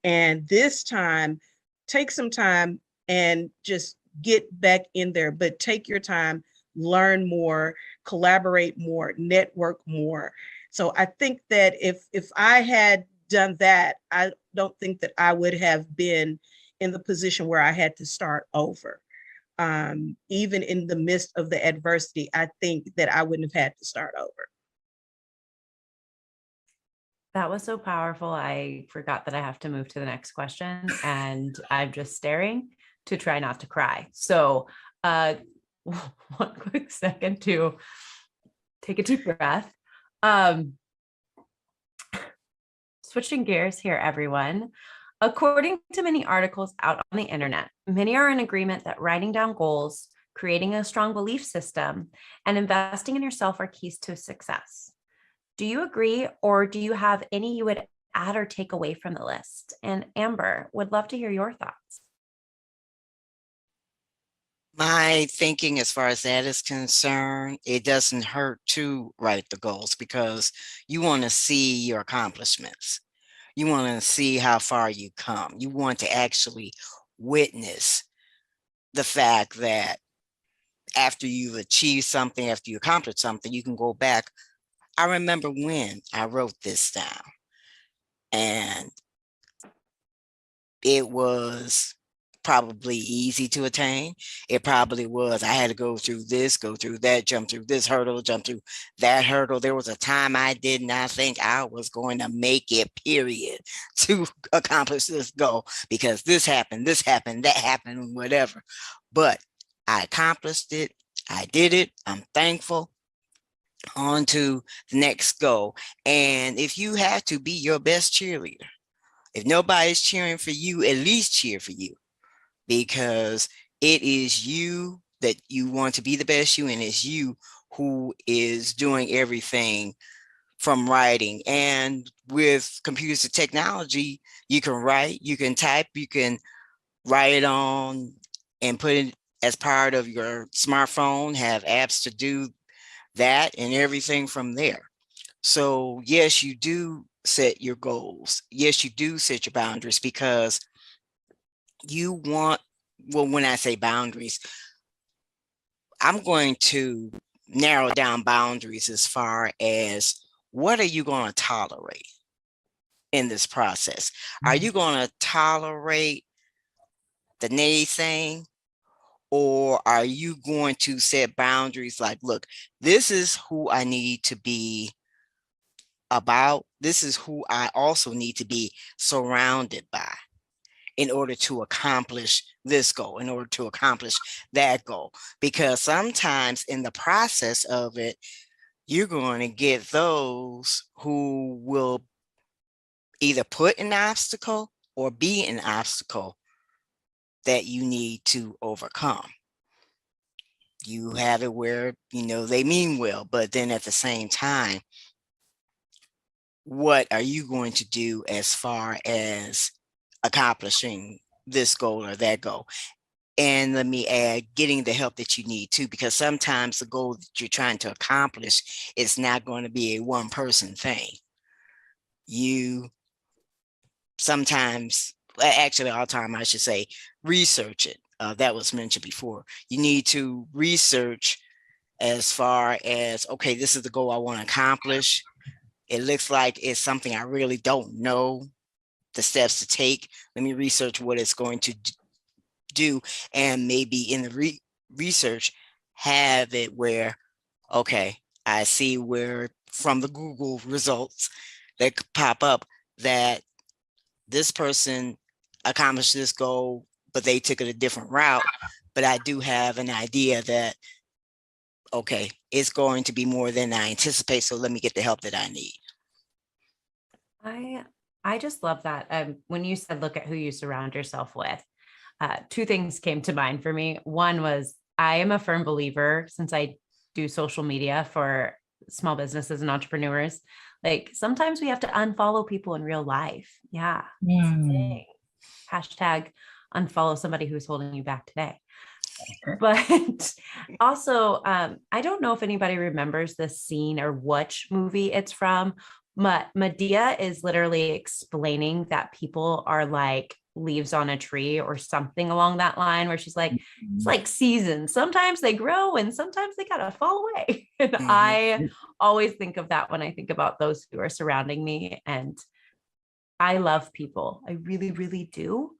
And this time, take some time and just get back in there, but take your time, learn more, collaborate more, network more. So I think that if I had done that, I don't think that I would have been in the position where I had to start over. Even in the midst of the adversity, I think that I wouldn't have had to start over. That was so powerful. I forgot that I have to move to the next question, and I'm just staring to try not to cry. So one quick second to take a deep breath. Switching gears here, everyone. According to many articles out on the internet, many are in agreement that writing down goals, creating a strong belief system, and investing in yourself are keys to success. Do you agree, or do you have any you would add or take away from the list? And Amber, would love to hear your thoughts. My thinking as far as that is concerned, it doesn't hurt to write the goals because you want to see your accomplishments. You want to see how far you come. You want to actually witness the fact that after you've achieved something, after you accomplish something, you can go back. I remember when I wrote this down, and it was probably easy to attain. It probably was. I had to go through this, go through that, jump through this hurdle, jump through that hurdle. There was a time I did not think I was going to make it, period, to accomplish this goal, because this happened, that happened, whatever. But I accomplished it. I did it. I'm thankful. On to the next goal. And if you have to be your best cheerleader, if nobody's cheering for you, at least cheer for you, because it is you that you want to be the best you, and it's you who is doing everything from writing. And with computers and technology, you can write, you can type, you can write it on and put it as part of your smartphone, have apps to do that and everything from there. So yes, you do set your goals. Yes, you do set your boundaries, because you want, well, when I say boundaries, I'm going to narrow down boundaries as far as what are you going to tolerate in this process? Are you going to tolerate the naysaying, or are you going to set boundaries like, look, this is who I need to be about. This is who I also need to be surrounded by in order to accomplish this goal, in order to accomplish that goal. Because sometimes in the process of it, you're going to get those who will either put an obstacle or be an obstacle that you need to overcome. You have it where, they mean well, but then at the same time, what are you going to do as far as accomplishing this goal or that goal. And let me add, getting the help that you need too, because sometimes the goal that you're trying to accomplish is not going to be a one person thing. You sometimes, actually all the time, I should say, research it. That was mentioned before. You need to research as far as, okay, this is the goal I want to accomplish. It looks like it's something I really don't know the steps to take. Let me research what it's going to do, and maybe in the research have it where, okay, I see where from the Google results that could pop up that this person accomplished this goal, but they took it a different route. But I do have an idea that, okay, it's going to be more than I anticipate, so let me get the help that I need. I just love that. When you said, look at who you surround yourself with, two things came to mind for me. One was, I am a firm believer, since I do social media for small businesses and entrepreneurs, like sometimes we have to unfollow people in real life. Yeah. Hashtag unfollow somebody who's holding you back today. But also, I don't know if anybody remembers this scene or which movie it's from, but Medea is literally explaining that people are like leaves on a tree or something along that line, where she's like, it's like seasons. Sometimes they grow and sometimes they gotta fall away. And I always think of that when I think about those who are surrounding me. And I love people. I really, really do.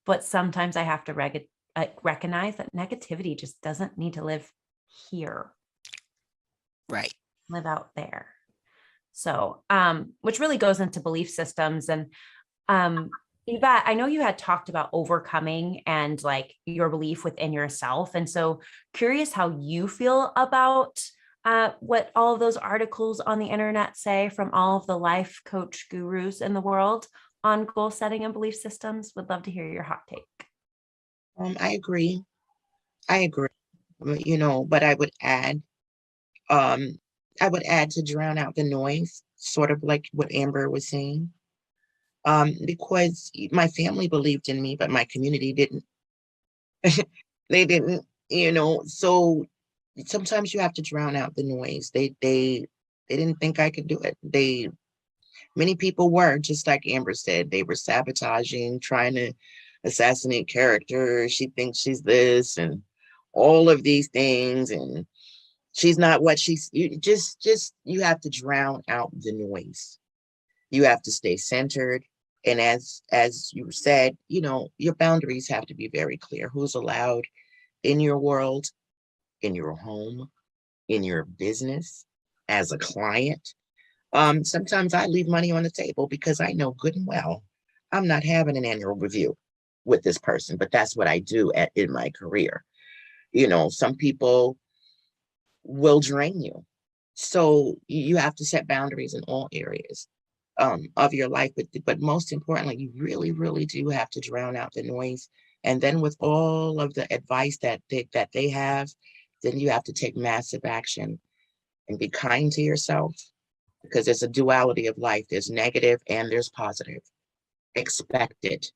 But sometimes I have to recognize that negativity just doesn't need to live here. Right. Live out there. So, which really goes into belief systems. And Yvette, I know you had talked about overcoming and like your belief within yourself. And so curious how you feel about what all of those articles on the internet say from all of the life coach gurus in the world on goal setting and belief systems. Would love to hear your hot take. I agree. You know, but I would add to drown out the noise, sort of like what Amber was saying. Because my family believed in me, but my community didn't. They didn't, you know, so sometimes you have to drown out the noise. They didn't think I could do it. Many people were, just like Amber said, they were sabotaging, trying to assassinate character. She thinks she's this and all of these things, and she's not what she's. You have to drown out the noise. You have to stay centered. And as you said, you know, your boundaries have to be very clear. Who's allowed in your world, in your home, in your business, as a client. Sometimes I leave money on the table because I know good and well I'm not having an annual review with this person, but that's what I do in my career. You know, some people will drain you. So you have to set boundaries in all areas of your life. But most importantly, you really, really do have to drown out the noise. And then with all of the advice that they have, then you have to take massive action and be kind to yourself, because there's a duality of life. There's negative and there's positive. Expect it.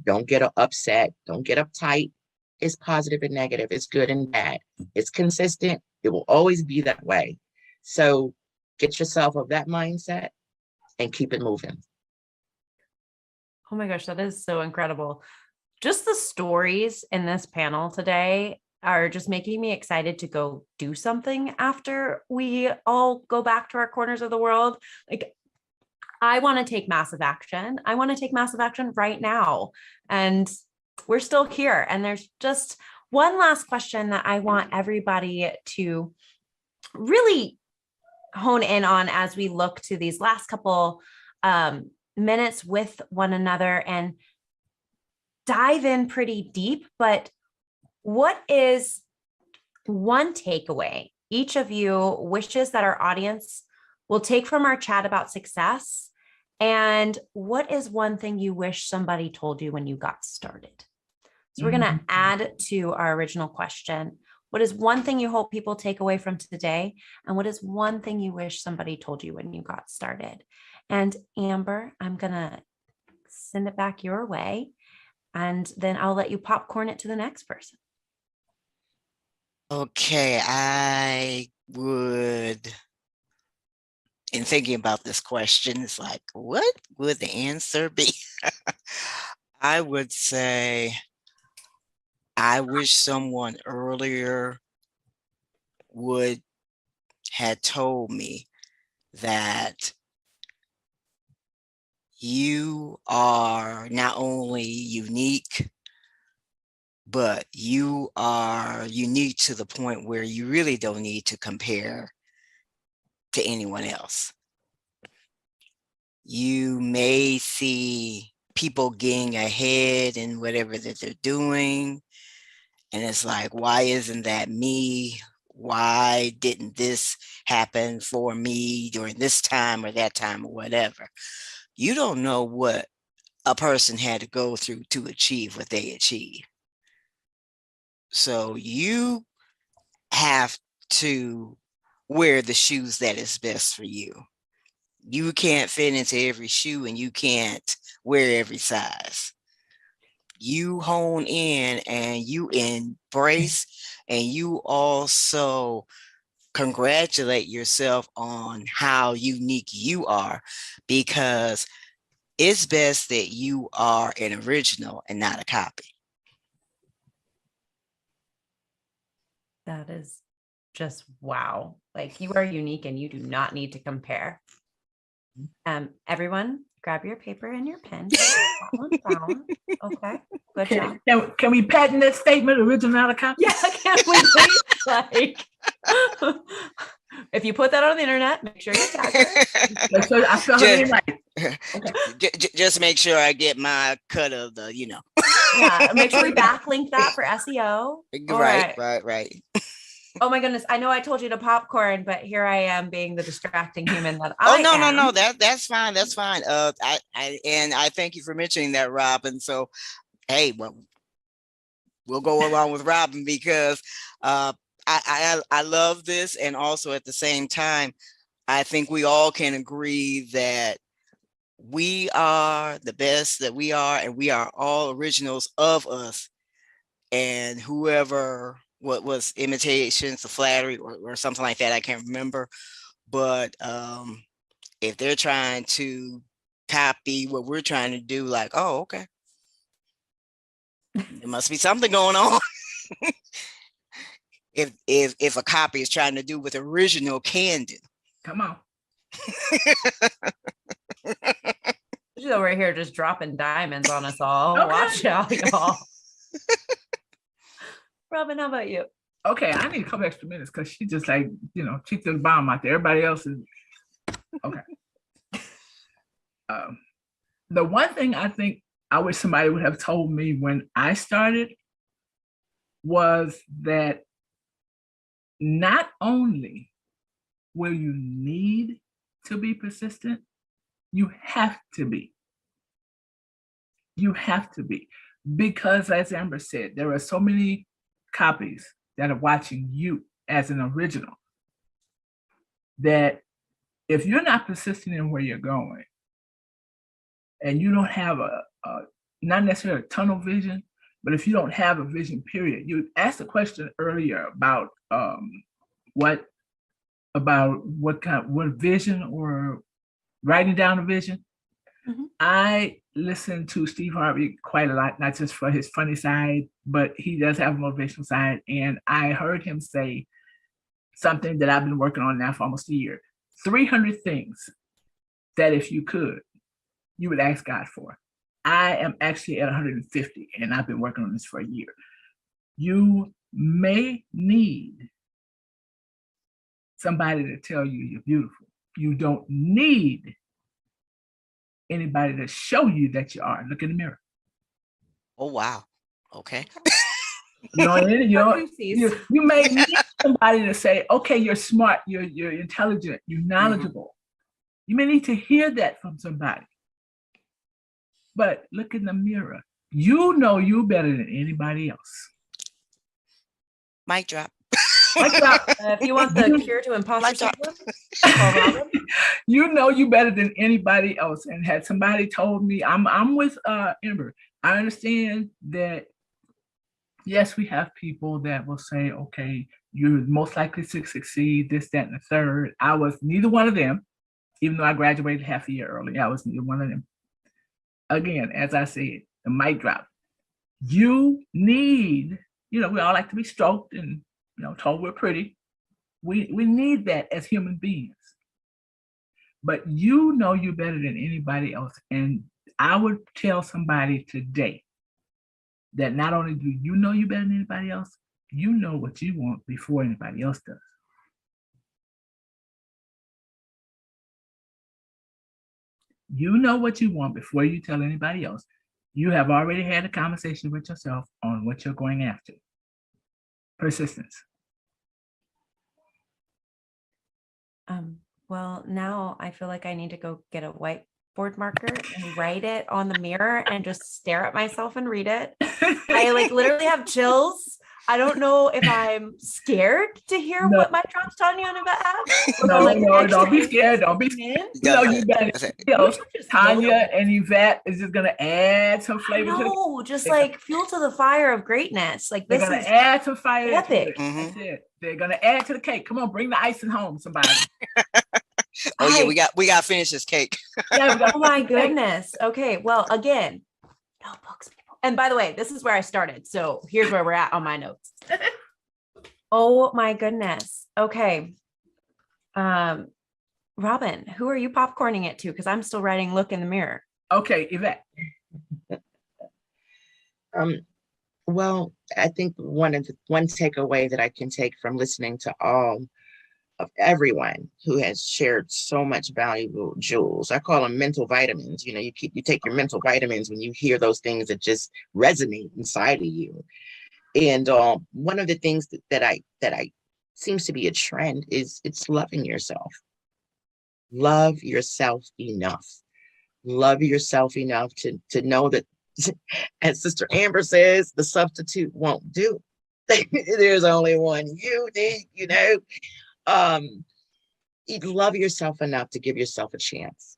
Don't get upset. Don't get uptight. It's positive and negative. It's good and bad. It's consistent. It will always be that way. So get yourself of that mindset and keep it moving. Oh my gosh, that is so incredible. Just the stories in this panel today are just making me excited to go do something after we all go back to our corners of the world. Like, I want to take massive action. I want to take massive action right now. And we're still here. And there's just one last question that I want everybody to really hone in on as we look to these last couple minutes with one another and dive in pretty deep. But what is one takeaway each of you wishes that our audience will take from our chat about success? And what is one thing you wish somebody told you when you got started? So we're going to add to our original question. What is one thing you hope people take away from today? And what is one thing you wish somebody told you when you got started? And Amber, I'm going to send it back your way. And then I'll let you popcorn it to the next person. Okay, I would, in thinking about this question, it's like, what would the answer be? I would say, I wish someone earlier would had told me that you are not only unique, but you are unique to the point where you really don't need to compare to anyone else. You may see people getting ahead in whatever that they're doing, and it's like, why isn't that me? Why didn't this happen for me during this time or that time or whatever? You don't know what a person had to go through to achieve what they achieved. So you have to wear the shoes that is best for you. You can't fit into every shoe, and you can't wear every size. You hone in and you embrace, and you also congratulate yourself on how unique you are, because it's best that you are an original and not a copy. That is just wow. Like, you are unique and you do not need to compare. Everyone, grab your paper and your pen. Okay, good job. Can we patent that statement, original, not a copy? Yeah, can we please? Like, if you put that on the internet, make sure you tag her. So I feel Just, right. Okay. Just make sure I get my cut of the, Yeah, make sure we backlink that for SEO. Right. Oh my goodness, I know I told you to popcorn, but here I am being the distracting human that I am. No, that's fine. I thank you for mentioning that, Robin. So, hey, well, we'll go along with Robin, because I love this, and also at the same time, I think we all can agree that we are the best that we are, and we are all originals of us. And whoever, what was imitations, the flattery, or something like that, I can't remember. But if they're trying to copy what we're trying to do, like, oh, okay, there must be something going on. If a copy is trying to do what the original can do. Come on. She's over here just dropping diamonds on us all. Okay. Watch out, y'all. Robin, how about you? Okay, I need a couple extra minutes because she just like, she took the bomb out there. Everybody else is okay. The one thing I think I wish somebody would have told me when I started was that not only will you need to be persistent, you have to be. You have to be. Because as Amber said, there are so many copies that are watching you as an original that if you're not persistent in where you're going, and you don't have a not necessarily a tunnel vision, but if you don't have a vision period, you asked a question earlier about what vision, or writing down a vision. Mm-hmm. I listen to Steve Harvey quite a lot, not just for his funny side, but he does have a motivational side. And I heard him say something that I've been working on now for almost a year: 300 things that if you could, you would ask God for. I am actually at 150, and I've been working on this for a year. You may need somebody to tell you you're beautiful. You don't need anybody to show you that you are. Look in the mirror. Oh, wow. Okay. You may need somebody to say, okay, you're smart, you're intelligent, you're knowledgeable. Mm-hmm. You may need to hear that from somebody. But look in the mirror. You know you better than anybody else. Mic drop. If you want the cure to imposter Life drop. syndrome, call Robin. You know you better than anybody else. And had somebody told me, I'm with Amber. I understand that, yes, we have people that will say, okay, you're most likely to succeed, this, that, and the third. I was neither one of them, even though I graduated half a year early. I was neither one of them. Again, as I said, the mic drop. You need, we all like to be stroked and, told we're pretty. We need that as human beings. But you know you better than anybody else. And I would tell somebody today that not only do you know you better than anybody else, you know what you want before anybody else does. You know what you want before you tell anybody else. You have already had a conversation with yourself on what you're going after. Persistence. Well, now I feel like I need to go get a whiteboard marker and write it on the mirror and just stare at myself and read it. I literally have chills. I don't know if I'm scared to hear what my drop's telling you about. No, don't be scared. Don't be scared. You better. Tanya and Yvette is just gonna add some flavor to it. Just fuel to the fire of greatness. This they're gonna add some fire. Epic. That's it. They're gonna add to the cake. Come on, bring the icing home, somebody. Oh yeah, we got to finish this cake. Oh my goodness. Okay, well, again, notebooks, people. And by the way, this is where I started. So here's where we're at on my notes. Oh my goodness. Okay. Robin, who are you popcorning it to? Because I'm still writing look in the mirror. Okay, Yvette. Well, I think one takeaway that I can take from listening to all of everyone who has shared so much valuable jewels. I call them mental vitamins. You take your mental vitamins when you hear those things that just resonate inside of you. And one of the things that I seems to be a trend is it's loving yourself. Love yourself enough. Love yourself enough to know that, as Sister Amber says, the substitute won't do. There's only one you need, love yourself enough to give yourself a chance.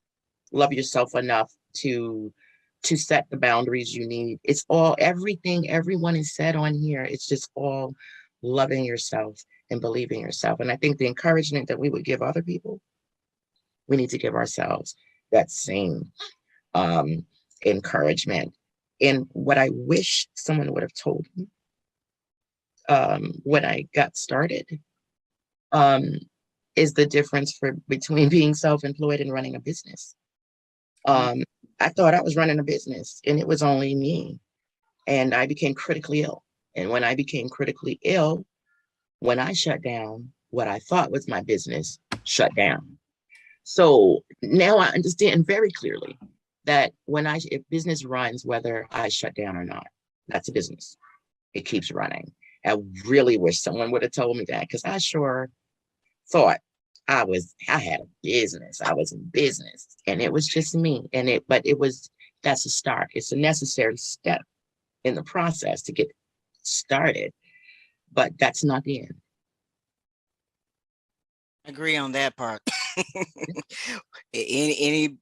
Love yourself enough to set the boundaries you need. It's all, everything everyone has said on here, it's just all loving yourself and believing yourself. And I think the encouragement that we would give other people, we need to give ourselves that same encouragement. And what I wish someone would have told me when I got started, is the difference between being self-employed and running a business. I thought I was running a business and it was only me. And I became critically ill. And when I became critically ill, when I shut down, what I thought was my business shut down. So now I understand very clearly that if business runs, whether I shut down or not, that's a business. It keeps running. I really wish someone would have told me that, because I sure thought I had a business. I was in business and it was just me. That's a start. It's a necessary step in the process to get started, but that's not the end. Agree on that part. Any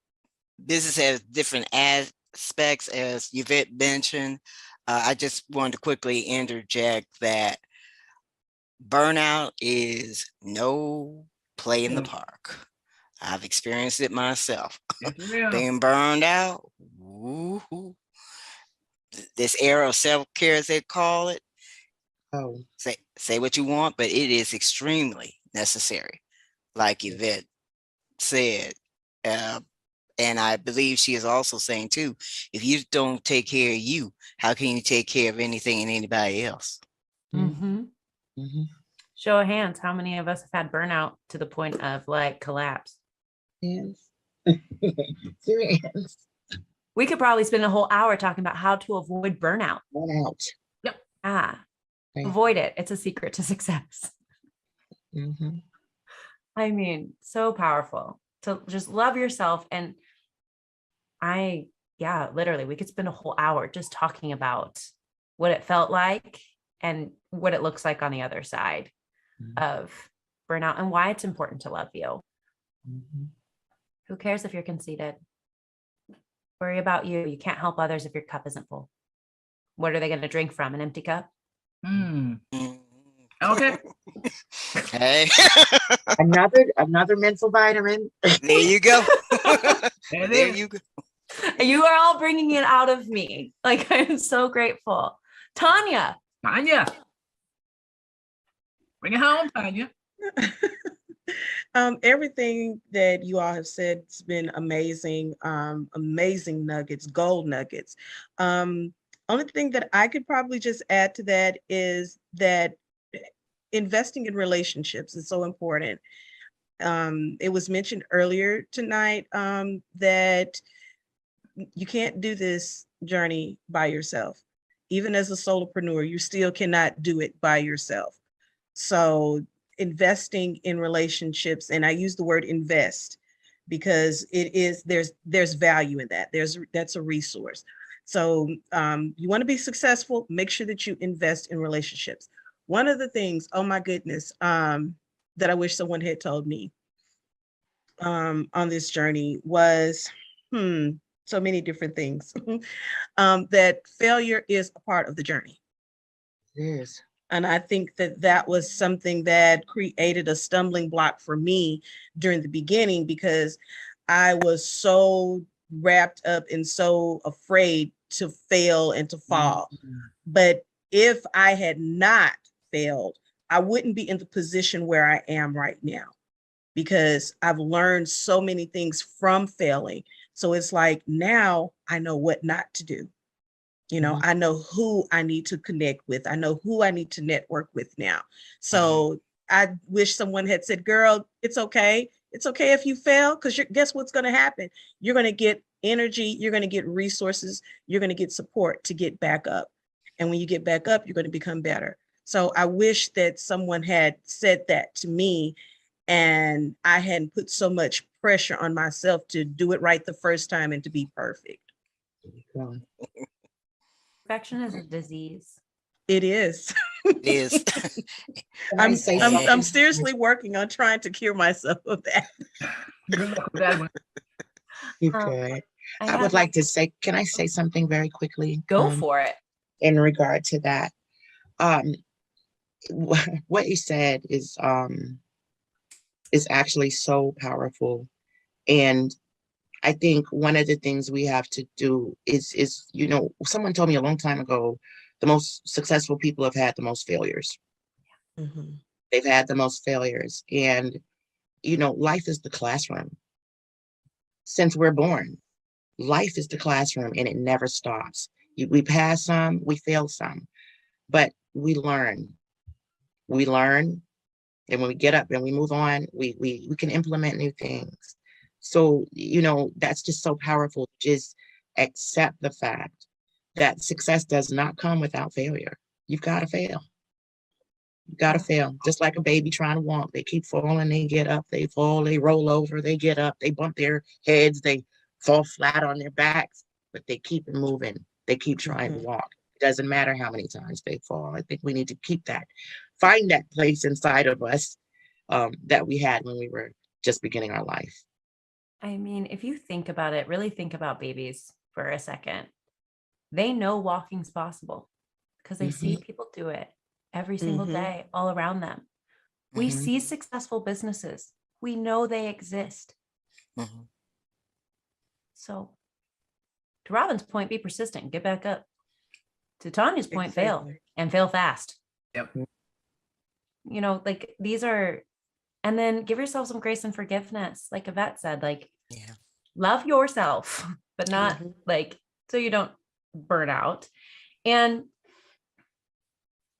business has different aspects, as Yvette mentioned. I just wanted to quickly interject that burnout is no play in the park. I've experienced it myself. Being burned out. Woo-hoo. This era of self-care, as they call it. Oh. Say what you want, but it is extremely necessary, like Yvette said. And I believe she is also saying too, if you don't take care of you, how can you take care of anything and anybody else? Mm-hmm. Mm-hmm. Show of hands, how many of us have had burnout to the point of collapse? Yes. We could probably spend a whole hour talking about how to avoid burnout. Burnout. Yep. Right. Avoid it. It's a secret to success. Mm-hmm. I mean, so powerful to just love yourself. And literally, we could spend a whole hour just talking about what it felt like and what it looks like on the other side. of burnout and why it's important to love you. Who cares if you're conceited? Worry about you. You can't help others if your cup isn't full. What are they going to drink from? An empty cup? Okay. Hey, Another mental vitamin. there you go. There it There is. you go. You are all bringing it out of me. Like, I'm so grateful. Tanya. Tanya. Bring it home, Tanya. Everything that you all have said has been amazing, amazing nuggets, gold nuggets. Only thing that I could probably just add to that is that investing in relationships is so important. It was mentioned earlier tonight that you can't do this journey by yourself. Even as a solopreneur, you still cannot do it by yourself. So investing in relationships, and I use the word invest because it is, there's value in that. That's a resource. So you want to be successful, make sure that you invest in relationships. One of the things, oh my goodness, that I wish someone had told me on this journey was, so many different things, that failure is a part of the journey. It is. And I think that that was something that created a stumbling block for me during the beginning, because I was so wrapped up and so afraid to fail and to fall. But if I had not failed, I wouldn't be in the position where I am right now, because I've learned so many things from failing. So it's like, now I know what not to do. You know, I know who I need to connect with. I know who I need to network with now. So I wish someone had said, girl, it's okay. It's okay if you fail, because guess what's going to happen? You're going to get energy. You're going to get resources. You're going to get support to get back up. And when you get back up, you're going to become better. So I wish that someone had said that to me, and I hadn't put so much pressure on myself to do it right the first time and to be perfect. Perfection is a disease. It is. It is. I'm seriously working on trying to cure myself of that. Good luck with that one. Okay. I would like to say, can I say something very quickly? Go for it. In regard to that. What you said is actually so powerful. And I think one of the things we have to do is, you know, someone told me a long time ago, the most successful people have had the most failures. They've had the most failures. And, you know, life is the classroom. Since we're born, life is the classroom, and it never stops. We pass some, we fail some, but we learn. We learn, and when we get up and we move on, we can implement new things. So, you know, that's just so powerful. Just accept the fact that success does not come without failure. You've got to fail. You've got to fail. Just like a baby trying to walk. They keep falling, they get up, they fall, they roll over, they get up, they bump their heads, they fall flat on their backs, but they keep it moving. They keep trying to walk. It doesn't matter how many times they fall. I think we need to keep that, find that place inside of us that we had when we were just beginning our life. I mean, if you think about it, really think about babies for a second. They know walking's possible because they see people do it every single day all around them. We see successful businesses. We know they exist. So to Robin's point, be persistent, get back up. To Tanya's point, fail and fail fast. Yep. You know, like these are, and then give yourself some grace and forgiveness. Like Yvette said, like, love yourself, but not like, so you don't burn out. And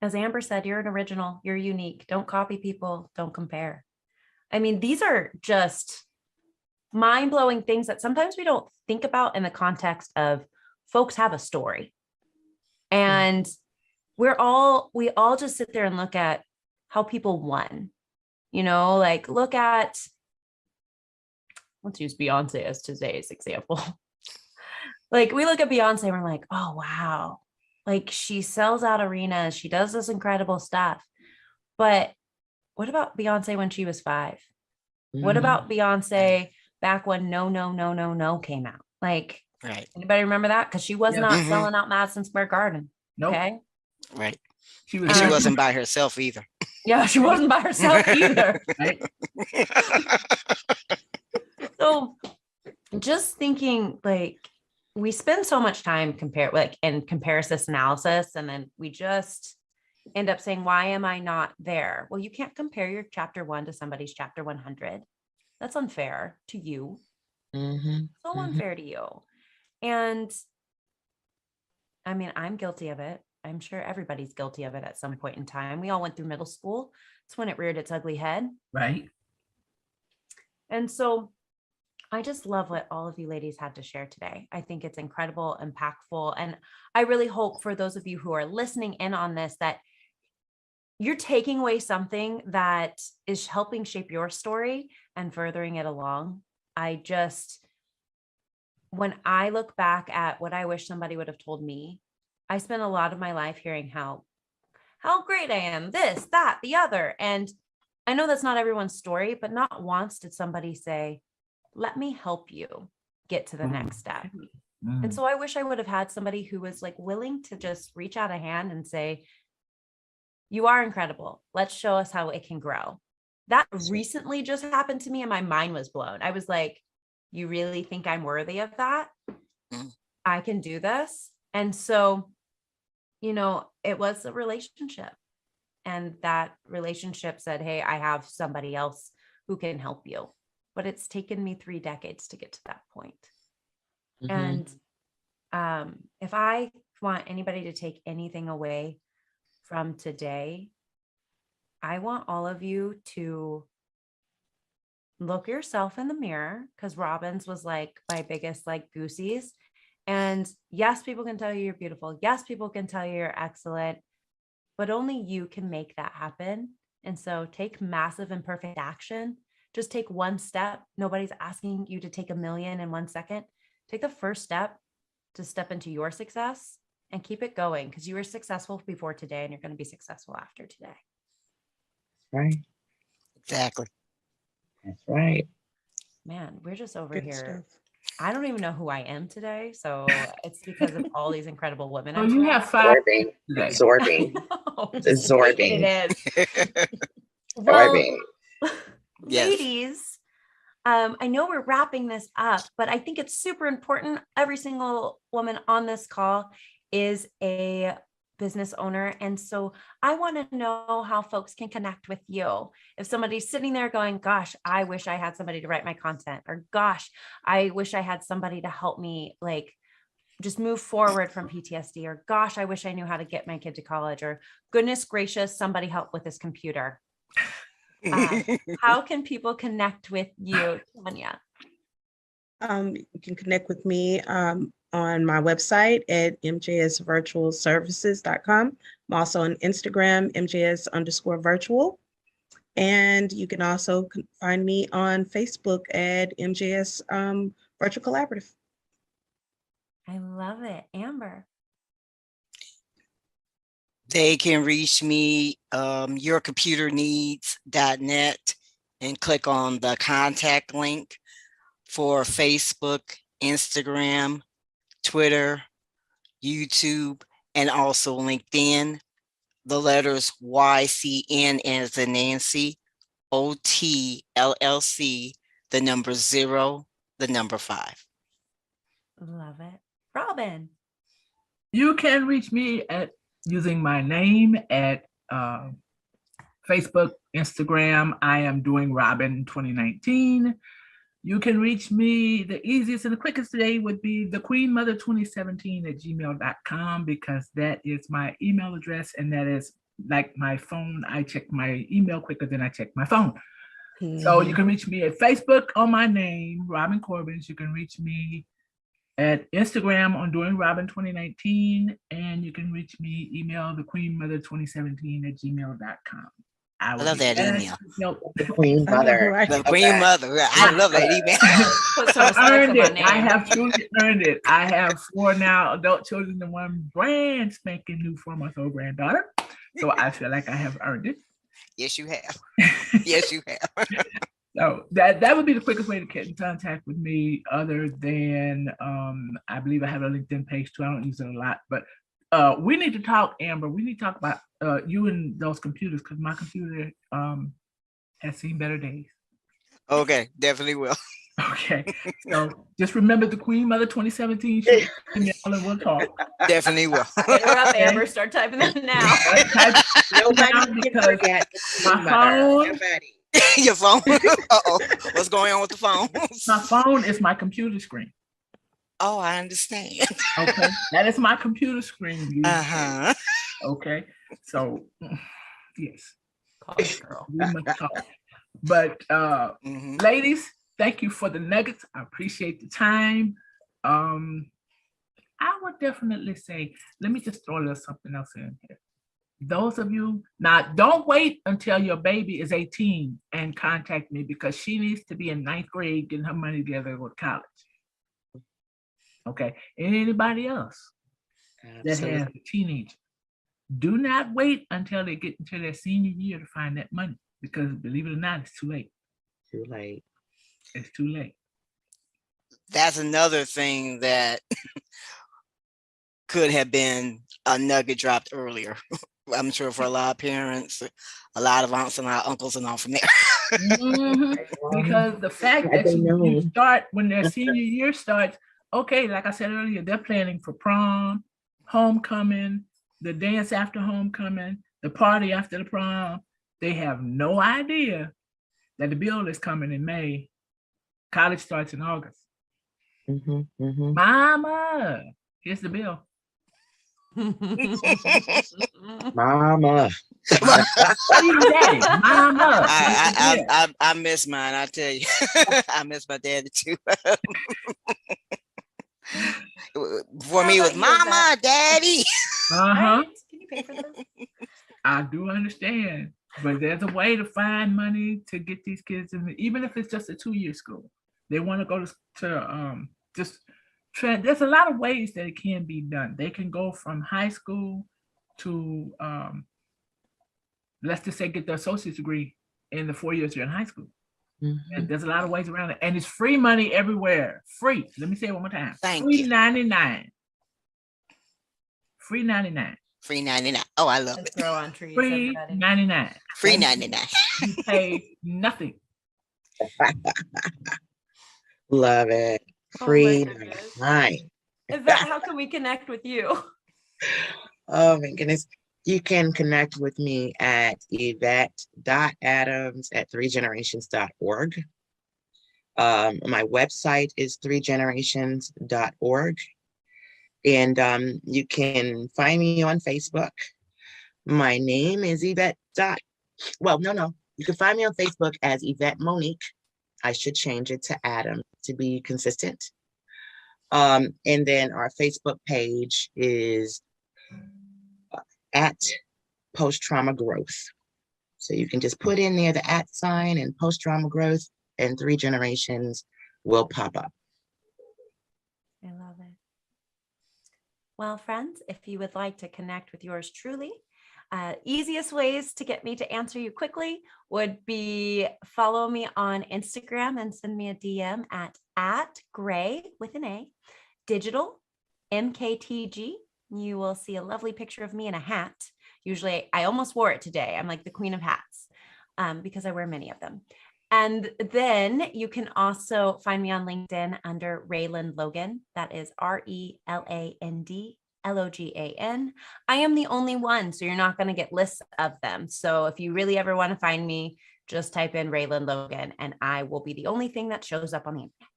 as Amber said, you're an original, you're unique. Don't copy people, don't compare. I mean, these are just mind-blowing things that sometimes we don't think about in the context of folks have a story. And we all just sit there and look at how people won, you know, like look at, let's use Beyonce as today's example. Like we look at Beyonce and we're like, oh, wow. Like she sells out arenas. She does this incredible stuff. But what about Beyonce when she was 5? What Mhm. about Beyonce back when No, No, No, No, No came out? Like, Right. anybody remember that? Because she was Yeah. not Mhm. selling out Madison Square Garden. Nope. Okay. Right. She was And she Um, wasn't by herself either. Yeah, she wasn't by herself either. right. So just thinking, like, we spend so much time in comparison analysis, and then we just end up saying, why am I not there? Well, you can't compare your chapter 1 to somebody's chapter 100. That's unfair to you. Mhm. So Mhm. unfair to you. And I mean, I'm guilty of it. I'm sure everybody's guilty of it at some point in time. We all went through middle school. It's when it reared its ugly head. Right. And so I just love what all of you ladies had to share today. I think it's incredible, impactful. And I really hope for those of you who are listening in on this, that you're taking away something that is helping shape your story and furthering it along. When I look back at what I wish somebody would have told me, I spent a lot of my life hearing how great I am, this, that, the other. And I know that's not everyone's story, but not once did somebody say, let me help you get to the next step. And so I wish I would have had somebody who was like willing to just reach out a hand and say, you are incredible. Let's show us how it can grow. That recently just happened to me and my mind was blown. I was like, you really think I'm worthy of that? Mm. I can do this. And so, it was a relationship. And that relationship said, hey, I have somebody else who can help you. But it's taken me 3 decades to get to that point. Mhm. And if I want anybody to take anything away from today, I want all of you to look yourself in the mirror, because Robin's was like my biggest like goosies. And yes, people can tell you you're beautiful. Yes, people can tell you you're excellent, but only you can make that happen. And so take massive imperfect action. Just take one step. Nobody's asking you to take 1,000,000 in 1 second. Take the first step to step into your success and keep it going, because you were successful before today and you're going to be successful after today. Right. Exactly. That's right. Man, we're just over Good here. stuff. I don't even know who I am today. So it's because of all these incredible women. So I'm you around. have 5 Absorbing. today. Absorbing. No, Absorbing. it is. Well, Absorbing. Yes. ladies, I know we're wrapping this up, but I think it's super important. Every single woman on this call is a business owner. And so I want to know how folks can connect with you. If somebody's sitting there going, gosh, I wish I had somebody to write my content, or gosh, I wish I had somebody to help me like just move forward from PTSD, or gosh, I wish I knew how to get my kid to college, or goodness gracious, somebody help with this computer. How can people connect with you, Tanya? You can connect with me on my website at mjsvirtualservices.com. I'm also on Instagram, mjs_virtual. And you can also find me on Facebook at MJS Virtual Collaborative. I love it. Amber. They can reach me, yourcomputerneeds.net, and click on the contact link for Facebook, Instagram, Twitter, YouTube, and also LinkedIn. The letters YCN as in Nancy, OTLLC, the number 0, the number 5. Love it. Robin. You can reach me at using my name at Facebook, Instagram. I am doing Robin 2019. You can reach me, the easiest and the quickest today would be thequeenmother2017@gmail.com, because that is my email address, and that is like my phone. I check my email quicker than I check my phone. So you can reach me at Facebook on my name, Robin Corbins. You can reach me at Instagram on Doing Robin 2019, and you can reach me, email thequeenmother2017@gmail.com. I love that email. The Queen Mother. The Queen Mother. I love that email. Put some respect earned on my it. name. I have truly earned it. I have 4 now adult children and 1 brand spanking new 4-month-old granddaughter. So I feel like I have earned it. Yes, you have. Yes, you have. So that would be the quickest way to get in contact with me, other than I believe I have a LinkedIn page too. I don't use it a lot, but we need to talk, Amber. We need to talk about you and those computers, because my computer has seen better days. Okay, definitely will. Okay, so just remember the Queen Mother 2017 show. Email and we'll talk. Definitely will. Hit her up, Okay. Amber. Start typing that now. Nobody Now, can because forget the my Queen Mother. phone- Nobody. Your phone. Uh-oh. What's going on with the phone? My phone is my computer screen. Oh, I understand. Okay, that is my computer screen. these Uh-huh. days. Okay, so yes, Call it, girl. we must talk. But Mhm. ladies, thank you for the nuggets. I appreciate the time. I would definitely say, let me just throw a little something else in here. Those of you, now don't wait until your baby is 18 and contact me, because she needs to be in 9th grade getting her money together to go to college. Okay, and anybody else that Absolutely. has a teenager, do not wait until they get into their senior year to find that money, because believe it or not, it's too late. Too late. It's too late. That's another thing that could have been a nugget dropped earlier. I'm sure for a lot of parents, a lot of aunts and uncles and all from there. Mhm. Because the fact Had that they you known. start when their senior year starts, okay, like I said earlier, they're planning for prom, homecoming, the dance after homecoming, the party after the prom. They have no idea that the bill is coming in May. College starts in August. Mhm, mhm. Mama, here's the bill. Mama. Even daddy, mama. I miss mine, I tell you. I miss my daddy too. For me, it was mama, daddy. Uh-huh. Right? Can you pay for this? I do understand, but there's a way to find money to get these kids in, even if it's just a 2-year school. They want to go to there's a lot of ways that it can be done. They can go from high school to let's just say get their associate's degree in the 4 years you're in high school. Mhm. And there's a lot of ways around it, and it's free money everywhere. Free. Let me say it one more time. Thank free you. 99. Free 99. Free 99. Oh, I love And it. throw on trees, Free everybody. 99. Free That means 99. You pay nothing. Love it. Oh my Free goodness. 99. Yvette, how can we connect with you? Oh my goodness. You can connect with me at yvette.adams@threegenerations.org. My website is threegenerations.org. And you can find me on Facebook. My name is Yvette. No. You can find me on Facebook as Yvette Monique. I should change it to Adam to be consistent. And then our Facebook page is at post-trauma growth. So you can just put in there the @ sign and post-trauma growth, and 3 generations will pop up. I love it. Well, friends, if you would like to connect with yours truly, easiest ways to get me to answer you quickly would be follow me on Instagram and send me a DM at Gray with an A, digital MKTG. You will see a lovely picture of me in a hat. Usually I almost wore it today. I'm like the queen of hats because I wear many of them. And then you can also find me on LinkedIn under Raylan Logan. That is RELAND LOGAN. I am the only one, so you're not going to get lists of them. So if you really ever want to find me, just type in Raylan Logan and I will be the only thing that shows up on the internet.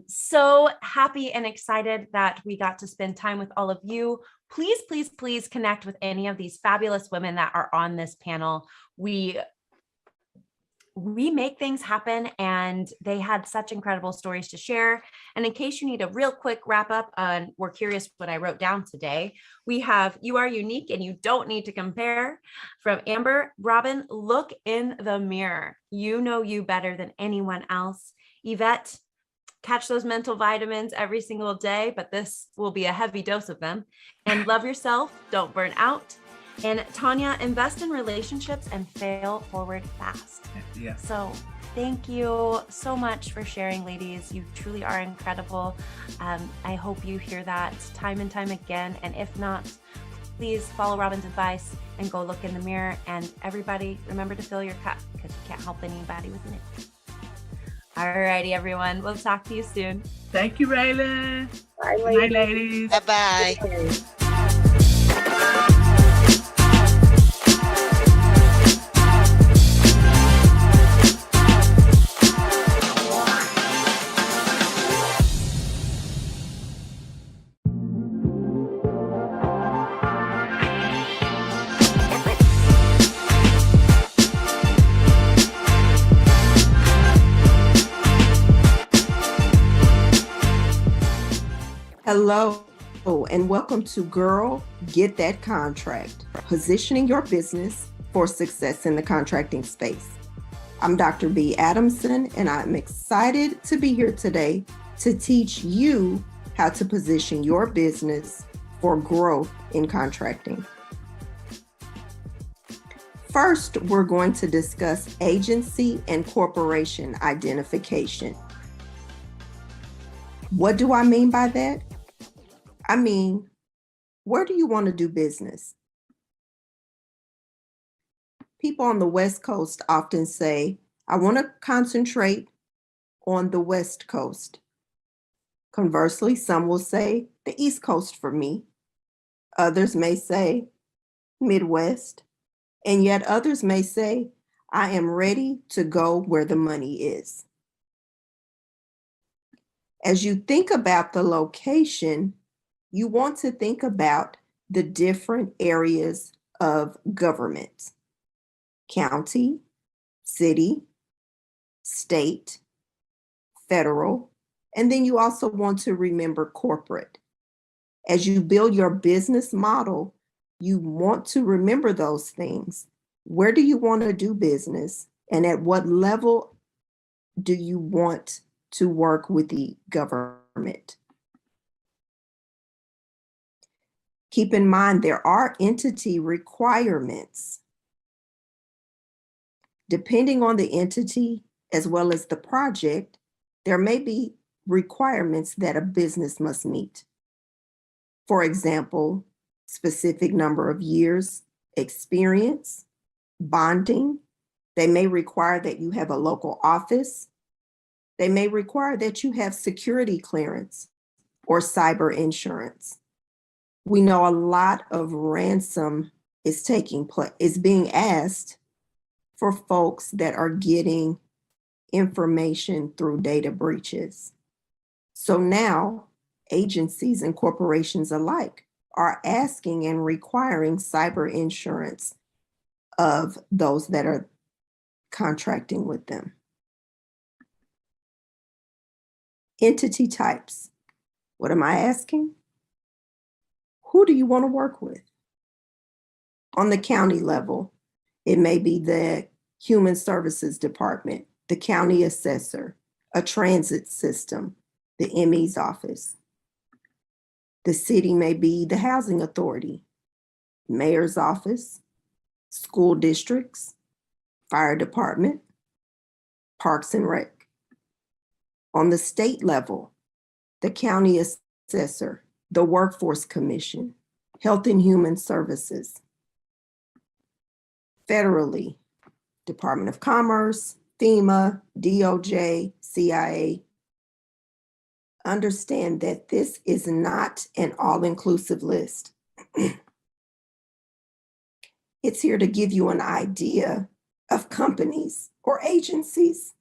So happy and excited that we got to spend time with all of you. Please, please, please connect with any of these fabulous women that are on this panel. We make things happen, and they had such incredible stories to share. And in case you need a real quick wrap up on, we're curious what I wrote down today, we have You Are Unique and You Don't Need to Compare from Amber. Robin, look in the mirror. You know you better than anyone else. Yvette, catch those mental vitamins every single day, but this will be a heavy dose of them. And love yourself, don't burn out. And Tanya, invest in relationships and fail forward fast. Yeah. So thank you so much for sharing, ladies. You truly are incredible. I hope you hear that time and time again. And if not, please follow Robin's advice and go look in the mirror. And everybody, remember to fill your cup because you can't help anybody with it. All righty, everyone. We'll talk to you soon. Thank you, Raylan. Bye, Good night, ladies. Bye-bye. Hello, and welcome to Girl, Get That Contract, positioning your business for success in the contracting space. I'm Dr. B. Adamson, and I'm excited to be here today to teach you how to position your business for growth in contracting. First, we're going to discuss agency and corporation identification. What do I mean by that? I mean, where do you want to do business? People on the West Coast often say, I want to concentrate on the West Coast. Conversely, some will say the East Coast for me. Others may say Midwest, and yet others may say, I am ready to go where the money is. As you think about the location, you want to think about the different areas of government: county, city, state, federal, and then you also want to remember corporate. As you build your business model, you want to remember those things. Where do you want to do business? And at what level do you want to work with the government? Keep in mind, there are entity requirements. Depending on the entity as well as the project, there may be requirements that a business must meet. For example, specific number of years experience, bonding. They may require that you have a local office. They may require that you have security clearance or cyber insurance. We know a lot of ransom is being asked for folks that are getting information through data breaches. So now agencies and corporations alike are asking and requiring cyber insurance of those that are contracting with them. Entity types. What am I asking? Who do you want to work with? On the county level, it may be the Human Services Department, the county assessor, a transit system, the ME's office. The city may be the housing authority, mayor's office, school districts, fire department, parks and rec. On the state level, the county assessor, the Workforce Commission, Health and Human Services. Federally, Department of Commerce, FEMA, DOJ, CIA. Understand that this is not an all-inclusive list. It's here to give you an idea of companies or agencies.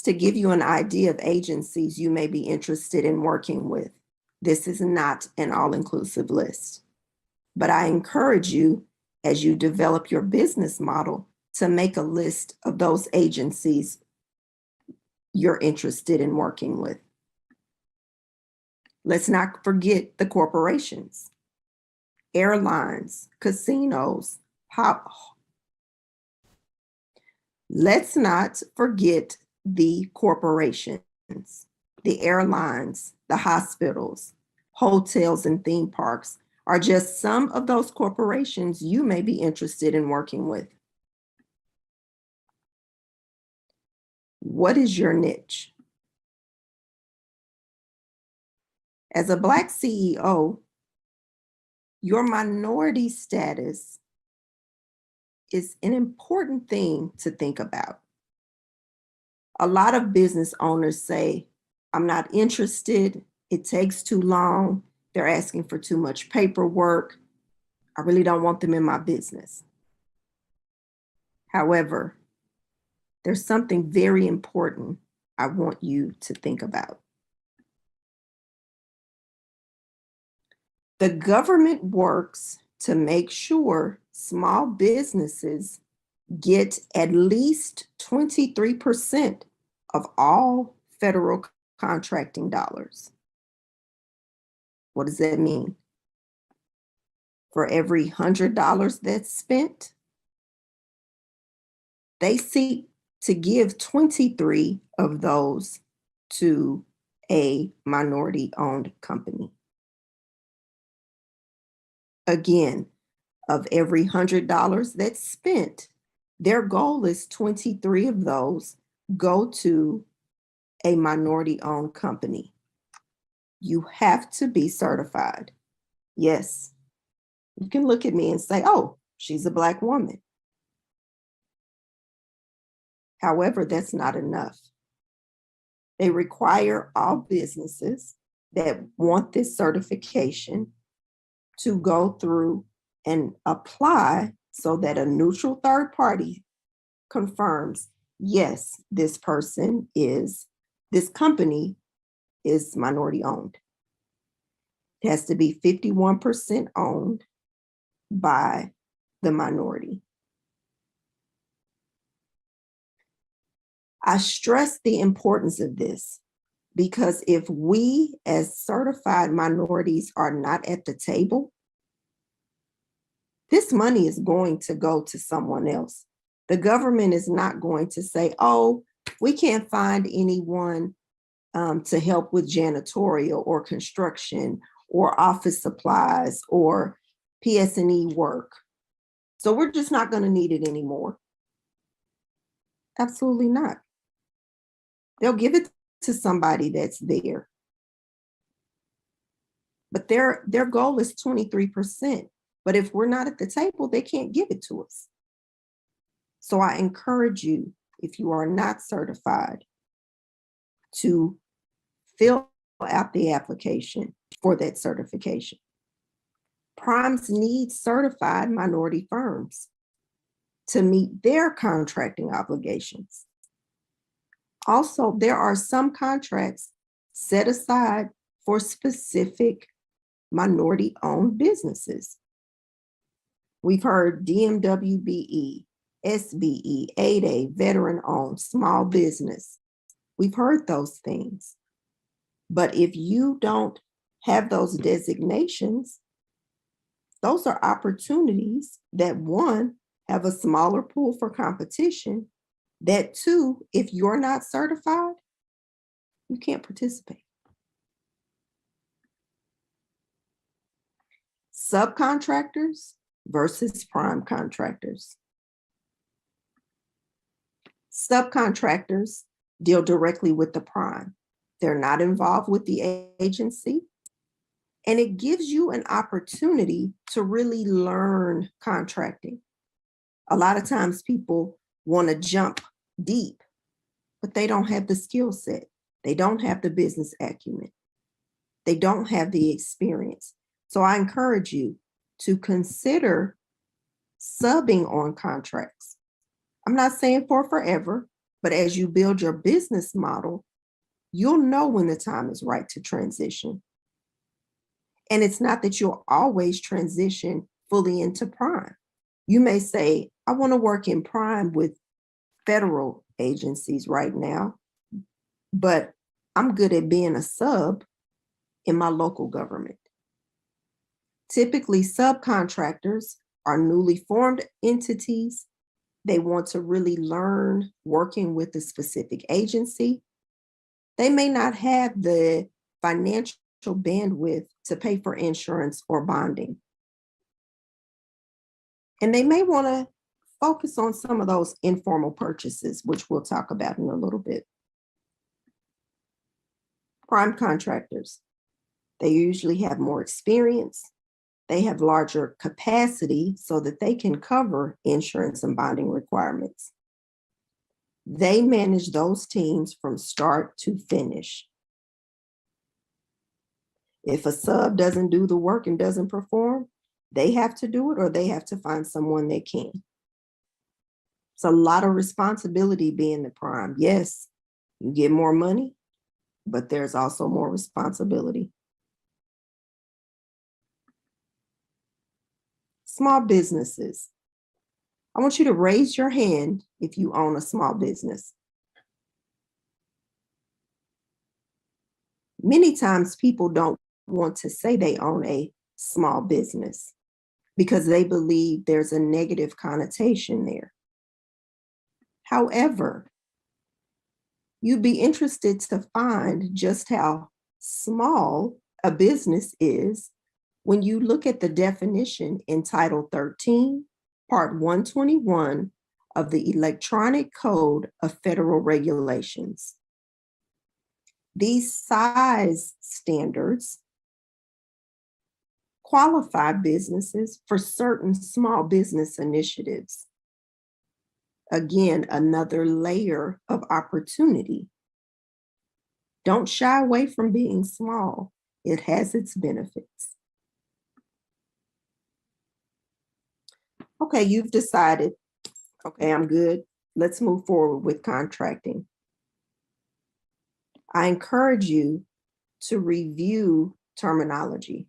To give you an idea of agencies you may be interested in working with. This is not an all-inclusive list, but I encourage you as you develop your business model to make a list of those agencies you're interested in working with. Let's not forget the corporations, airlines, casinos, Let's not forget the corporations, the airlines, the hospitals, hotels, and theme parks are just some of those corporations you may be interested in working with. What is your niche? As a Black CEO, your minority status is an important thing to think about. A lot of business owners say, I'm not interested, it takes too long, they're asking for too much paperwork, I really don't want them in my business. However, there's something very important I want you to think about. The government works to make sure small businesses get at least 23% of all federal contracting dollars. What does that mean? For every $100 that's spent, they seek to give 23 of those to a minority-owned company. Again, of every $100 that's spent, their goal is 23 of those go to a minority-owned company. You have to be certified. Yes, you can look at me and say, oh, she's a Black woman. However, that's not enough. They require all businesses that want this certification to go through and apply so that a neutral third party confirms, yes, this company is minority owned. It has to be 51% owned by the minority. I stress the importance of this because if we as certified minorities are not at the table, this money is going to go to someone else. The government is not going to say, oh, we can't find anyone to help with janitorial or construction or office supplies or PS&E work. So we're just not going to need it anymore. Absolutely not. They'll give it to somebody that's there. But their goal is 23%. But if we're not at the table, they can't give it to us. So I encourage you, if you are not certified, to fill out the application for that certification. Primes need certified minority firms to meet their contracting obligations. Also, there are some contracts set aside for specific minority-owned businesses. We've heard DMWBE, SBE, 8A, veteran-owned, small business. We've heard those things. But if you don't have those designations, those are opportunities that, one, have a smaller pool for competition, that two, if you're not certified, you can't participate. Subcontractors versus prime contractors. Subcontractors deal directly with the prime. They're not involved with the agency. And it gives you an opportunity to really learn contracting. A lot of times people want to jump deep, but they don't have the skill set. They don't have the business acumen. They don't have the experience. So I encourage you to consider subbing on contracts. I'm not saying for forever, but as you build your business model, you'll know when the time is right to transition. And it's not that you'll always transition fully into prime. You may say, I want to work in prime with federal agencies right now, but I'm good at being a sub in my local government. Typically, subcontractors are newly formed entities. They want to really learn working with a specific agency. They may not have the financial bandwidth to pay for insurance or bonding. And they may want to focus on some of those informal purchases, which we'll talk about in a little bit. Prime contractors, they usually have more experience. They have larger capacity so that they can cover insurance and bonding requirements. They manage those teams from start to finish. If a sub doesn't do the work and doesn't perform, they have to do it or they have to find someone that can. It's a lot of responsibility being the prime. Yes, you get more money, but there's also more responsibility. Small businesses. I want you to raise your hand if you own a small business. Many times people don't want to say they own a small business because they believe there's a negative connotation there. However, you'd be interested to find just how small a business is when you look at the definition in Title 13, Part 121 of the Electronic Code of Federal Regulations. These size standards qualify businesses for certain small business initiatives. Again, another layer of opportunity. Don't shy away from being small. It has its benefits. Okay, you've decided, okay, I'm good. Let's move forward with contracting. I encourage you to review terminology.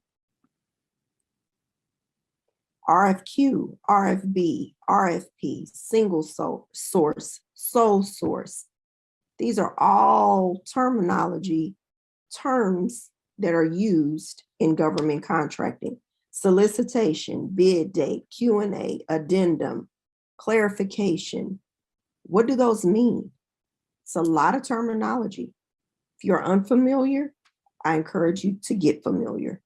RFQ, RFB, RFP, single source, sole source. These are all terminology terms that are used in government contracting. Solicitation, bid date, Q&A, addendum, clarification. What do those mean? It's a lot of terminology. If you're unfamiliar, I encourage you to get familiar.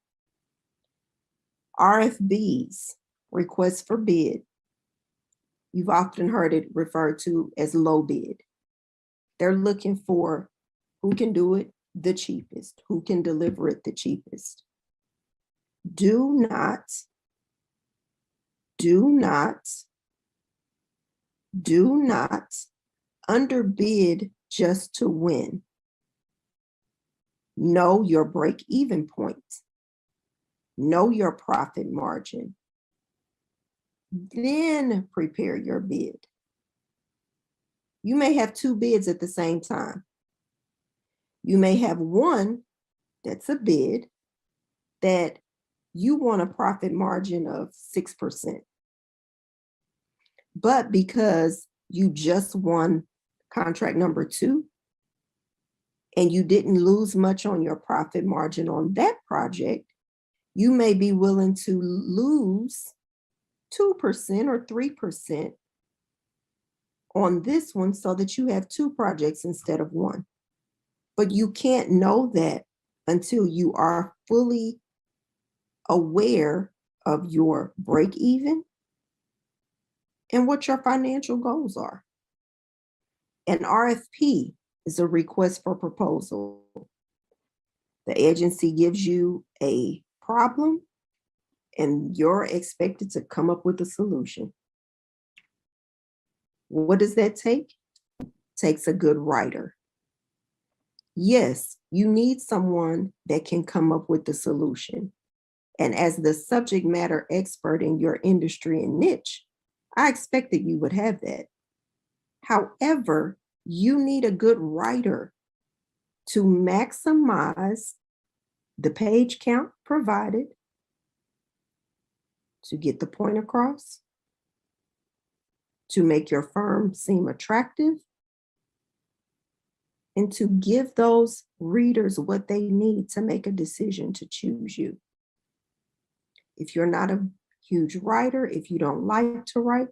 RFBs, requests for bid. You've often heard it referred to as low bid. They're looking for who can do it the cheapest, who can deliver it the cheapest. Do not underbid just to win. Know your break-even point. Know your profit margin. Then prepare your bid. You may have two bids at the same time. You may have one that's a bid that you want a profit margin of 6%. But because you just won contract number 2 and you didn't lose much on your profit margin on that project, you may be willing to lose 2% or 3% on this one so that you have 2 projects instead of 1. But you can't know that until you are fully aware of your break even and what your financial goals are. An RFP is a request for proposal. The agency gives you a problem and you're expected to come up with a solution. What does that take? It takes a good writer. Yes, you need someone that can come up with the solution. And as the subject matter expert in your industry and niche, I expect that you would have that. However, you need a good writer to maximize the page count provided, to get the point across, to make your firm seem attractive, and to give those readers what they need to make a decision to choose you. If you're not a huge writer, if you don't like to write,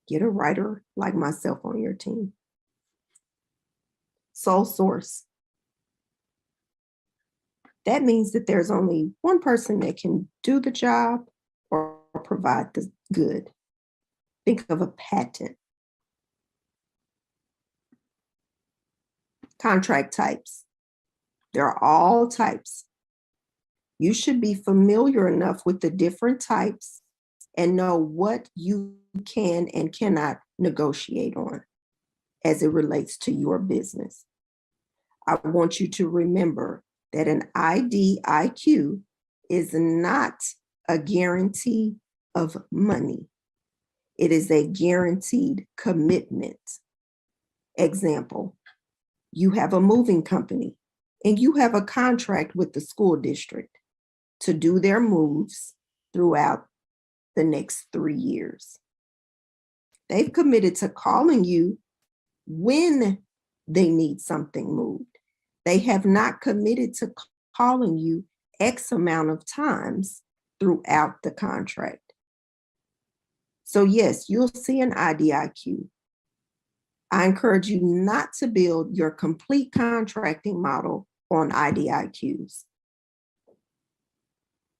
get a writer like myself on your team. Sole source. that means that there's only one person that can do the job or provide the good. Think of a patent. Contract types. There are all types. You should be familiar enough with the different types and know what you can and cannot negotiate on as it relates to your business. I want you to remember that an IDIQ is not a guarantee of money. It is a guaranteed commitment. Example, you have a moving company and you have a contract with the school district to do their moves throughout the next 3 years. They've committed to calling you when they need something moved. They have not committed to calling you X amount of times throughout the contract. So yes, you'll see an IDIQ. I encourage you not to build your complete contracting model on IDIQs.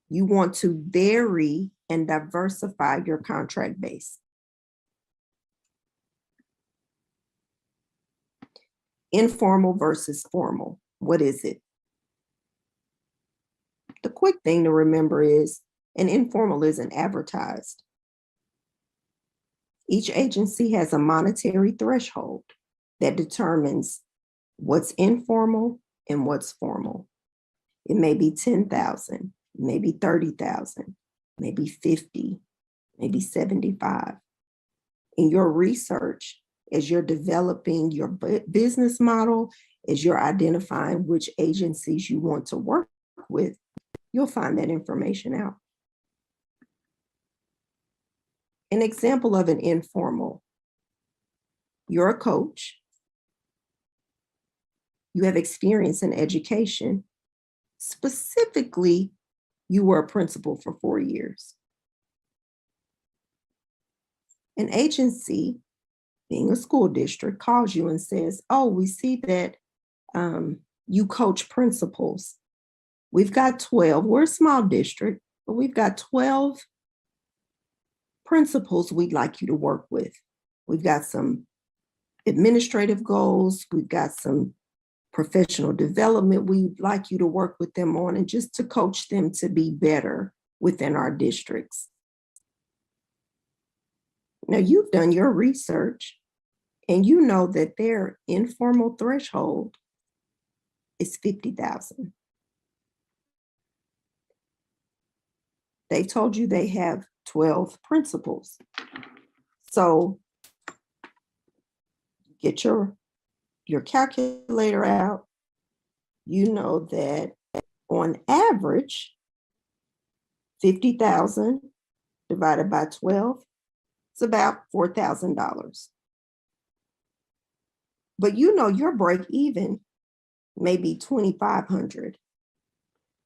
You want to vary and diversify your contract base. Informal versus formal. What is it? The quick thing to remember is an informal isn't advertised. Each agency has a monetary threshold that determines what's informal and what's formal. It may be 10,000, maybe 30,000, maybe 50, maybe 75. In your research, as you're developing your business model, as you're identifying which agencies you want to work with, you'll find that information out. An example of an informal, you're a coach, you have experience in education, specifically, you were a principal for 4 years. An agency, being a school district, calls you and says, oh, we see that you coach principals. We've got 12, we're a small district, but we've got 12 principals we'd like you to work with. We've got some administrative goals, we've got some professional development we'd like you to work with them on, and just to coach them to be better within our districts. Now, you've done your research and you know that their informal threshold is 50,000. They told you they have 12 principals. So get your calculator out. You know that on average, 50,000 divided by 12, it's about $4,000. But you know your break even may be 2,500.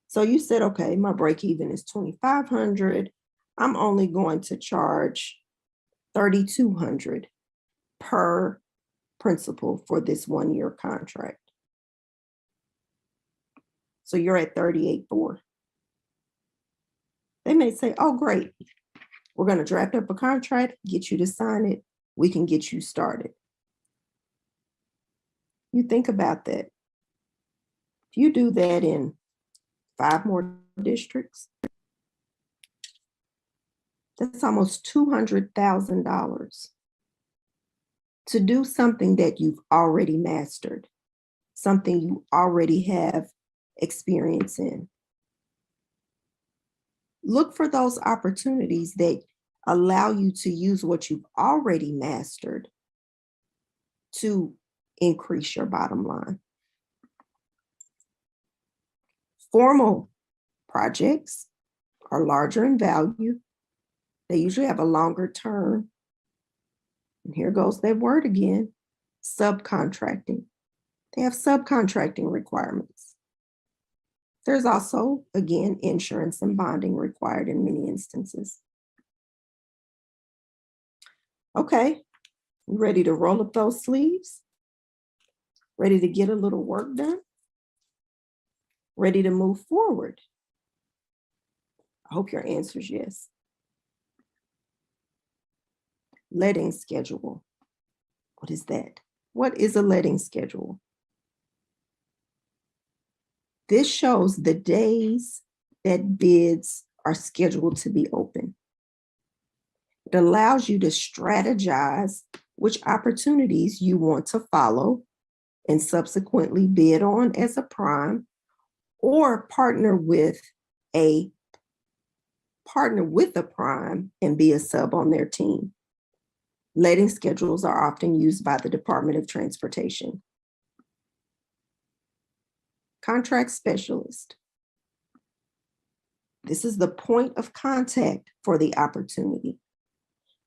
So you said, okay, my break even is 2,500. I'm only going to charge 3,200 per principal for this 1 year contract. So you're at 38,400. They may say, oh, great. We're going to draft up a contract, get you to sign it. We can get you started. You think about that. If you do that in 5 more districts, that's almost $200,000 to do something that you've already mastered, something you already have experience in. Look for those opportunities that allow you to use what you've already mastered to increase your bottom line. Formal projects are larger in value. They usually have a longer term. And here goes that word again, subcontracting. They have subcontracting requirements. There's also, again, insurance and bonding required in many instances. Okay, you ready to roll up those sleeves? Ready to get a little work done? Ready to move forward? I hope your answer is yes. Letting schedule. What is that? What is a letting schedule? This shows the days that bids are scheduled to be open. It allows you to strategize which opportunities you want to follow and subsequently bid on as a prime, or partner with a prime and be a sub on their team. Letting schedules are often used by the Department of Transportation. Contract specialist. This is the point of contact for the opportunity.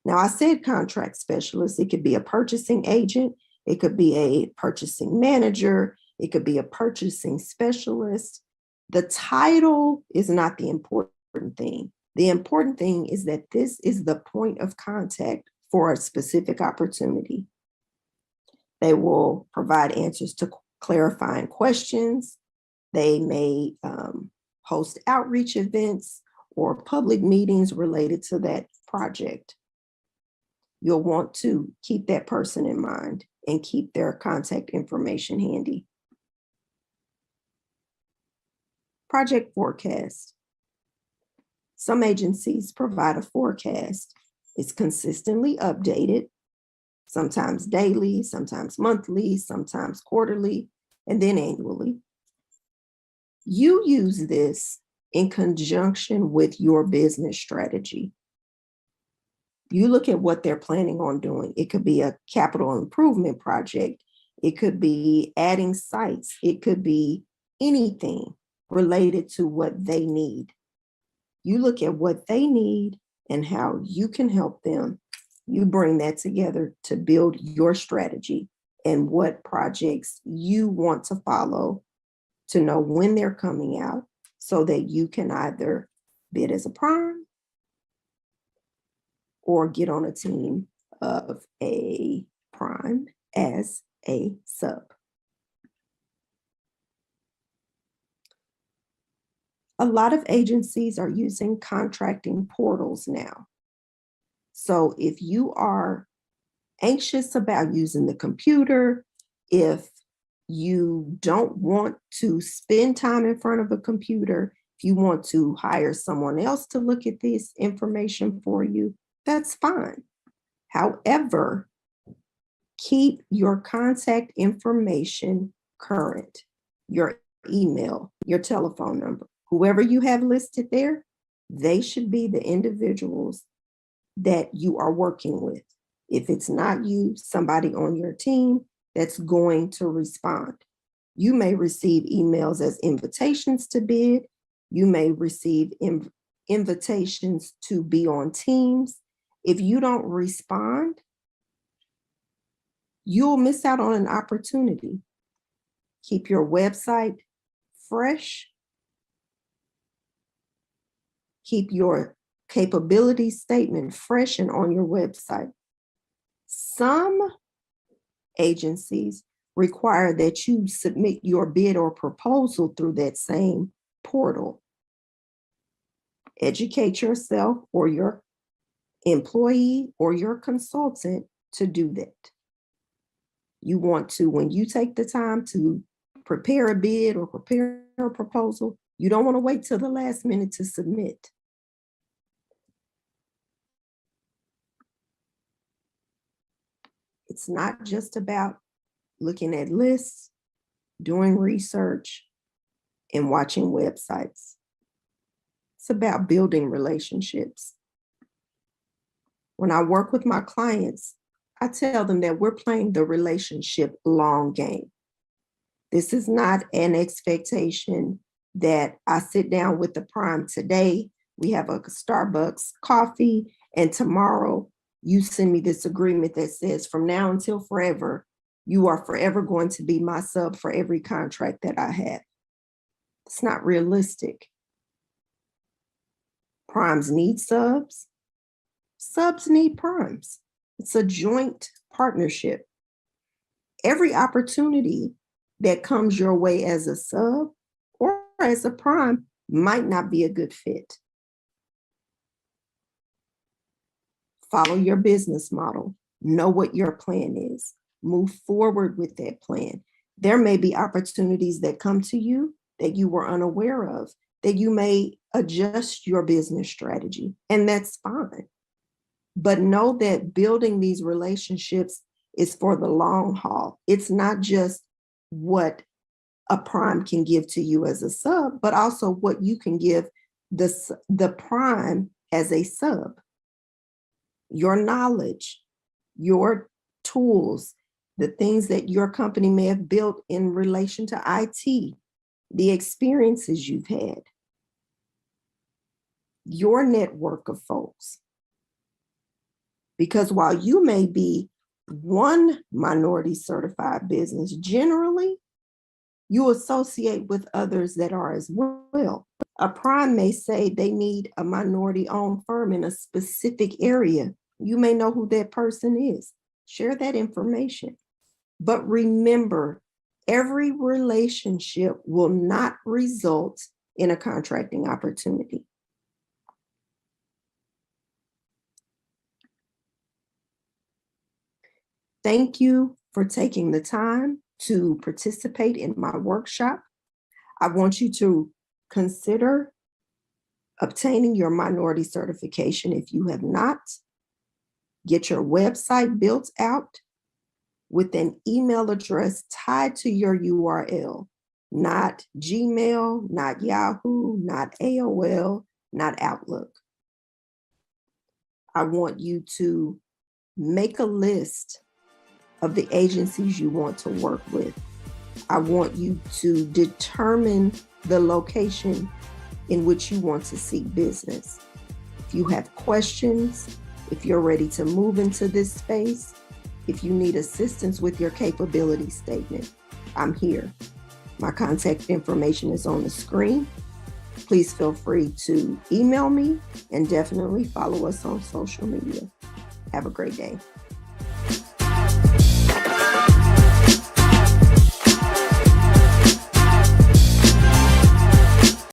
Now, I said contract specialist. It could be a purchasing agent. It could be a purchasing manager. It could be a purchasing specialist. The title is not the important thing. The important thing is that this is the point of contact for a specific opportunity. They will provide answers to clarifying questions. They may host outreach events or public meetings related to that project. You'll want to keep that person in mind and keep their contact information handy. Project forecast. Some agencies provide a forecast. It's consistently updated, sometimes daily, sometimes monthly, sometimes quarterly, and then annually. You use this in conjunction with your business strategy. You look at what they're planning on doing. It could be a capital improvement project. It could be adding sites. It could be anything related to what they need. You look at what they need and how you can help them. You bring that together to build your strategy and what projects you want to follow to know when they're coming out so that you can either bid as a prime or get on a team of a prime as a sub. A lot of agencies are using contracting portals now. So if you are anxious about using the computer, if you don't want to spend time in front of a computer, if you want to hire someone else to look at this information for you, that's fine. However, keep your contact information current, your email, your telephone number. Whoever you have listed there, they should be the individuals that you are working with. If it's not you, somebody on your team that's going to respond. You may receive emails as invitations to bid. You may receive invitations to be on teams. If you don't respond, you'll miss out on an opportunity. Keep your website fresh. Keep your capability statement fresh and on your website. Some agencies require that you submit your bid or proposal through that same portal. Educate yourself or your employee or your consultant to do that. You want to, when you take the time to prepare a bid or prepare a proposal, you don't want to wait till the last minute to submit. It's not just about looking at lists, doing research, and watching websites. It's about building relationships. When I work with my clients, I tell them that we're playing the relationship long game. This is not an expectation that I sit down with the prime today, we have a Starbucks coffee, and tomorrow you send me this agreement that says from now until forever, you are forever going to be my sub for every contract that I have. It's not realistic. Primes need subs. Subs need primes. It's a joint partnership. Every opportunity that comes your way as a sub or as a prime might not be a good fit. Follow your business model. Know what your plan is. Move forward with that plan. There may be opportunities that come to you that you were unaware of, that you may adjust your business strategy, and that's fine. But know that building these relationships is for the long haul. It's not just what a prime can give to you as a sub, but also what you can give the prime as a sub. Your knowledge, your tools, the things that your company may have built in relation to IT, the experiences you've had, your network of folks. Because while you may be one minority certified business, generally, you associate with others that are as well. A prime may say they need a minority-owned firm in a specific area. You may know who that person is. Share that information. But remember, every relationship will not result in a contracting opportunity. Thank you for taking the time to participate in my workshop. I want you to consider obtaining your minority certification if you have not. Get your website built out with an email address tied to your URL, not Gmail, not Yahoo, not AOL, not Outlook. I want you to make a list of the agencies you want to work with. I want you to determine the location in which you want to seek business. If you have questions, if you're ready to move into this space, if you need assistance with your capability statement, I'm here. My contact information is on the screen. Please feel free to email me and definitely follow us on social media. Have a great day.